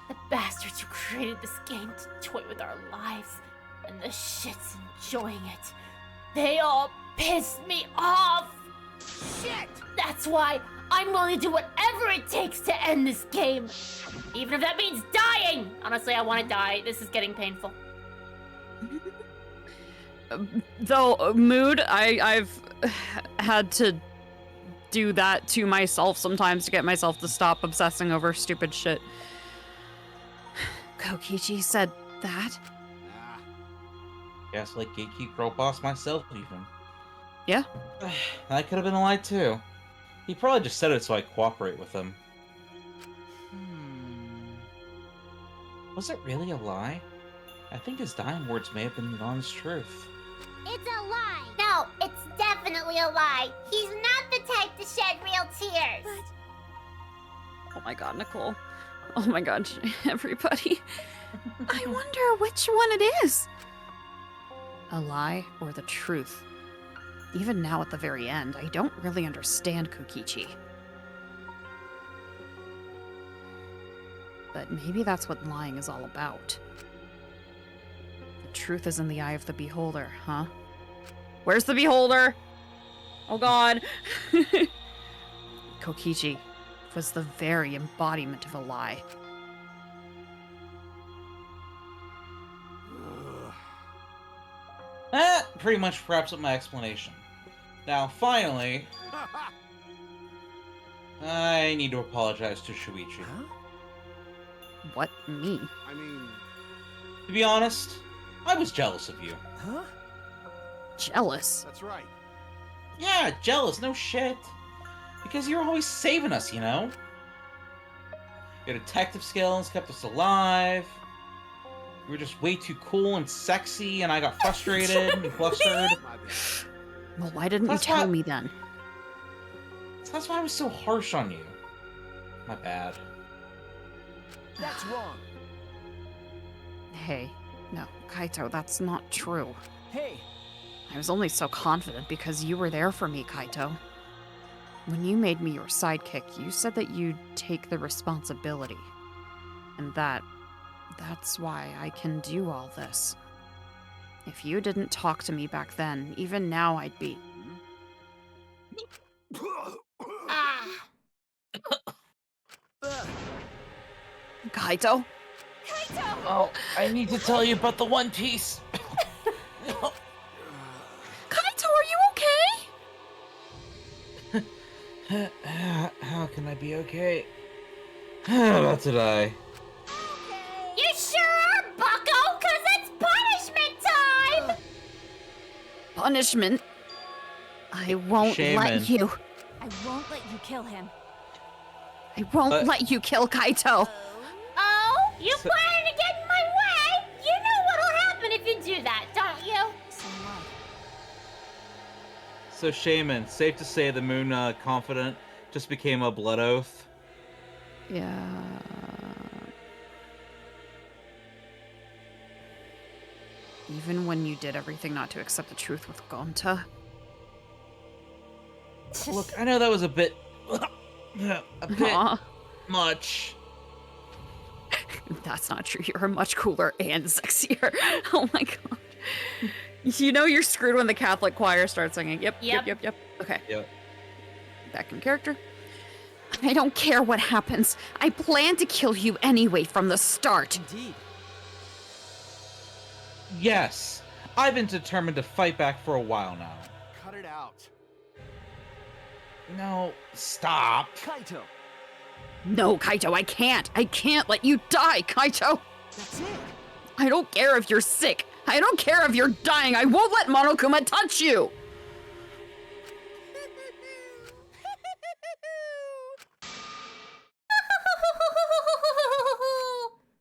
The bastards who created this game to toy with our lives and the shits enjoying it. They all pissed me off! Shit! That's why I'm willing to do whatever it takes to end this game. Even if that means dying! Honestly, I want to die. This is getting painful. Though, mood, I've had to do that to myself sometimes to get myself to stop obsessing over stupid shit. Kokichi said that? Nah. Guess like gatekeep girl boss myself, even. Yeah. That could have been a lie, too. He probably just said it so I cooperate with him. Was it really a lie? I think his dying words may have been the honest truth. It's a lie. No, it's definitely a lie. He's not the type to shed real tears. But Oh my god, Nicole. Oh my god, everybody. I wonder which one it is. A lie or the truth? Even now at the very end, I don't really understand Kokichi. But maybe that's what lying is all about. The truth is in the eye of the beholder, huh? Where's the beholder? Oh god. Kokichi was the very embodiment of a lie. That pretty much wraps up my explanation. Now, finally, I need to apologize to Shuichi. Huh? What, me? I mean... To be honest, I was jealous of you. Huh? Jealous? That's right. Yeah, jealous, no shit. Because you're always saving us, you know? Your detective skills kept us alive. You were just way too cool and sexy, and I got frustrated and flustered. My bad. Well, why didn't That's you tell why- me then? So that's why I was so harsh on you. My bad. That's wrong. Hey, no, Kaito, that's not true. Hey, I was only so confident because you were there for me, Kaito. When you made me your sidekick, you said that you'd take the responsibility. And that's why I can do all this. If you didn't talk to me back then, even now I'd be... Kaito? Oh, I need to tell you about the One Piece. Kaito, are you okay? How can I be okay? I'm about to die. You sure are, bucko, 'cause it's punishment time! Punishment? I won't Shaman. let you. I won't let you kill him. I won't let you kill Kaito. Oh, you planning to get in my way? You know what'll happen if you do that, don't you? So what? So, Shaman, safe to say the Moon Confidant just became a blood oath? Yeah. Even when you did everything not to accept the truth with Gonta? Look, I know that was a bit... a bit much. That's not true. You're much cooler and sexier. Oh my god. You know you're screwed when the Catholic choir starts singing. Yep. Okay. Yep. Back in character. I don't care what happens. I plan to kill you anyway from the start. Indeed. Yes, I've been determined to fight back for a while now. Cut it out. No, stop. Kaito. No, Kaito, I can't. I can't let you die, Kaito. That's it. I don't care if you're sick. I don't care if you're dying. I won't let Monokuma touch you.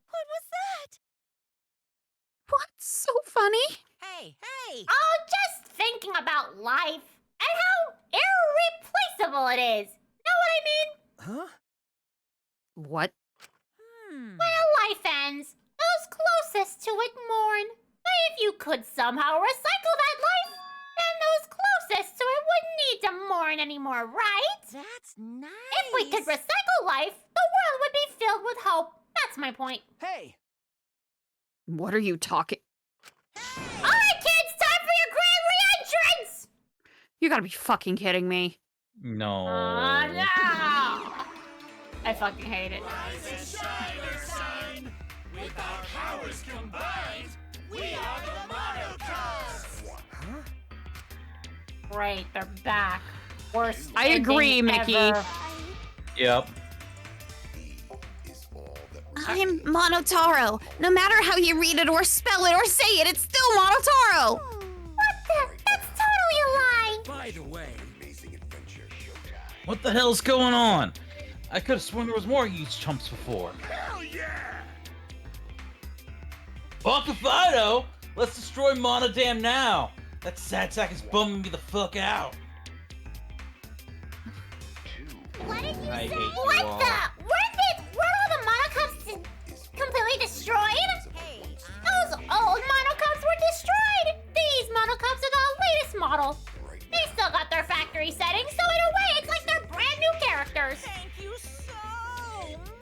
What was that? What's so funny? Hey, hey! Oh, just thinking about life and how irreplaceable it is. Know what I mean? Huh? What? When a life ends, those closest to it mourn. But if you could somehow recycle that life, then those closest to it wouldn't need to mourn anymore, right? That's nice. If we could recycle life, the world would be filled with hope. That's my point. Hey! What are you talking? All right, kids, time for your grand re-entrance! You gotta be fucking kidding me. No. No! I fucking hate it. Great, they're back. Worst. I agree, ending Mickey. ever. Yep. I'm Monotaro. No matter how you read it or spell it or say it, it's still Monotaro. What the? That's totally a lie. By the way, What the hell's going on? I could have sworn there was more of you chumps before. Hell yeah! Fido! Let's destroy Monodam now! That sad sack is bumming me the fuck out. What did you I say? hate you What all. Weren't all the monocups completely destroyed? Those old monocups were destroyed! These monocups are the latest model. They still got their factory settings, so in a way it's like they're brand new characters. Thank you so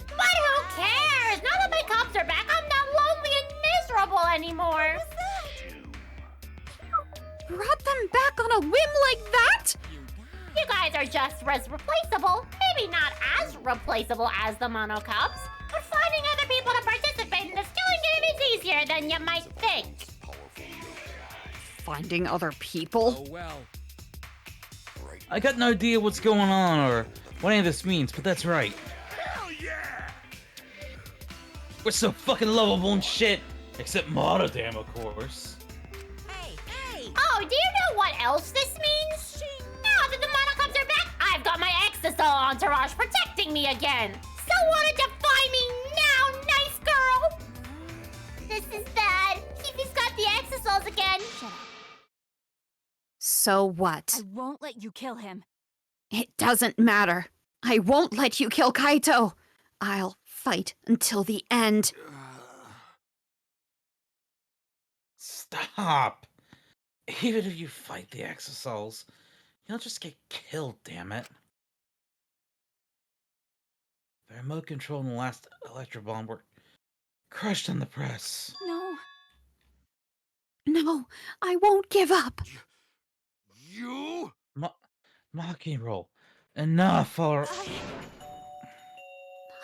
But who cares? Now that my cups are back, I'm not lonely and miserable anymore. Brought them back on a whim like that? You guys are just as replaceable. Maybe not as replaceable as the mono cups, but finding other people to participate in this killing game is easier than you might think. Finding other people? oh well. I got no idea what's going on or what any of this means, but that's right. Hell yeah! We're so fucking lovable and shit. Except Monodam, of course. Hey, hey! Oh, do you know what else this means? Now that the monocups are back, I've got my Exisol entourage protecting me again. So wanna defy me now, nice girl? This is bad. Kiwi's got the Exisols again. Shut up. So what? I won't let you kill him. It doesn't matter. I won't let you kill Kaito. I'll fight until the end. Stop! Even if you fight the Exosouls, you'll just get killed, damn it. The remote control and the last Electro Bomb were crushed on the press. No. No, I won't give up. You? Mocking roll. Enough, or...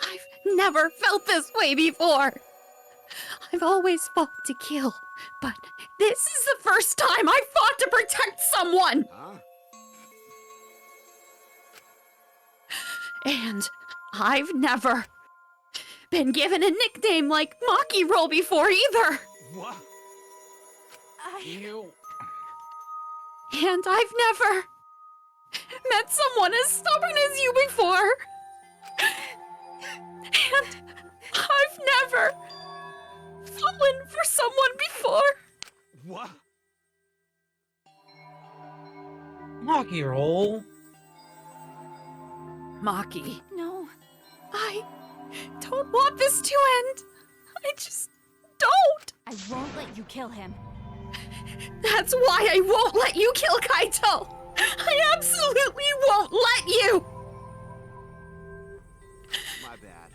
I've never felt this way before. I've always fought to kill, but this is the first time I fought to protect someone. Huh? And I've never been given a nickname like Maki Roll before either. What? You? And I've never met someone as stubborn as you before. And I've never fallen for someone before. What? Mocking roll. Maki, No. I don't want this to end. I just don't. I won't let you kill him. That's why I won't let you kill Kaito. I absolutely won't let you. My bad.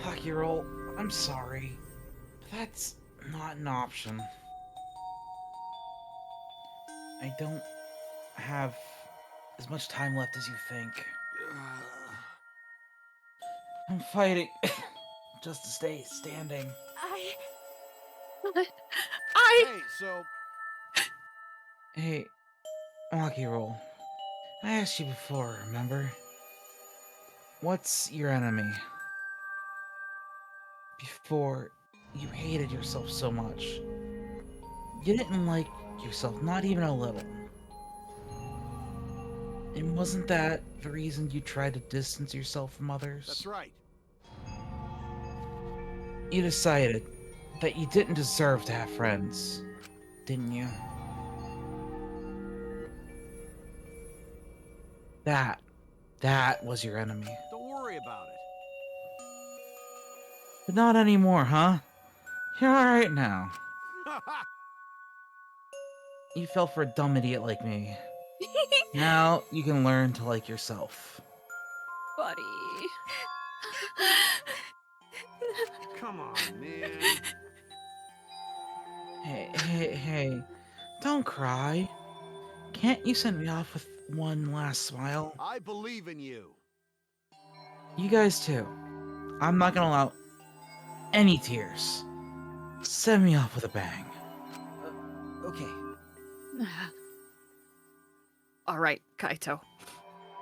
Hockey roll, I'm sorry. That's not an option. I don't have as much time left as you think. I'm fighting just to stay standing. Hey, so Hey, Hockey roll. I asked you before, remember? What's your enemy? Before, you hated yourself so much. You didn't like yourself, not even a little. And wasn't that the reason you tried to distance yourself from others? that's right. You decided that you didn't deserve to have friends, didn't you? That was your enemy. Don't worry about it. But not anymore, huh? You're alright now. You fell for a dumb idiot like me. Now you can learn to like yourself. Buddy. Come on, man. Hey, don't cry. Can't you send me off with one last smile? I believe in you. You guys too. I'm not gonna allow any tears. Send me off with a bang. Okay. All right, Kaito.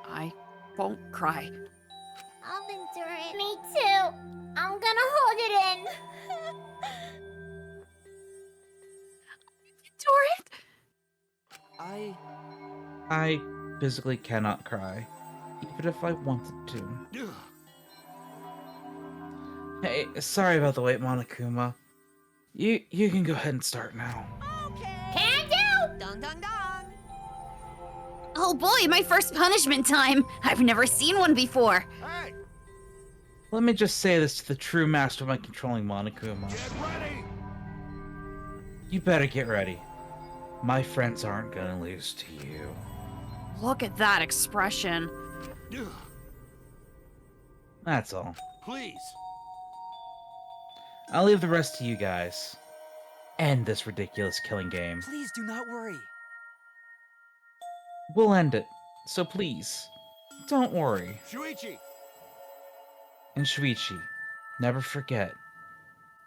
I won't cry. I'll endure it. Me too. I'm gonna hold it in. Endure it? I physically cannot cry, even if I wanted to. Hey, sorry about the wait, Monokuma. You can go ahead and start now. Can do! Dong dong dong. Oh boy, my first punishment time. I've never seen one before. Hey, Let me just say this to the true mastermind controlling Monokuma. get ready. You better get ready. My friends aren't gonna lose to you. Look at that expression. That's all. Please. I'll leave the rest to you guys. End this ridiculous killing game. Please do not worry. We'll end it, so please, don't worry. Shuichi. And Shuichi, never forget,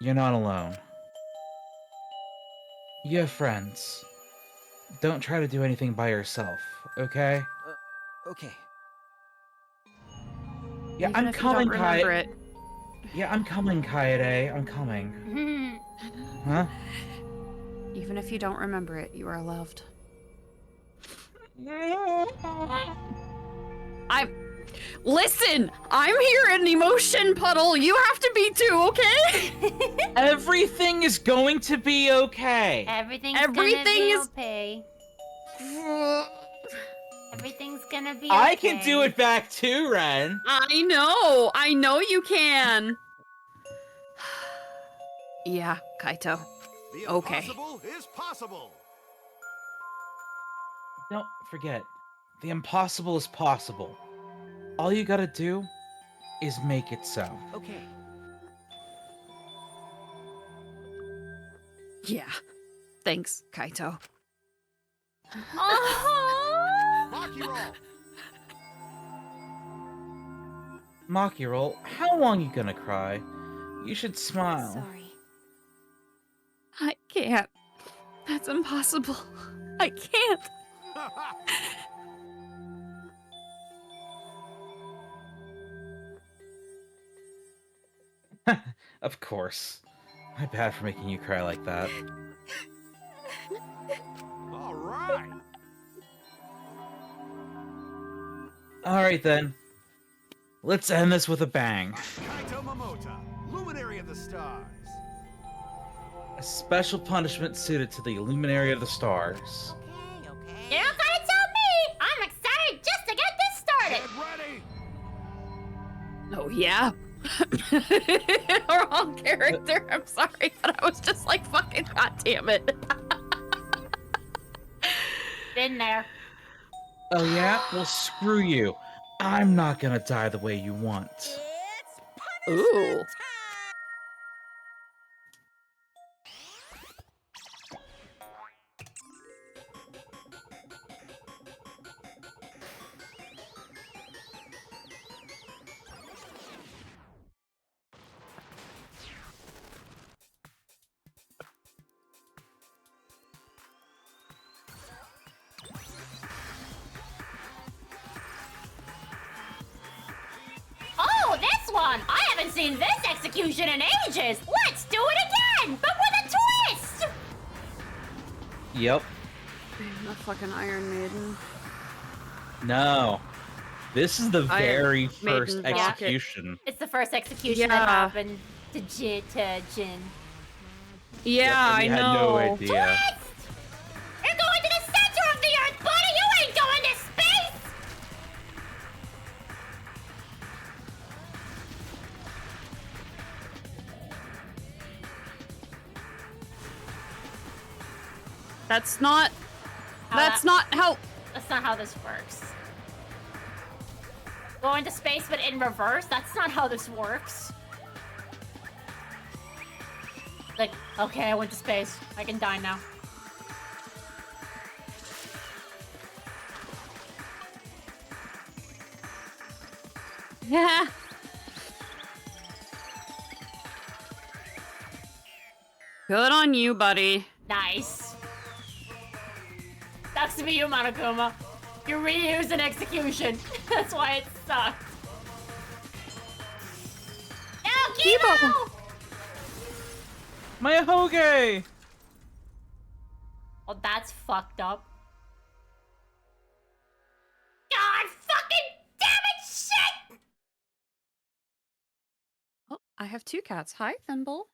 you're not alone. You have friends. Don't try to do anything by yourself, okay? Okay. Yeah, Even I'm if you coming, don't remember Kai. it. Yeah, I'm coming, Kaede. I'm coming. Huh? Even if you don't remember it, you are loved. Listen, I'm here in emotion puddle. You have to be too, okay? Everything is going to be okay. Everything's Everything gonna be is- okay. Everything's gonna be okay. I can do it back too, Ren. I know you can. Yeah, Kaito. The Okay. impossible is possible. Don't forget, the impossible is possible. All you gotta do is make it so. Okay. Yeah. Thanks, Kaito. Maki roll. Maki roll, how long you gonna cry? You should smile. Sorry. I can't. That's impossible. I can't. Of course. My bad for making you cry like that. All right. Alright then. Let's end this with a bang. Kaito Momota, Luminary of the Stars. A special punishment suited to the Luminary of the Stars. Okay, okay. You don't gotta tell me! I'm excited just to get this started! Get ready. Oh, yeah? Wrong character. I'm sorry, but I was just like, fucking goddamn it. Been there. Oh yeah? Well, screw you. I'm not gonna die the way you want. It's Ooh. punishment time! Oh, this one! I haven't seen this execution in ages! Let's do it again! But with a twist! Yep. The fucking Iron Maiden. No. This is the Iron very first Maiden rocket. execution. It's the first execution Yeah. that happened to Jin. Yeah, I You had know. no idea. Twist! You're going to the center of the Earth, buddy! You ain't going to space! That's not how. That's not how this works. Going to space, but in reverse? That's not how this works. Like, okay, I went to space. I can die now. Yeah. Good on you, buddy. Nice. Sucks to be you, Monokuma. You reused an execution. That's why it sucked. No, Kibo! My Hoge! Oh, that's fucked up. God fucking damn it, shit! Oh, I have two cats. Hi, Thimble.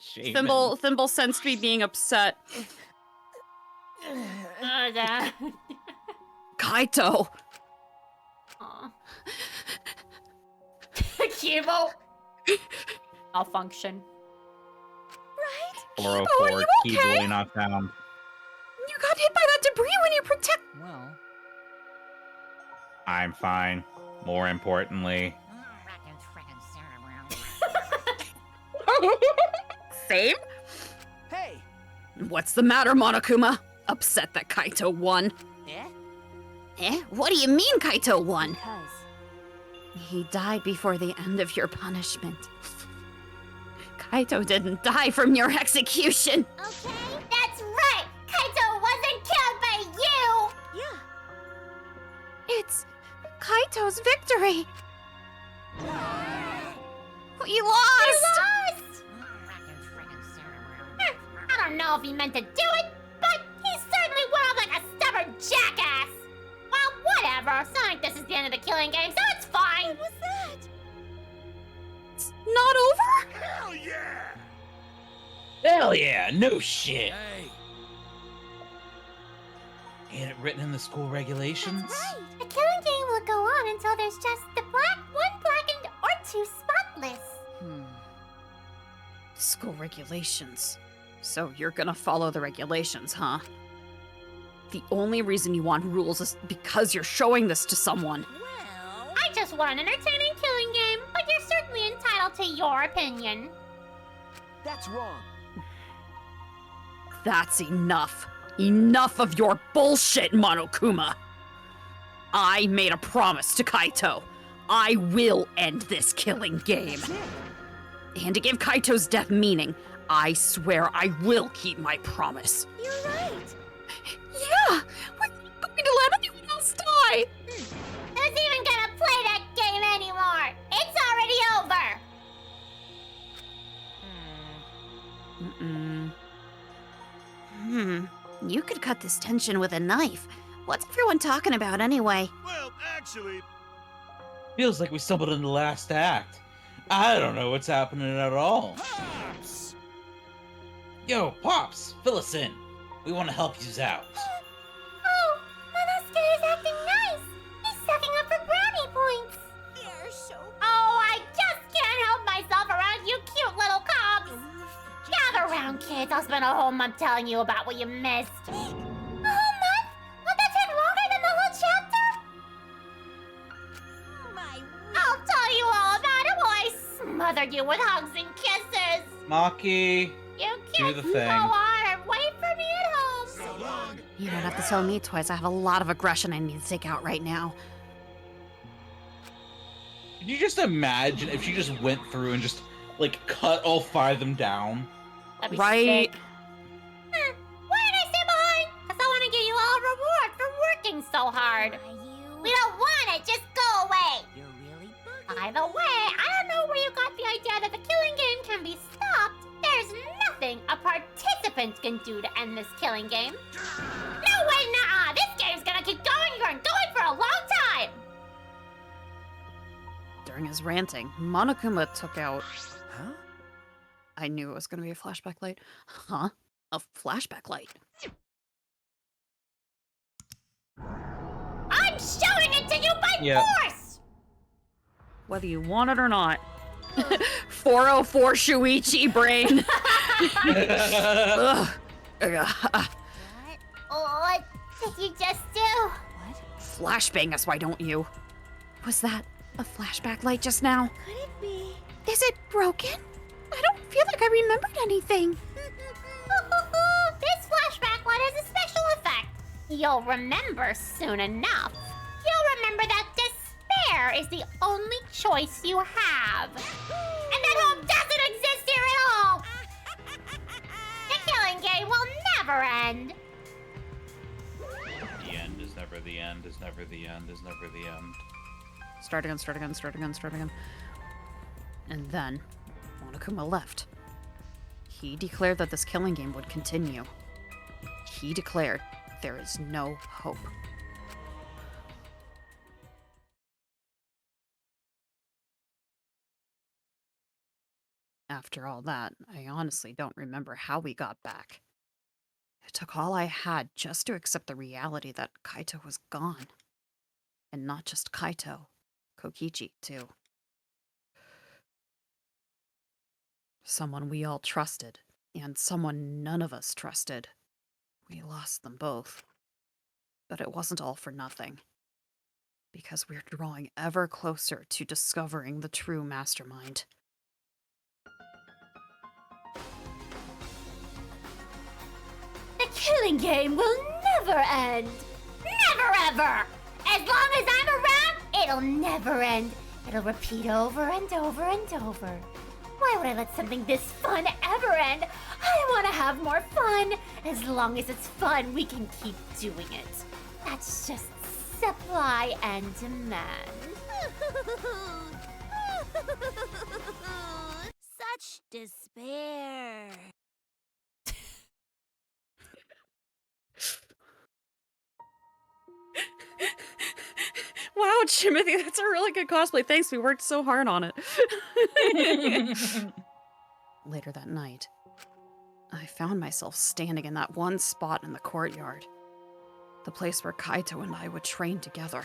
Shaman. Thimble sensed me being upset. Damn. Kaito. Aw. Kibo! Malfunction. Right? 404, are you key okay? boy not found. You got hit by that debris when you protect. Well, I'm fine. More importantly, Same? Hey! What's the matter, Monokuma? Upset that Kaito won. Yeah? Eh? What do you mean Kaito won? Because He died before the end of your punishment. Kaito didn't die from your execution. Okay, that's right! Kaito wasn't killed by you! Yeah. It's Kaito's victory. We lost! I don't know if he meant to do it, but he certainly went off like a stubborn jackass. Well, whatever. whatever. It's not like this is the end of the killing game, so it's fine. What was that? It's not over? Hell yeah! Hell yeah, no shit. Hey, Ain't it written in the school regulations? That's right. The killing game will go on until there's just the one blackened or two spotless. School regulations. So you're gonna follow the regulations, huh? The only reason you want rules is because you're showing this to someone. Well, I just want an entertaining killing game, but you're certainly entitled to your opinion. That's wrong. That's enough. Enough of your bullshit, Monokuma. I made a promise to Kaito. I will end this killing game. And to give Kaito's death meaning, I swear I will keep my promise. You're right. Yeah! We're not going to let anyone else die! Who's even gonna play that game anymore? It's already over. You could cut this tension with a knife. What's everyone talking about anyway? well, actually, Feels like we stumbled in the last act. I don't know what's happening at all. Pops! Yo, Pops, fill us in. We want to help you out. Oh, Monosuke is acting nice. He's sucking up for brownie points. they're so Oh, I just can't help myself around you cute little cubs. Gather around, kids. I'll spend a whole month telling you about what you missed. A whole month? Won't that take longer than the whole chapter? my I'll tell you all about it while I smother you with hugs and kisses. Maki, You do can't the go thing. on and wait for me at home. So long! You don't have to tell me twice. I have a lot of aggression I need to take out right now. Can you just imagine if she just went through and just, like, cut all 5 of them down? That'd be Right. sick. Why did I stay behind? Because I want to give you all a reward for working so hard. We don't want it. Just go away. You're really bugging. By the way, I don't know where you got the idea that the killing game can be stopped. There's nothing a participant can do to end this killing game. No way, nah. This game's gonna keep going and going for a long time. During his ranting, Monokuma took out... Huh? I knew it was going to be a flashback light. Huh? A flashback light. I'm showing it to you by Yeah. force. Whether you want it or not. 404 Shuichi brain. Ugh. What did you just do? Flashbang us, why don't you? Was that a flashback light just now? Could it be? Is it broken? I don't feel like I remembered anything. This flashback light has a special effect. You'll remember soon enough. You'll remember that despair is the only choice you have. And that hope doesn't exist here at all. The killing game will never end. The end is never the end, is never the end, is never the end. Start again, start again, start again, start again. And then, Monokuma left. He declared that this killing game would continue. He declared there is no hope. After all that, I honestly don't remember how we got back. It took all I had just to accept the reality that Kaito was gone. And not just Kaito, Kokichi, too. Someone we all trusted, and someone none of us trusted. We lost them both. But it wasn't all for nothing. Because we're drawing ever closer to discovering the true mastermind. The killing game will never end. Never ever. As long as I'm around, it'll never end. It'll repeat over and over and over. Why would I let something this fun ever end? I want to have more fun. As long as it's fun, we can keep doing it. That's just supply and demand. Such despair. Ouch, Timothy, that's a really good cosplay. Thanks, we worked so hard on it. Later that night, I found myself standing in that one spot in the courtyard. The place where Kaito and I would train together.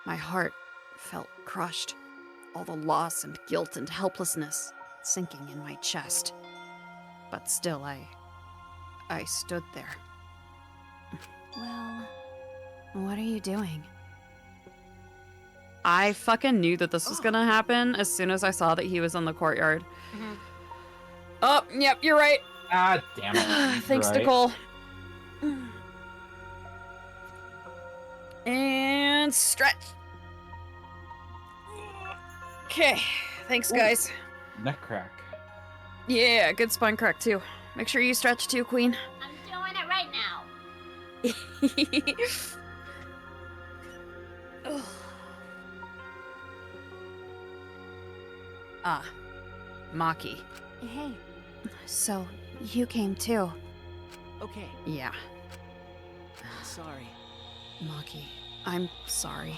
My heart felt crushed, all the loss and guilt and helplessness sinking in my chest. But still, I stood there. Well, What are you doing? I fucking knew that this was gonna happen as soon as I saw that he was in the courtyard. Oh, yep, you're right. Ah, damn it. Thanks, Right. Nicole. And stretch. Okay, thanks, guys. Neck crack. Yeah, good spine crack, too. Make sure you stretch, too, Queen. I'm doing it right now. Ugh. Ah, Maki. hey, So, you came too. Okay, Yeah. sorry. Maki, I'm sorry.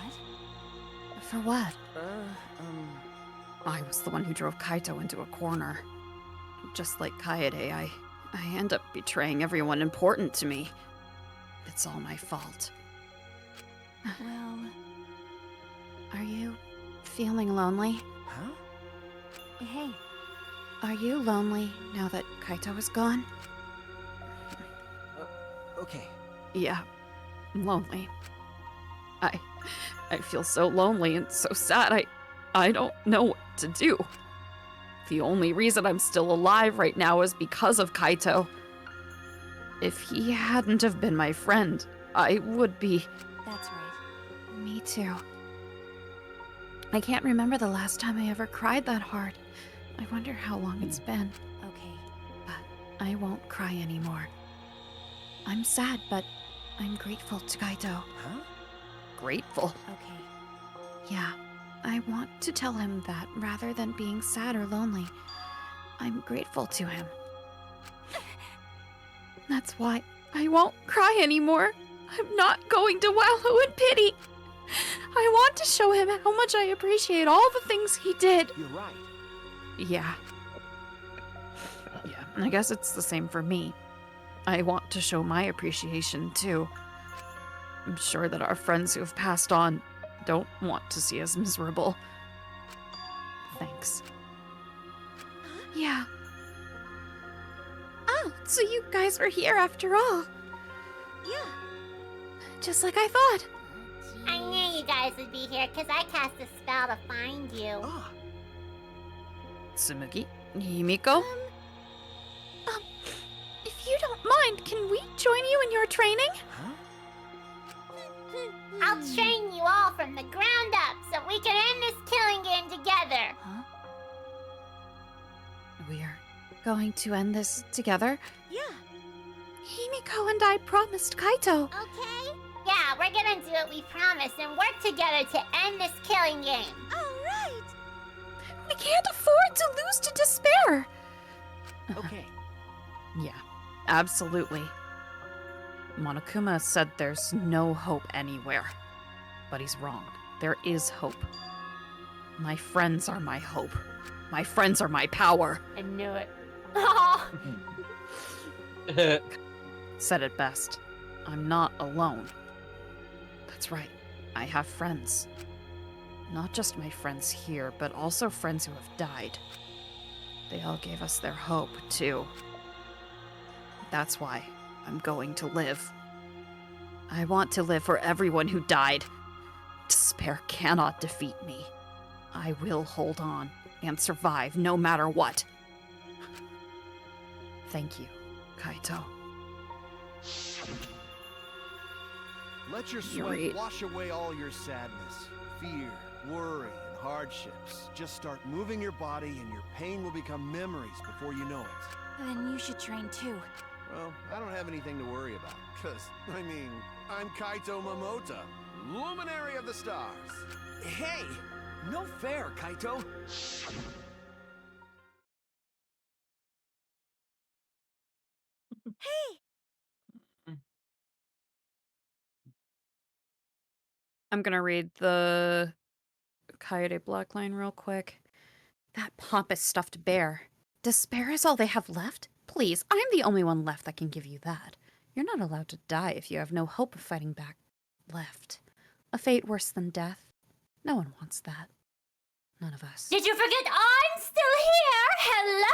what? For what? Um, I was the one who drove Kaito into a corner. Just like Kaede, I end up betraying everyone important to me. It's all my fault. Well, Are you feeling lonely? huh? hey, Are you lonely now that Kaito is gone? Okay. Yeah, I'm lonely. I feel so lonely and so sad. I don't know what to do. The only reason I'm still alive right now is because of Kaito. If he hadn't have been my friend, I would be. that's right. Me too. I can't remember the last time I ever cried that hard. I wonder how long it's been. Okay. But I won't cry anymore. I'm sad, but I'm grateful to Kaito. Huh? Grateful? Okay. Yeah. I want to tell him that rather than being sad or lonely, I'm grateful to him. That's why I won't cry anymore. I'm not going to wallow in pity. I want to show him how much I appreciate all the things he did. You're right. Yeah. Yeah, I guess it's the same for me. I want to show my appreciation too. I'm sure that our friends who have passed on don't want to see us miserable. Thanks. Yeah. Oh, so you guys were here after all. Yeah. Just like I thought. I knew you guys would be here because I cast a spell to find you. Ah, Tsumugi? Himiko? If you don't mind, can we join you in your training? huh? I'll train you all from the ground up so we can end this killing game together. Huh? We're going to end this together? Yeah. Himiko and I promised Kaito. Okay? Yeah, we're gonna do what we promised and work together to end this killing game. All right. We can't afford to lose to despair. Okay. Yeah, absolutely. Monokuma said there's no hope anywhere. But he's wrong. There is hope. My friends are my hope. My friends are my power. I knew it. Oh, Said it best. I'm not alone. That's right. I have friends. Not just my friends here, but also friends who have died. They all gave us their hope, too. That's why I'm going to live. I want to live for everyone who died. Despair cannot defeat me. I will hold on and survive no matter what. Thank you, Kaito. Let your You're sweat right. wash away all your sadness, fear, worry, and hardships. Just start moving your body and your pain will become memories before you know it. Then you should train too. Well, I don't have anything to worry about, because, I mean, I'm Kaito Momota, luminary of the stars. Hey! No fair, Kaito! Hey, I'm gonna read the Coyote Blackline real quick. That pompous stuffed bear. Despair is all they have left? Please, I'm the only one left that can give you that. You're not allowed to die if you have no hope of fighting back. Left. A fate worse than death. No one wants that. None of us. Did you forget I'm still here? Hello!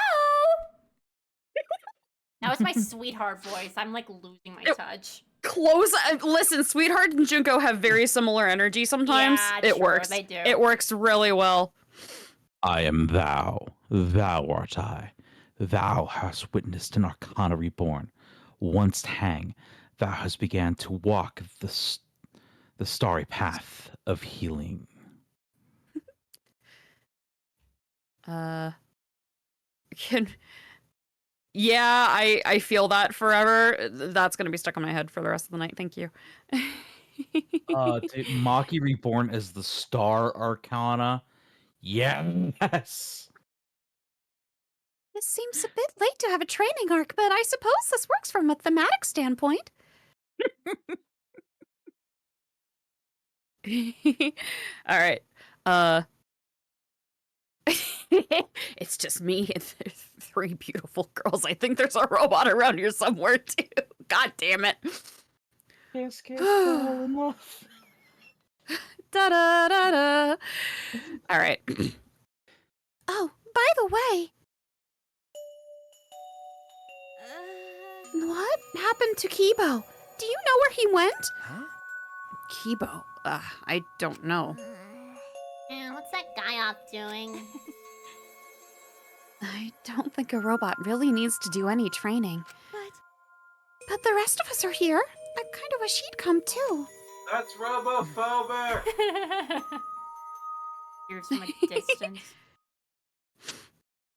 That was my sweetheart voice. I'm like losing my touch. Close. Listen, Sweetheart and Junko have very similar energy sometimes. Yeah, it true, works. they do. It works really well. I am thou. Thou art I. Thou hast witnessed an arcana reborn. Once hang, thou hast began to walk the starry path of healing. Yeah, I feel that forever. That's gonna be stuck in my head for the rest of the night. Thank you. Dude, Maki reborn as the star arcana. Yes. This seems a bit late to have a training arc, but I suppose this works from a thematic standpoint. All right. It's just me and three beautiful girls. I think there's a robot around here somewhere too. God damn it. Yes, enough. Da da da da. All right. Oh, by the way, what happened to Kibo? Do you know where he went? Huh? Kibo? I don't know. Yeah, what's that guy off doing? I don't think a robot really needs to do any training. But the rest of us are here. I kind of wish he'd come too. That's robophobic. Here's from a distance.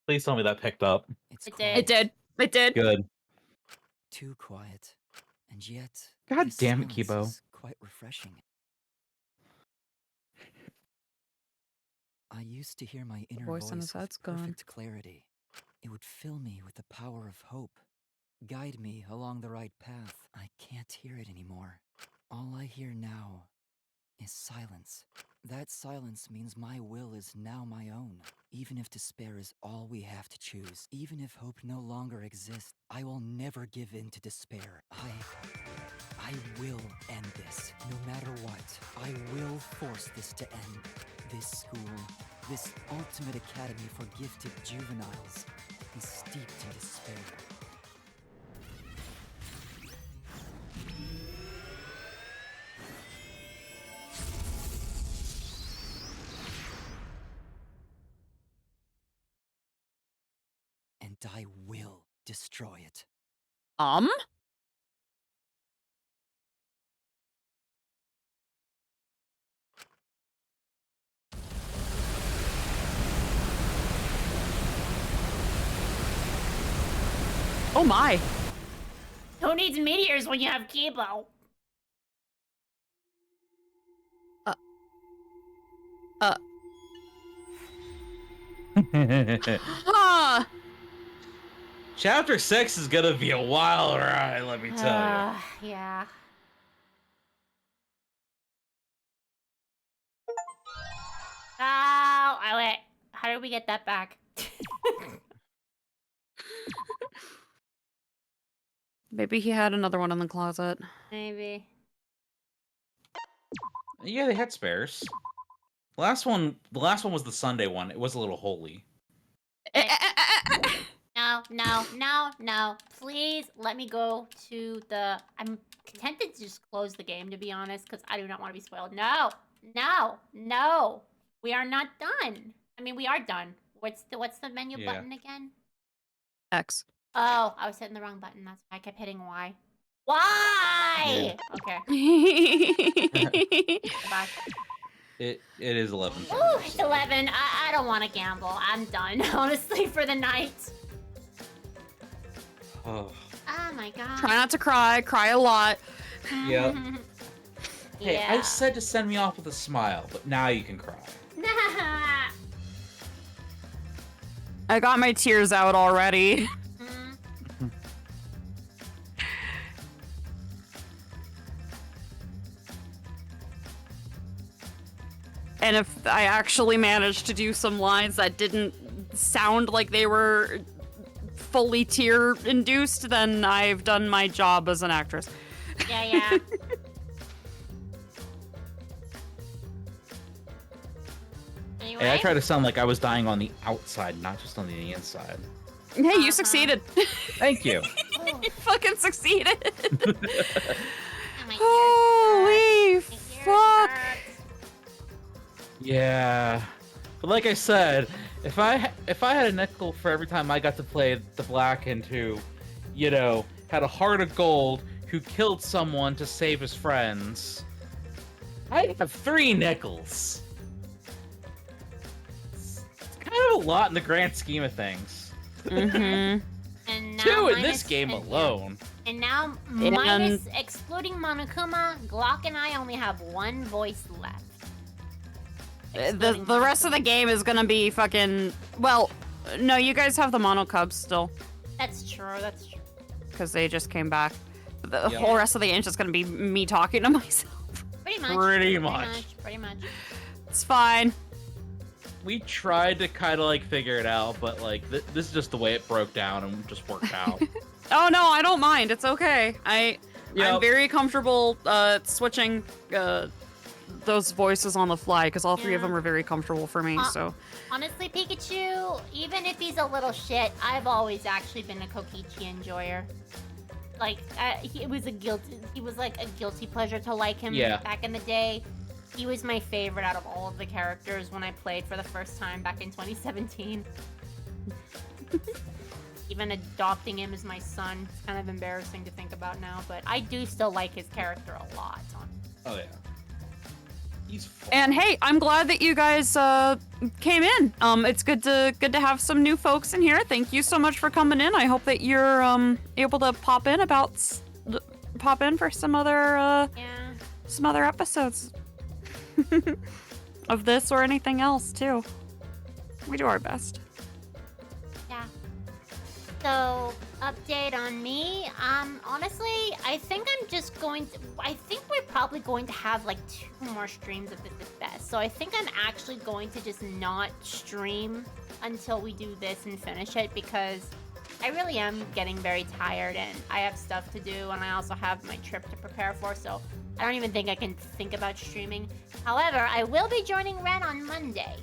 Please tell me that picked up. It's It quiet. did. It did. Good. Too quiet. And yet, God this damn it, silence Kibo. is quite refreshing. I used to hear my inner voice voice in his with head's gone. perfect clarity. It would fill me with the power of hope, guide me along the right path. I can't hear it anymore. All I hear now is silence. That silence means my will is now my own. Even if despair is all we have to choose, even if hope no longer exists, I will never give in to despair. I will end this, no matter what. I will force this to end. This school, this ultimate academy for gifted juveniles, is steeped in despair. And I will destroy it. Oh my. Who needs meteors when you have Kibo? Huh. Chapter 6 is gonna be a wild ride, let me tell you. Yeah. Oh, wait. How did we get that back? Maybe he had another one in the closet. Maybe. Yeah, they had spares. The last one was the Sunday one. It was a little holy. No. Please let me go to the... I'm content to just close the game, to be honest, because I do not want to be spoiled. No. We are not done. I mean, we are done. What's the menu button again? X. Oh, I was hitting the wrong button. That's why I kept hitting Y. Why? Yeah. Okay. Goodbye. It is 11. Ooh, it's 11. I don't want to gamble. I'm done, honestly, for the night. Oh. Oh my god. Try not to cry. Cry a lot. Yep. Hey, Yeah. I said to send me off with a smile, but now you can cry. I got my tears out already. And if I actually managed to do some lines that didn't sound like they were fully tear-induced, then I've done my job as an actress. Yeah. Anyway. Hey, I tried to sound like I was dying on the outside, not just on the inside. Hey, you succeeded. Thank you. You fucking succeeded. Oh Holy fuck. Yeah. But like I said, if I had a nickel for every time I got to play the Blackened who, you know, had a heart of gold, who killed someone to save his friends, I have 3 nickels. It's kind of a lot in the grand scheme of things. Mm-hmm. And now 2 in this minus- game and- alone. And now, minus excluding Monokuma, Glock and I only have 1 voice left. The rest of the game is gonna be fucking... Well, no, you guys have the Mono Cubs still. That's true. Because they just came back. The Yep. whole rest of the game is just gonna be me talking to myself. Pretty much. Pretty much. It's fine. We tried to kind of like figure it out, but like this is just the way it broke down and just worked out. Oh no, I don't mind. It's okay. I'm Yep. very comfortable switching those voices on the fly because all 3 of them are very comfortable for me. So Honestly, Pikachu, even if he's a little shit, I've always actually been a Kokichi enjoyer. Like, he was like a guilty pleasure to like him back in the day. He was my favorite out of all of the characters when I played for the first time back in 2017. Even adopting him as my son, it's kind of embarrassing to think about now, but I do still like his character a lot. Oh yeah. He's fun. and hey, I'm glad that you guys came in. It's good to have some new folks in here. Thank you so much for coming in. I hope that you're able to pop in for some other episodes of this or anything else too. We do our best. Yeah. So, update on me. Honestly, I think we're probably going to have like 2 more streams of this at best. So I think I'm actually going to just not stream until we do this and finish it because I really am getting very tired and I have stuff to do and I also have my trip to prepare for, so I don't even think I can think about streaming. However, I will be joining Ren on Monday.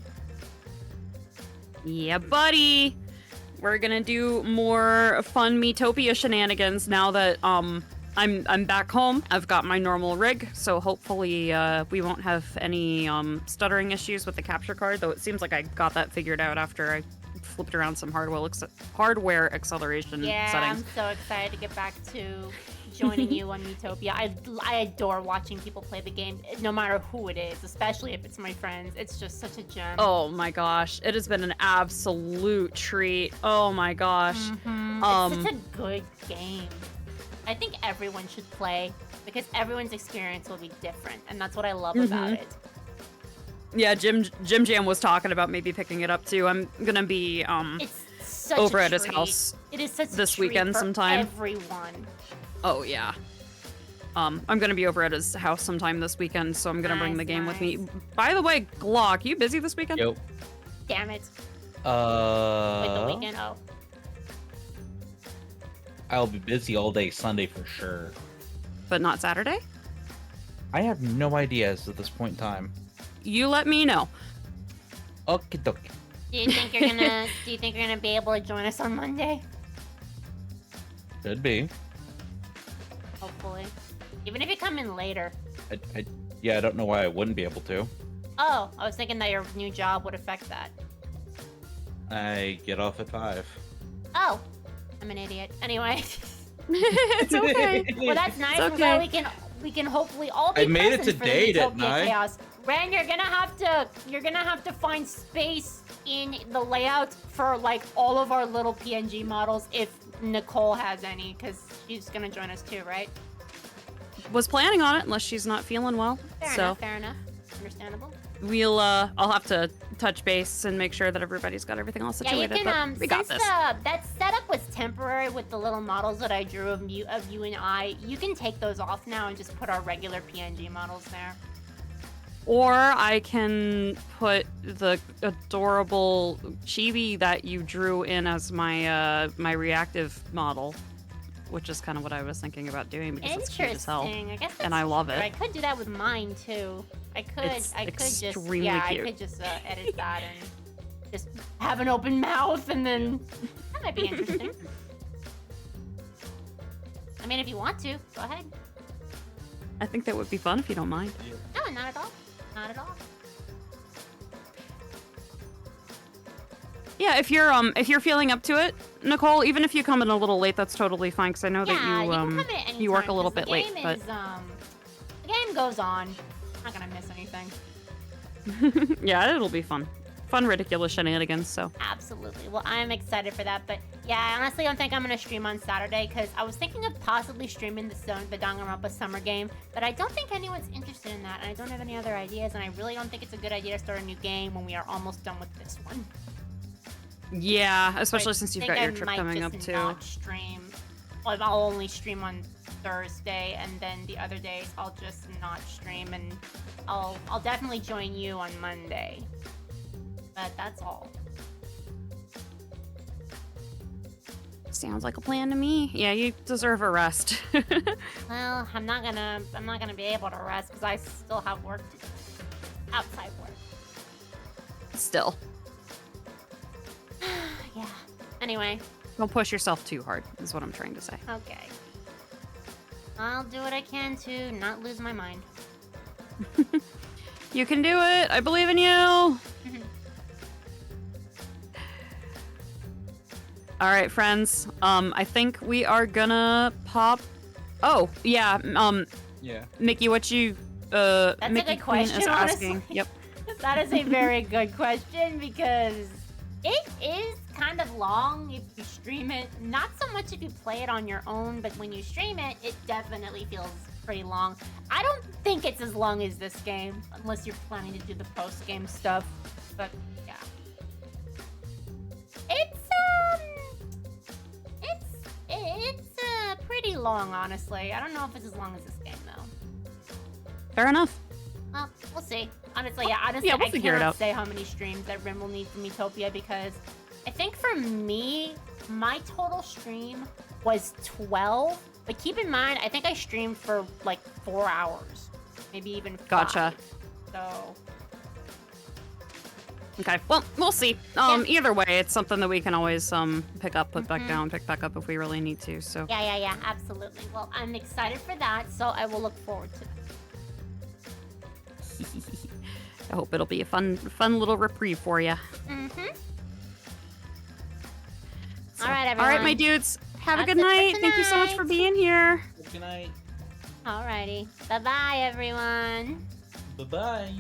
Yeah, buddy. We're gonna do more fun Metopia shenanigans now that I'm back home. I've got my normal rig, so hopefully we won't have any stuttering issues with the capture card. Though it seems like I got that figured out after I flipped around some hardware acceleration settings. I'm so excited to get back to joining you on Metopia. I adore watching people play the game, no matter who it is, especially if it's my friends. It's just such a gem. Oh my gosh, it has been an absolute treat. Oh my gosh. It's such a good game. I think everyone should play because everyone's experience will be different, and that's what I love about it. Yeah, Jim Jam was talking about maybe picking it up too. I'm gonna be it's such over a at his treat. house It is such this a treat weekend for sometime. Everyone. Oh yeah. I'm gonna be over at his house sometime this weekend, so I'm gonna bring the game with me. By the way, Glock, you busy this weekend? Yo. Damn it. Wait, the weekend? Oh. I'll be busy all day Sunday for sure. But not Saturday? I have no idea as at this point in time. You let me know. Okie dokie. Do you think you're gonna be able to join us on Monday? Could be. Hopefully. Even if you come in later. Yeah, I don't know why I wouldn't be able to. Oh, I was thinking that your new job would affect that. I get off at 5. Oh, I'm an idiot. Anyway. It's okay. Well, that's nice. It's I'm glad okay. we can hopefully all be I made it present to for the date at Utopia 9. Chaos. Ren, you're gonna have to find space in the layout for like all of our little PNG models if Nicole has any, because she's gonna join us too, right? Was planning on it unless she's not feeling well. Fair enough. Understandable. We'll I'll have to touch base and make sure that everybody's got everything all Yeah, you situated. can. But we got Since this. that setup was temporary with the little models that I drew of you and I, you can take those off now and just put our regular PNG models there. Or I can put the adorable chibi that you drew in as my my reactive model, which is kind of what I was thinking about doing because it's cute as hell. Interesting. I guess and I love true. it. I could do that with mine too. I could extremely just cute. I could just edit that and just have an open mouth and then that might be interesting. I mean, if you want to, go ahead. I think that would be fun if you don't mind. No, not at all. Not at all. Yeah, if you're feeling up to it, Nicole, even if you come in a little late, that's totally fine because I know Yeah, that you can come in at any you work time, a little 'cause bit late, the game but is, the game goes on. I'm not gonna miss anything. yeah, it'll be fun. Fun, ridiculous shenanigans, so. Absolutely. Well, I'm excited for that, but yeah, I honestly don't think I'm gonna stream on Saturday because I was thinking of possibly streaming the Danganronpa summer game, but I don't think anyone's interested in that, and I don't have any other ideas, and I really don't think it's a good idea to start a new game when we are almost done with this one. Yeah, especially since you've got your trip coming up too. too. Stream. Well, I'll only stream on Thursday, and then the other days I'll just not stream, and I'll definitely join you on Monday. But that's all. Sounds like a plan to me. Yeah, you deserve a rest. Well, I'm not gonna be able to rest because I still have work to do. Outside work. Still. Yeah. Anyway. Don't push yourself too hard, is what I'm trying to say. Okay. I'll do what I can to not lose my mind. You can do it. I believe in you. All right, friends. I think we are gonna pop. Oh, yeah. Yeah. Mickey, what you That's Mickey a good Queen question, is asking. honestly. Yep. That is a very good question because it is kind of long if you stream it. Not so much if you play it on your own, but when you stream it, it definitely feels pretty long. I don't think it's as long as this game, unless you're planning to do the post-game stuff. But yeah. It's pretty long, honestly. I don't know if it's as long as this game, though. Fair enough. Well, we'll see. Honestly, yeah, we'll figure it I cannot out. say how many streams that Rim will need from Utopia because I think for me, my total stream was 12. But keep in mind, I think I streamed for like 4 hours, maybe even 5. Gotcha. So. Okay. Well, we'll see. Yeah. Either way, it's something that we can always pick up, put back down, pick back up if we really need to. So. Yeah, absolutely. Well, I'm excited for that, so I will look forward to it. I hope it'll be a fun little reprieve for you. All right, everyone. All right, my dudes. Have a That's good it for night. Thank you so much for tonight. being here. Good night. Alrighty. Bye-bye, everyone. Bye-bye.